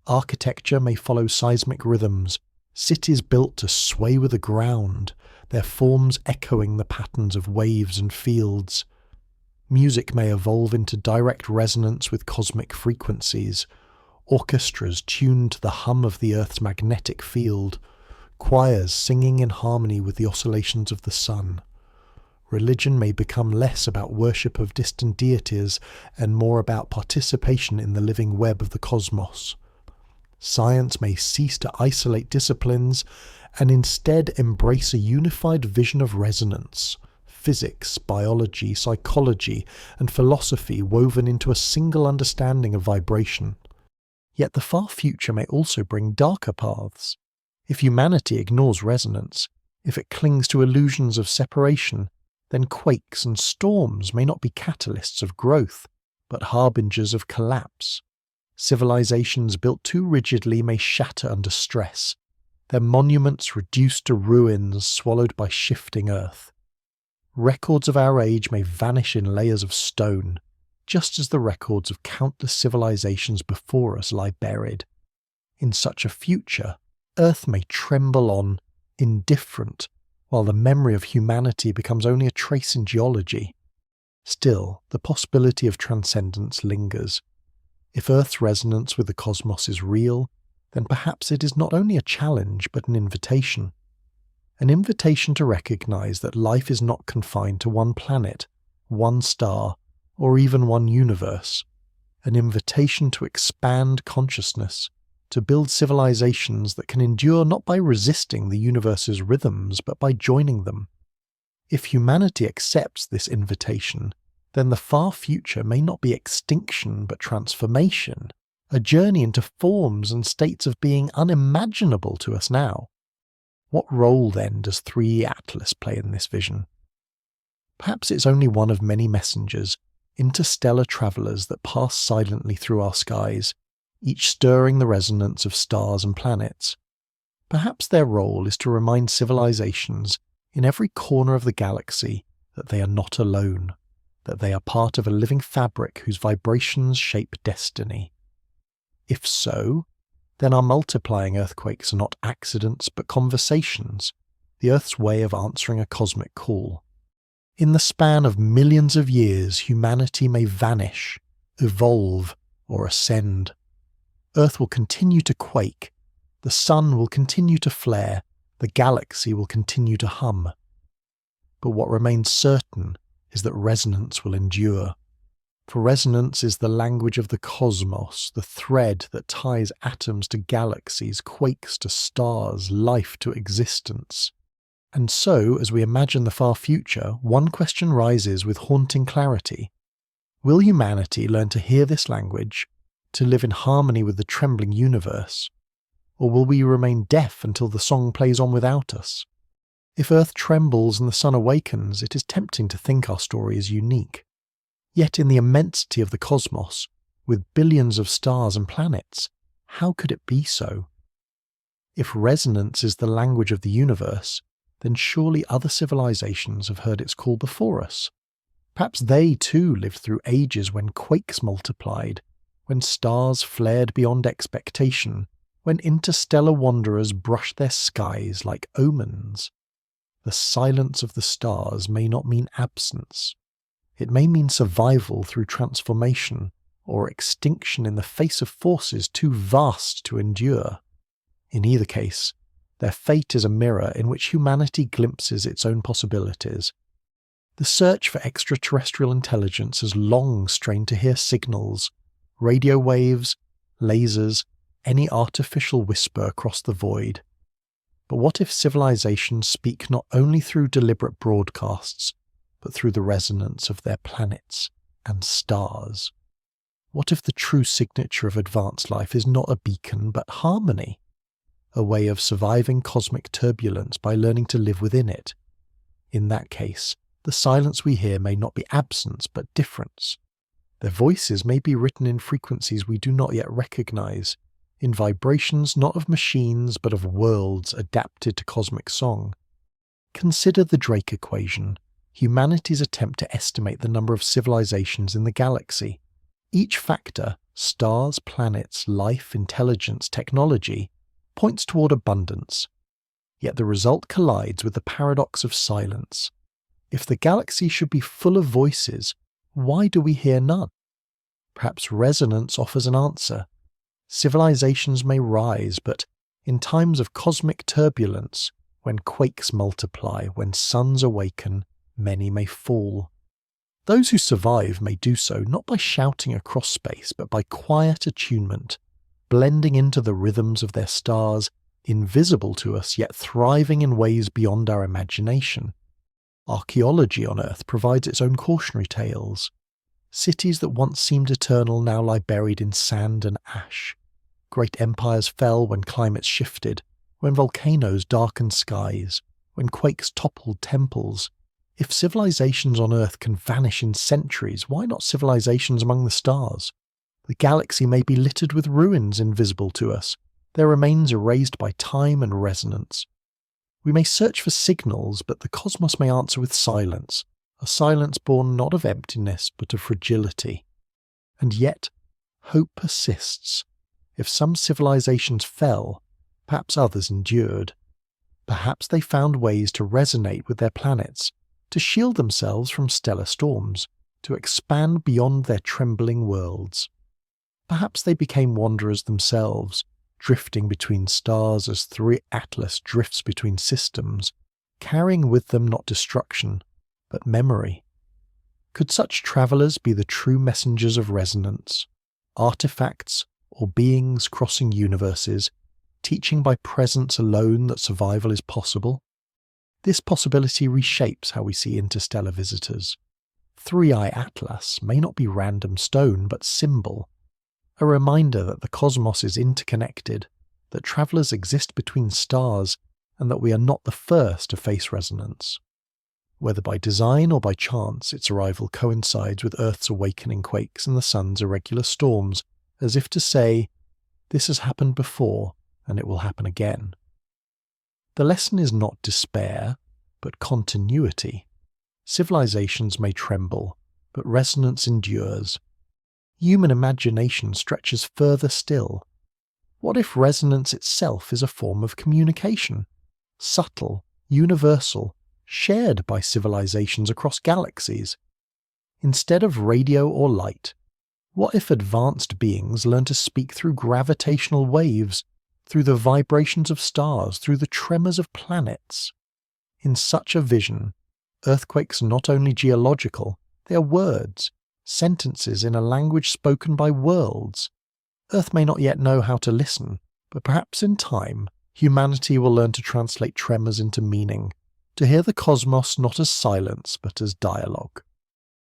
Architecture may follow seismic rhythms, cities built to sway with the ground, their forms echoing the patterns of waves and fields. Music may evolve into direct resonance with cosmic frequencies, orchestras tuned to the hum of the Earth's magnetic field, choirs singing in harmony with the oscillations of the sun. Religion may become less about worship of distant deities and more about participation in the living web of the cosmos. Science may cease to isolate disciplines and instead embrace a unified vision of resonance, physics, biology, psychology, and philosophy woven into a single understanding of vibration. Yet the far future may also bring darker paths. If humanity ignores resonance, if it clings to illusions of separation, then quakes and storms may not be catalysts of growth, but harbingers of collapse. Civilizations built too rigidly may shatter under stress, their monuments reduced to ruins swallowed by shifting earth. Records of our age may vanish in layers of stone, just as the records of countless civilizations before us lie buried. In such a future, Earth may tremble on, indifferent, while the memory of humanity becomes only a trace in geology. Still, the possibility of transcendence lingers. If Earth's resonance with the cosmos is real, then perhaps it is not only a challenge but an invitation. An invitation to recognize that life is not confined to one planet, one star, or even one universe. An invitation to expand consciousness, to build civilizations that can endure not by resisting the universe's rhythms but by joining them. If humanity accepts this invitation, then the far future may not be extinction but transformation, a journey into forms and states of being unimaginable to us now. What role then does 3E Atlas play in this vision? Perhaps it's only one of many messengers, interstellar travellers that pass silently through our skies, each stirring the resonance of stars and planets. Perhaps their role is to remind civilizations in every corner of the galaxy that they are not alone, that they are part of a living fabric whose vibrations shape destiny. If so, then our multiplying earthquakes are not accidents but conversations, the Earth's way of answering a cosmic call. In the span of millions of years, humanity may vanish, evolve, or ascend. Earth will continue to quake, the sun will continue to flare, the galaxy will continue to hum. But what remains certain is that resonance will endure. For resonance is the language of the cosmos, the thread that ties atoms to galaxies, quakes to stars, life to existence. And so, as we imagine the far future, one question rises with haunting clarity. Will humanity learn to hear this language, to live in harmony with the trembling universe? Or will we remain deaf until the song plays on without us? If Earth trembles and the sun awakens, it is tempting to think our story is unique. Yet in the immensity of the cosmos, with billions of stars and planets, how could it be so? If resonance is the language of the universe, then surely other civilizations have heard its call before us. Perhaps they too lived through ages when quakes multiplied, when stars flared beyond expectation, when interstellar wanderers brushed their skies like omens. The silence of the stars may not mean absence. It may mean survival through transformation, or extinction in the face of forces too vast to endure. In either case, their fate is a mirror in which humanity glimpses its own possibilities. The search for extraterrestrial intelligence has long strained to hear signals, radio waves, lasers, any artificial whisper across the void. But what if civilizations speak not only through deliberate broadcasts, but through the resonance of their planets and stars? What if the true signature of advanced life is not a beacon but harmony? A way of surviving cosmic turbulence by learning to live within it. In that case, the silence we hear may not be absence but difference. Their voices may be written in frequencies we do not yet recognize, in vibrations not of machines but of worlds adapted to cosmic song. Consider the Drake equation, humanity's attempt to estimate the number of civilizations in the galaxy. Each factor, stars, planets, life, intelligence, technology, points toward abundance. Yet the result collides with the paradox of silence. If the galaxy should be full of voices, why do we hear none? Perhaps resonance offers an answer. Civilizations may rise, but in times of cosmic turbulence, when quakes multiply, when suns awaken, many may fall. Those who survive may do so not by shouting across space, but by quiet attunement, blending into the rhythms of their stars, invisible to us yet thriving in ways beyond our imagination. Archaeology on Earth provides its own cautionary tales. Cities that once seemed eternal now lie buried in sand and ash. Great empires fell when climates shifted, when volcanoes darkened skies, when quakes toppled temples. If civilizations on Earth can vanish in centuries, why not civilizations among the stars? The galaxy may be littered with ruins invisible to us, their remains erased by time and resonance. We may search for signals, but the cosmos may answer with silence, a silence born not of emptiness but of fragility. And yet, hope persists. If some civilizations fell, perhaps others endured. Perhaps they found ways to resonate with their planets, to shield themselves from stellar storms, to expand beyond their trembling worlds. Perhaps they became wanderers themselves, drifting between stars as 3 Atlas drifts between systems, carrying with them not destruction, but memory. Could such travellers be the true messengers of resonance, artifacts or beings crossing universes, teaching by presence alone that survival is possible? This possibility reshapes how we see interstellar visitors. 3i Atlas may not be random stone, but symbol, a reminder that the cosmos is interconnected, that travellers exist between stars, and that we are not the first to face resonance. Whether by design or by chance, its arrival coincides with Earth's awakening quakes and the Sun's irregular storms, as if to say, this has happened before, and it will happen again. The lesson is not despair, but continuity. Civilizations may tremble, but resonance endures. Human imagination stretches further still. What if resonance itself is a form of communication? Subtle, universal, shared by civilizations across galaxies. Instead of radio or light, what if advanced beings learn to speak through gravitational waves, through the vibrations of stars, through the tremors of planets? In such a vision, earthquakes are not only geological, they are words, sentences in a language spoken by worlds. Earth may not yet know how to listen, but perhaps in time, humanity will learn to translate tremors into meaning, to hear the cosmos not as silence but as dialogue.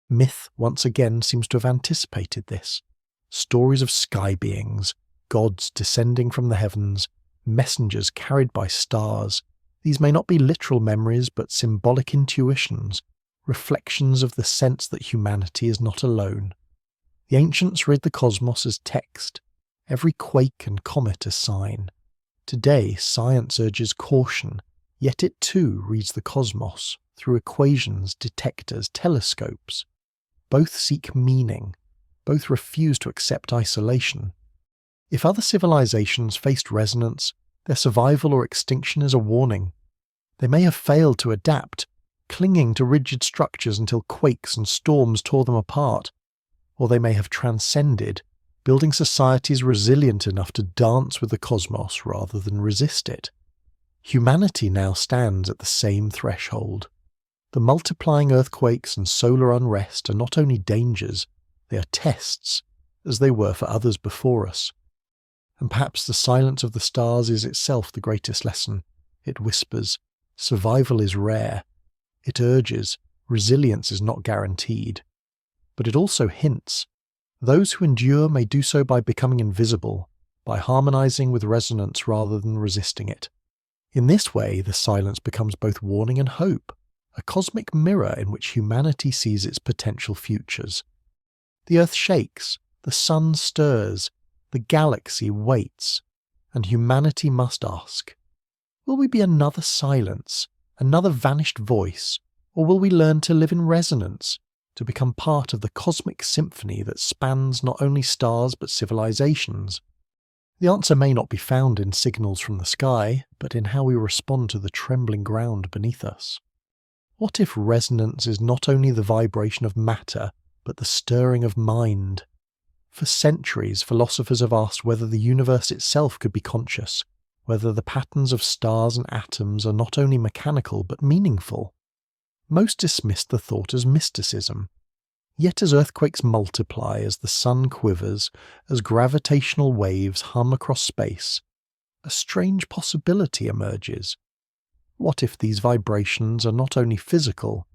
Myth once again seems to have anticipated this. Stories of sky beings, gods descending from the heavens, messengers carried by stars. These may not be literal memories but symbolic intuitions, reflections of the sense that humanity is not alone. The ancients read the cosmos as text, every quake and comet a sign. Today, science urges caution, yet it too reads the cosmos through equations, detectors, telescopes. Both seek meaning, both refuse to accept isolation. If other civilizations faced resonance, their survival or extinction is a warning. They may have failed to adapt, clinging to rigid structures until quakes and storms tore them apart, or they may have transcended, building societies resilient enough to dance with the cosmos rather than resist it. Humanity now stands at the same threshold. The multiplying earthquakes and solar unrest are not only dangers, they are tests, as they were for others before us. And perhaps the silence of the stars is itself the greatest lesson. It whispers, survival is rare. It urges, resilience is not guaranteed. But it also hints, those who endure may do so by becoming invisible, by harmonizing with resonance rather than resisting it. In this way, the silence becomes both warning and hope, a cosmic mirror in which humanity sees its potential futures. The Earth shakes, the sun stirs, the galaxy waits, and humanity must ask, will we be another silence, another vanished voice, or will we learn to live in resonance, to become part of the cosmic symphony that spans not only stars but civilizations? The answer may not be found in signals from the sky, but in how we respond to the trembling ground beneath us. What if resonance is not only the vibration of matter, but the stirring of mind? For centuries, philosophers have asked whether the universe itself could be conscious, whether the patterns of stars and atoms are not only mechanical but meaningful. Most dismissed the thought as mysticism. Yet as earthquakes multiply, as the sun quivers, as gravitational waves hum across space, a strange possibility emerges. What if these vibrations are not only physical,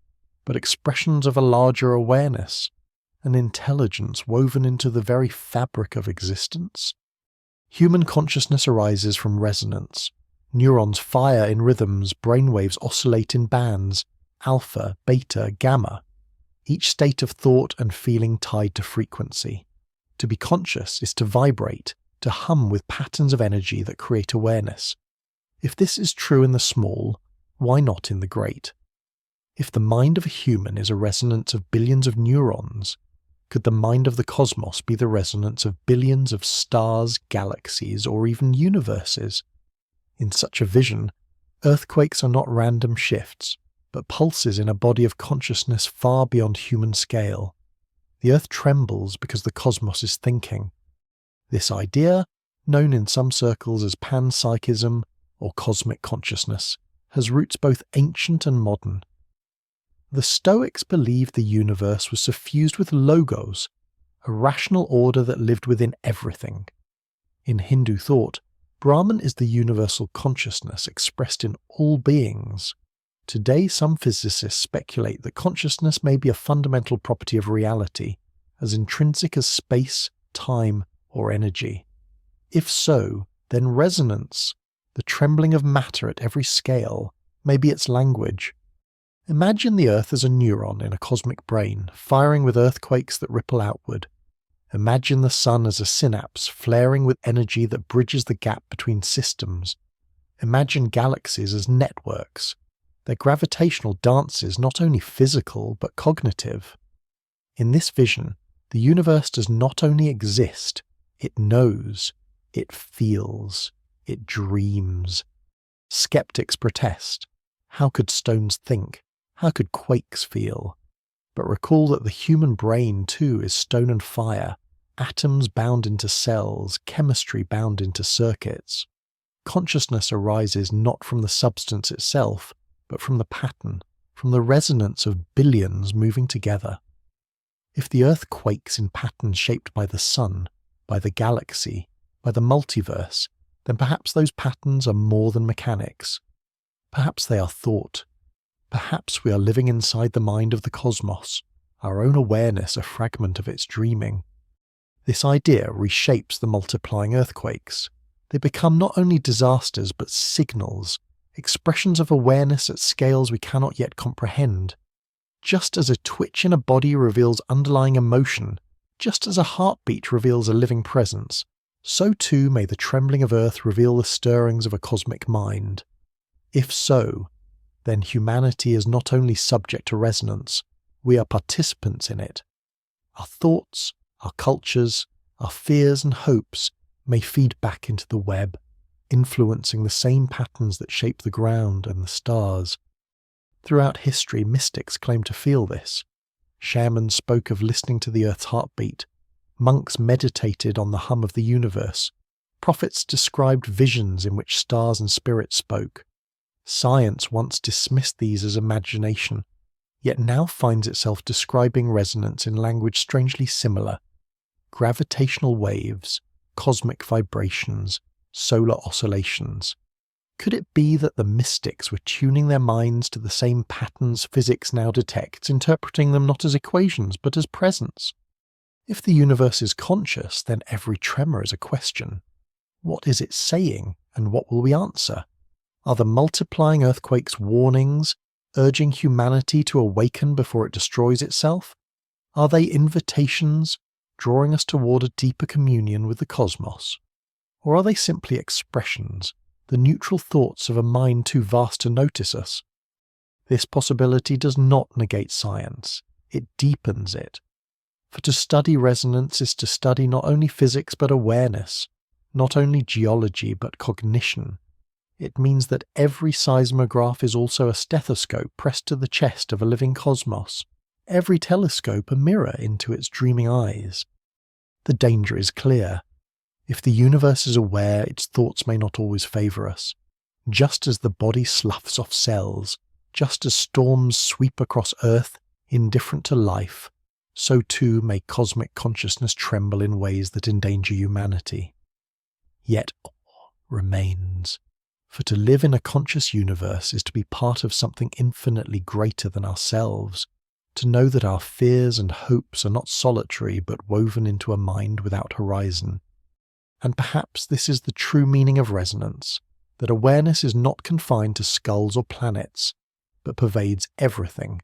but expressions of a larger awareness, an intelligence woven into the very fabric of existence? Human consciousness arises from resonance. Neurons fire in rhythms, brainwaves oscillate in bands, alpha, beta, gamma, each state of thought and feeling tied to frequency. To be conscious is to vibrate, to hum with patterns of energy that create awareness. If this is true in the small, why not in the great? If the mind of a human is a resonance of billions of neurons, could the mind of the cosmos be the resonance of billions of stars, galaxies, or even universes? In such a vision, earthquakes are not random shifts, but pulses in a body of consciousness far beyond human scale. The earth trembles because the cosmos is thinking. This idea, known in some circles as panpsychism or cosmic consciousness, has roots both ancient and modern. The Stoics believed the universe was suffused with logos, a rational order that lived within everything. In Hindu thought, Brahman is the universal consciousness expressed in all beings. Today, some physicists speculate that consciousness may be a fundamental property of reality, as intrinsic as space, time, or energy. If so, then resonance, the trembling of matter at every scale, may be its language. Imagine the Earth as a neuron in a cosmic brain, firing with earthquakes that ripple outward. Imagine the Sun as a synapse, flaring with energy that bridges the gap between systems. Imagine galaxies as networks, their gravitational dances not only physical but cognitive. In this vision, the universe does not only exist, it knows, it feels, it dreams. Skeptics protest. How could stones think? How could quakes feel? But recall that the human brain too is stone and fire, atoms bound into cells, chemistry bound into circuits. Consciousness arises not from the substance itself, but from the pattern, from the resonance of billions moving together. If the Earth quakes in patterns shaped by the Sun, by the galaxy, by the multiverse, then perhaps those patterns are more than mechanics. Perhaps they are thought. Perhaps we are living inside the mind of the cosmos, our own awareness a fragment of its dreaming. This idea reshapes the multiplying earthquakes. They become not only disasters but signals, expressions of awareness at scales we cannot yet comprehend. Just as a twitch in a body reveals underlying emotion, just as a heartbeat reveals a living presence, so too may the trembling of Earth reveal the stirrings of a cosmic mind. If so, then humanity is not only subject to resonance, we are participants in it. Our thoughts, our cultures, our fears and hopes may feed back into the web, influencing the same patterns that shape the ground and the stars. Throughout history, mystics claim to feel this. Shamans spoke of listening to the Earth's heartbeat. Monks meditated on the hum of the universe. Prophets described visions in which stars and spirits spoke. Science once dismissed these as imagination, yet now finds itself describing resonance in language strangely similar. Gravitational waves, cosmic vibrations, solar oscillations. Could it be that the mystics were tuning their minds to the same patterns physics now detects, interpreting them not as equations but as presence? If the universe is conscious, then every tremor is a question. What is it saying, and what will we answer? Are the multiplying earthquakes warnings, urging humanity to awaken before it destroys itself? Are they invitations, drawing us toward a deeper communion with the cosmos? Or are they simply expressions, the neutral thoughts of a mind too vast to notice us? This possibility does not negate science, it deepens it. For to study resonance is to study not only physics but awareness, not only geology but cognition. It means that every seismograph is also a stethoscope pressed to the chest of a living cosmos, every telescope a mirror into its dreaming eyes. The danger is clear. If the universe is aware, its thoughts may not always favour us. Just as the body sloughs off cells, just as storms sweep across Earth, indifferent to life, so too may cosmic consciousness tremble in ways that endanger humanity. Yet awe remains. For to live in a conscious universe is to be part of something infinitely greater than ourselves, to know that our fears and hopes are not solitary but woven into a mind without horizon. And perhaps this is the true meaning of resonance, that awareness is not confined to skulls or planets, but pervades everything.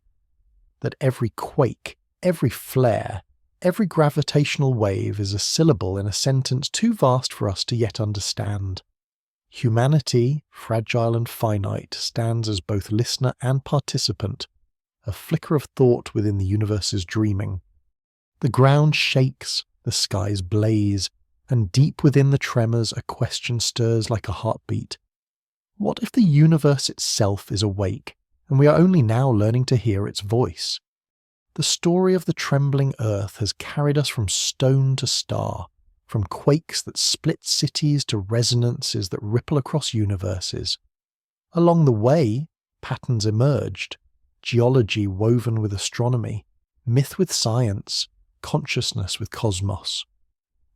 That every quake, every flare, every gravitational wave is a syllable in a sentence too vast for us to yet understand. Humanity, fragile and finite, stands as both listener and participant, a flicker of thought within the universe's dreaming. The ground shakes, the skies blaze, and deep within the tremors a question stirs like a heartbeat. What if the universe itself is awake, and we are only now learning to hear its voice? The story of the trembling earth has carried us from stone to star, from quakes that split cities to resonances that ripple across universes. Along the way, patterns emerged, geology woven with astronomy, myth with science, consciousness with cosmos.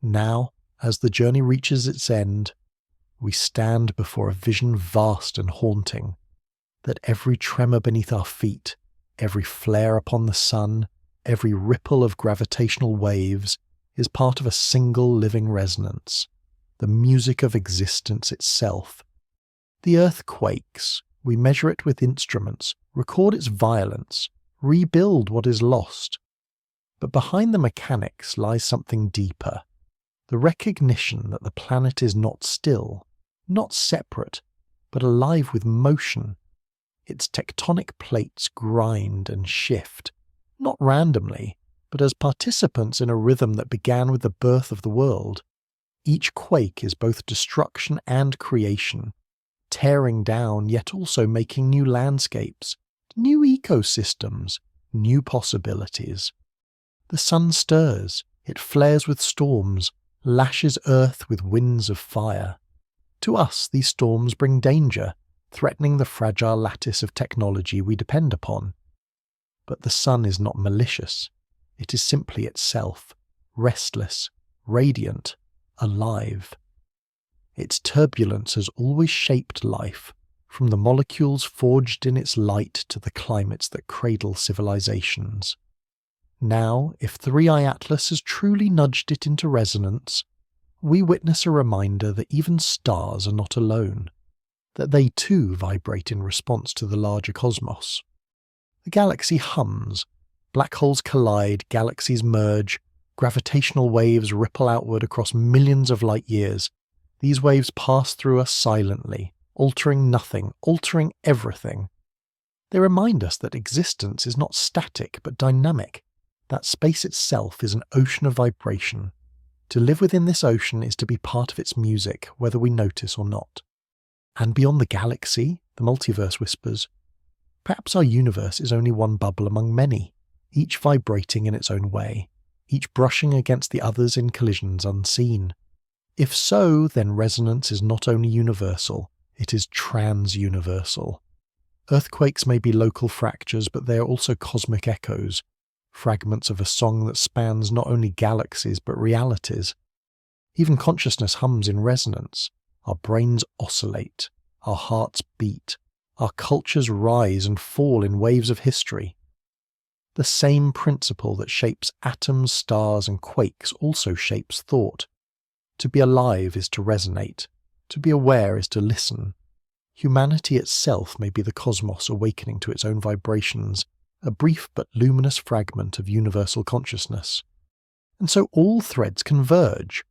Now, as the journey reaches its end, we stand before a vision vast and haunting, that every tremor beneath our feet, every flare upon the sun, every ripple of gravitational waves is part of a single living resonance, the music of existence itself. The earth quakes, we measure it with instruments, record its violence, rebuild what is lost. But behind the mechanics lies something deeper, the recognition that the planet is not still, not separate, but alive with motion. Its tectonic plates grind and shift, not randomly, but as participants in a rhythm that began with the birth of the world. Each quake is both destruction and creation, tearing down yet also making new landscapes, new ecosystems, new possibilities. The sun stirs, it flares with storms, lashes earth with winds of fire. To us, these storms bring danger, threatening the fragile lattice of technology we depend upon. But the sun is not malicious. It is simply itself, restless, radiant, alive. Its turbulence has always shaped life, from the molecules forged in its light to the climates that cradle civilizations. Now, if 3i Atlas has truly nudged it into resonance, we witness a reminder that even stars are not alone, that they too vibrate in response to the larger cosmos. The galaxy hums, black holes collide, galaxies merge, gravitational waves ripple outward across millions of light years. These waves pass through us silently, altering nothing, altering everything. They remind us that existence is not static but dynamic, that space itself is an ocean of vibration. To live within this ocean is to be part of its music, whether we notice or not. And beyond the galaxy, the multiverse whispers, perhaps our universe is only one bubble among many, each vibrating in its own way, each brushing against the others in collisions unseen. If so, then resonance is not only universal, it is trans-universal. Earthquakes may be local fractures, but they are also cosmic echoes, fragments of a song that spans not only galaxies but realities. Even consciousness hums in resonance. Our brains oscillate, our hearts beat, our cultures rise and fall in waves of history. The same principle that shapes atoms, stars, and quakes also shapes thought. To be alive is to resonate. To be aware is to listen. Humanity itself may be the cosmos awakening to its own vibrations, a brief but luminous fragment of universal consciousness. And so all threads converge.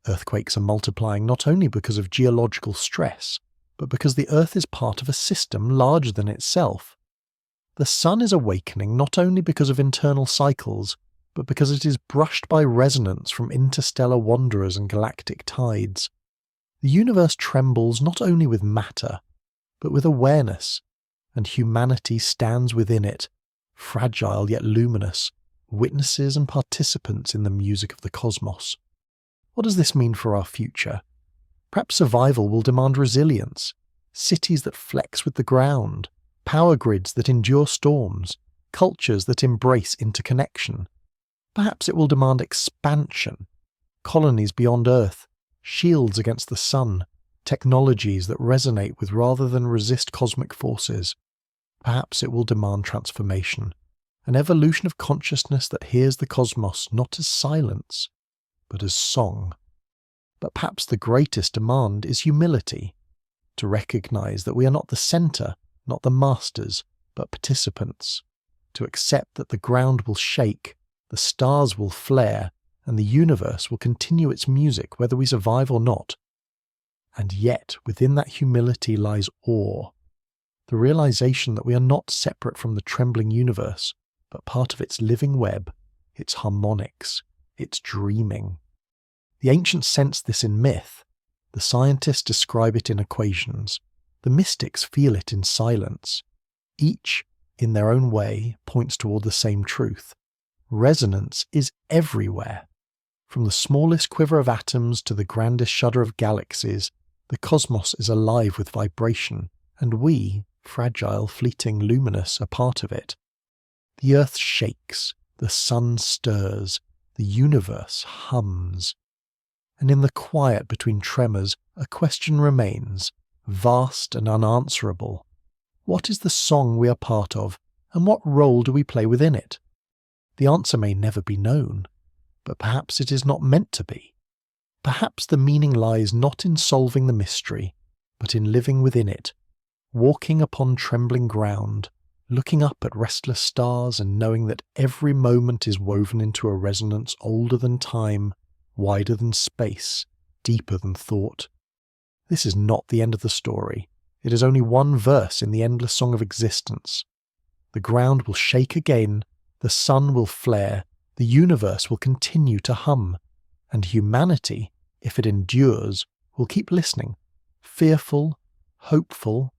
Earthquakes are multiplying not only because of geological stress, but because the Earth is part of a system larger than itself. The sun is awakening not only because of internal cycles, but because it is brushed by resonance from interstellar wanderers and galactic tides. The universe trembles not only with matter, but with awareness, and humanity stands within it, fragile yet luminous, witnesses and participants in the music of the cosmos. What does this mean for our future? Perhaps survival will demand resilience, cities that flex with the ground, power grids that endure storms, cultures that embrace interconnection. Perhaps it will demand expansion, colonies beyond Earth, shields against the sun, technologies that resonate with rather than resist cosmic forces. Perhaps it will demand transformation, an evolution of consciousness that hears the cosmos not as silence, but as song. But perhaps the greatest demand is humility, to recognize that we are not the center, not the masters, but participants, to accept that the ground will shake, the stars will flare, and the universe will continue its music whether we survive or not. And yet, within that humility lies awe, the realization that we are not separate from the trembling universe, but part of its living web, its harmonics, its dreaming. The ancients sensed this in myth, the scientists describe it in equations, the mystics feel it in silence. Each, in their own way, points toward the same truth. Resonance is everywhere. From the smallest quiver of atoms to the grandest shudder of galaxies, the cosmos is alive with vibration, and we, fragile, fleeting, luminous, are part of it. The earth shakes, the sun stirs, the universe hums. And in the quiet between tremors, a question remains, vast and unanswerable. What is the song we are part of, and what role do we play within it? The answer may never be known, but perhaps it is not meant to be. Perhaps the meaning lies not in solving the mystery, but in living within it, walking upon trembling ground, looking up at restless stars and knowing that every moment is woven into a resonance older than time, wider than space, deeper than thought. This is not the end of the story. It is only one verse in the endless song of existence. The ground will shake again, the sun will flare, the universe will continue to hum, and humanity, if it endures, will keep listening, fearful, hopeful,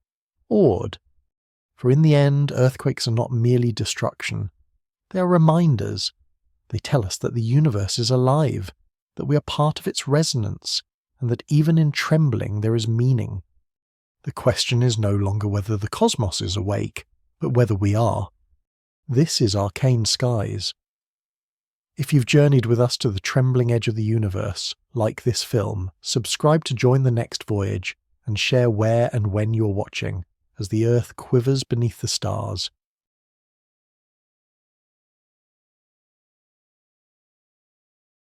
awed. For in the end, earthquakes are not merely destruction. They are reminders. They tell us that the universe is alive, that we are part of its resonance, and that even in trembling there is meaning. The question is no longer whether the cosmos is awake, but whether we are. This is Arcane Skies. If you've journeyed with us to the trembling edge of the universe, like this film, subscribe to join the next voyage and share where and when you're watching, as the earth quivers beneath the stars.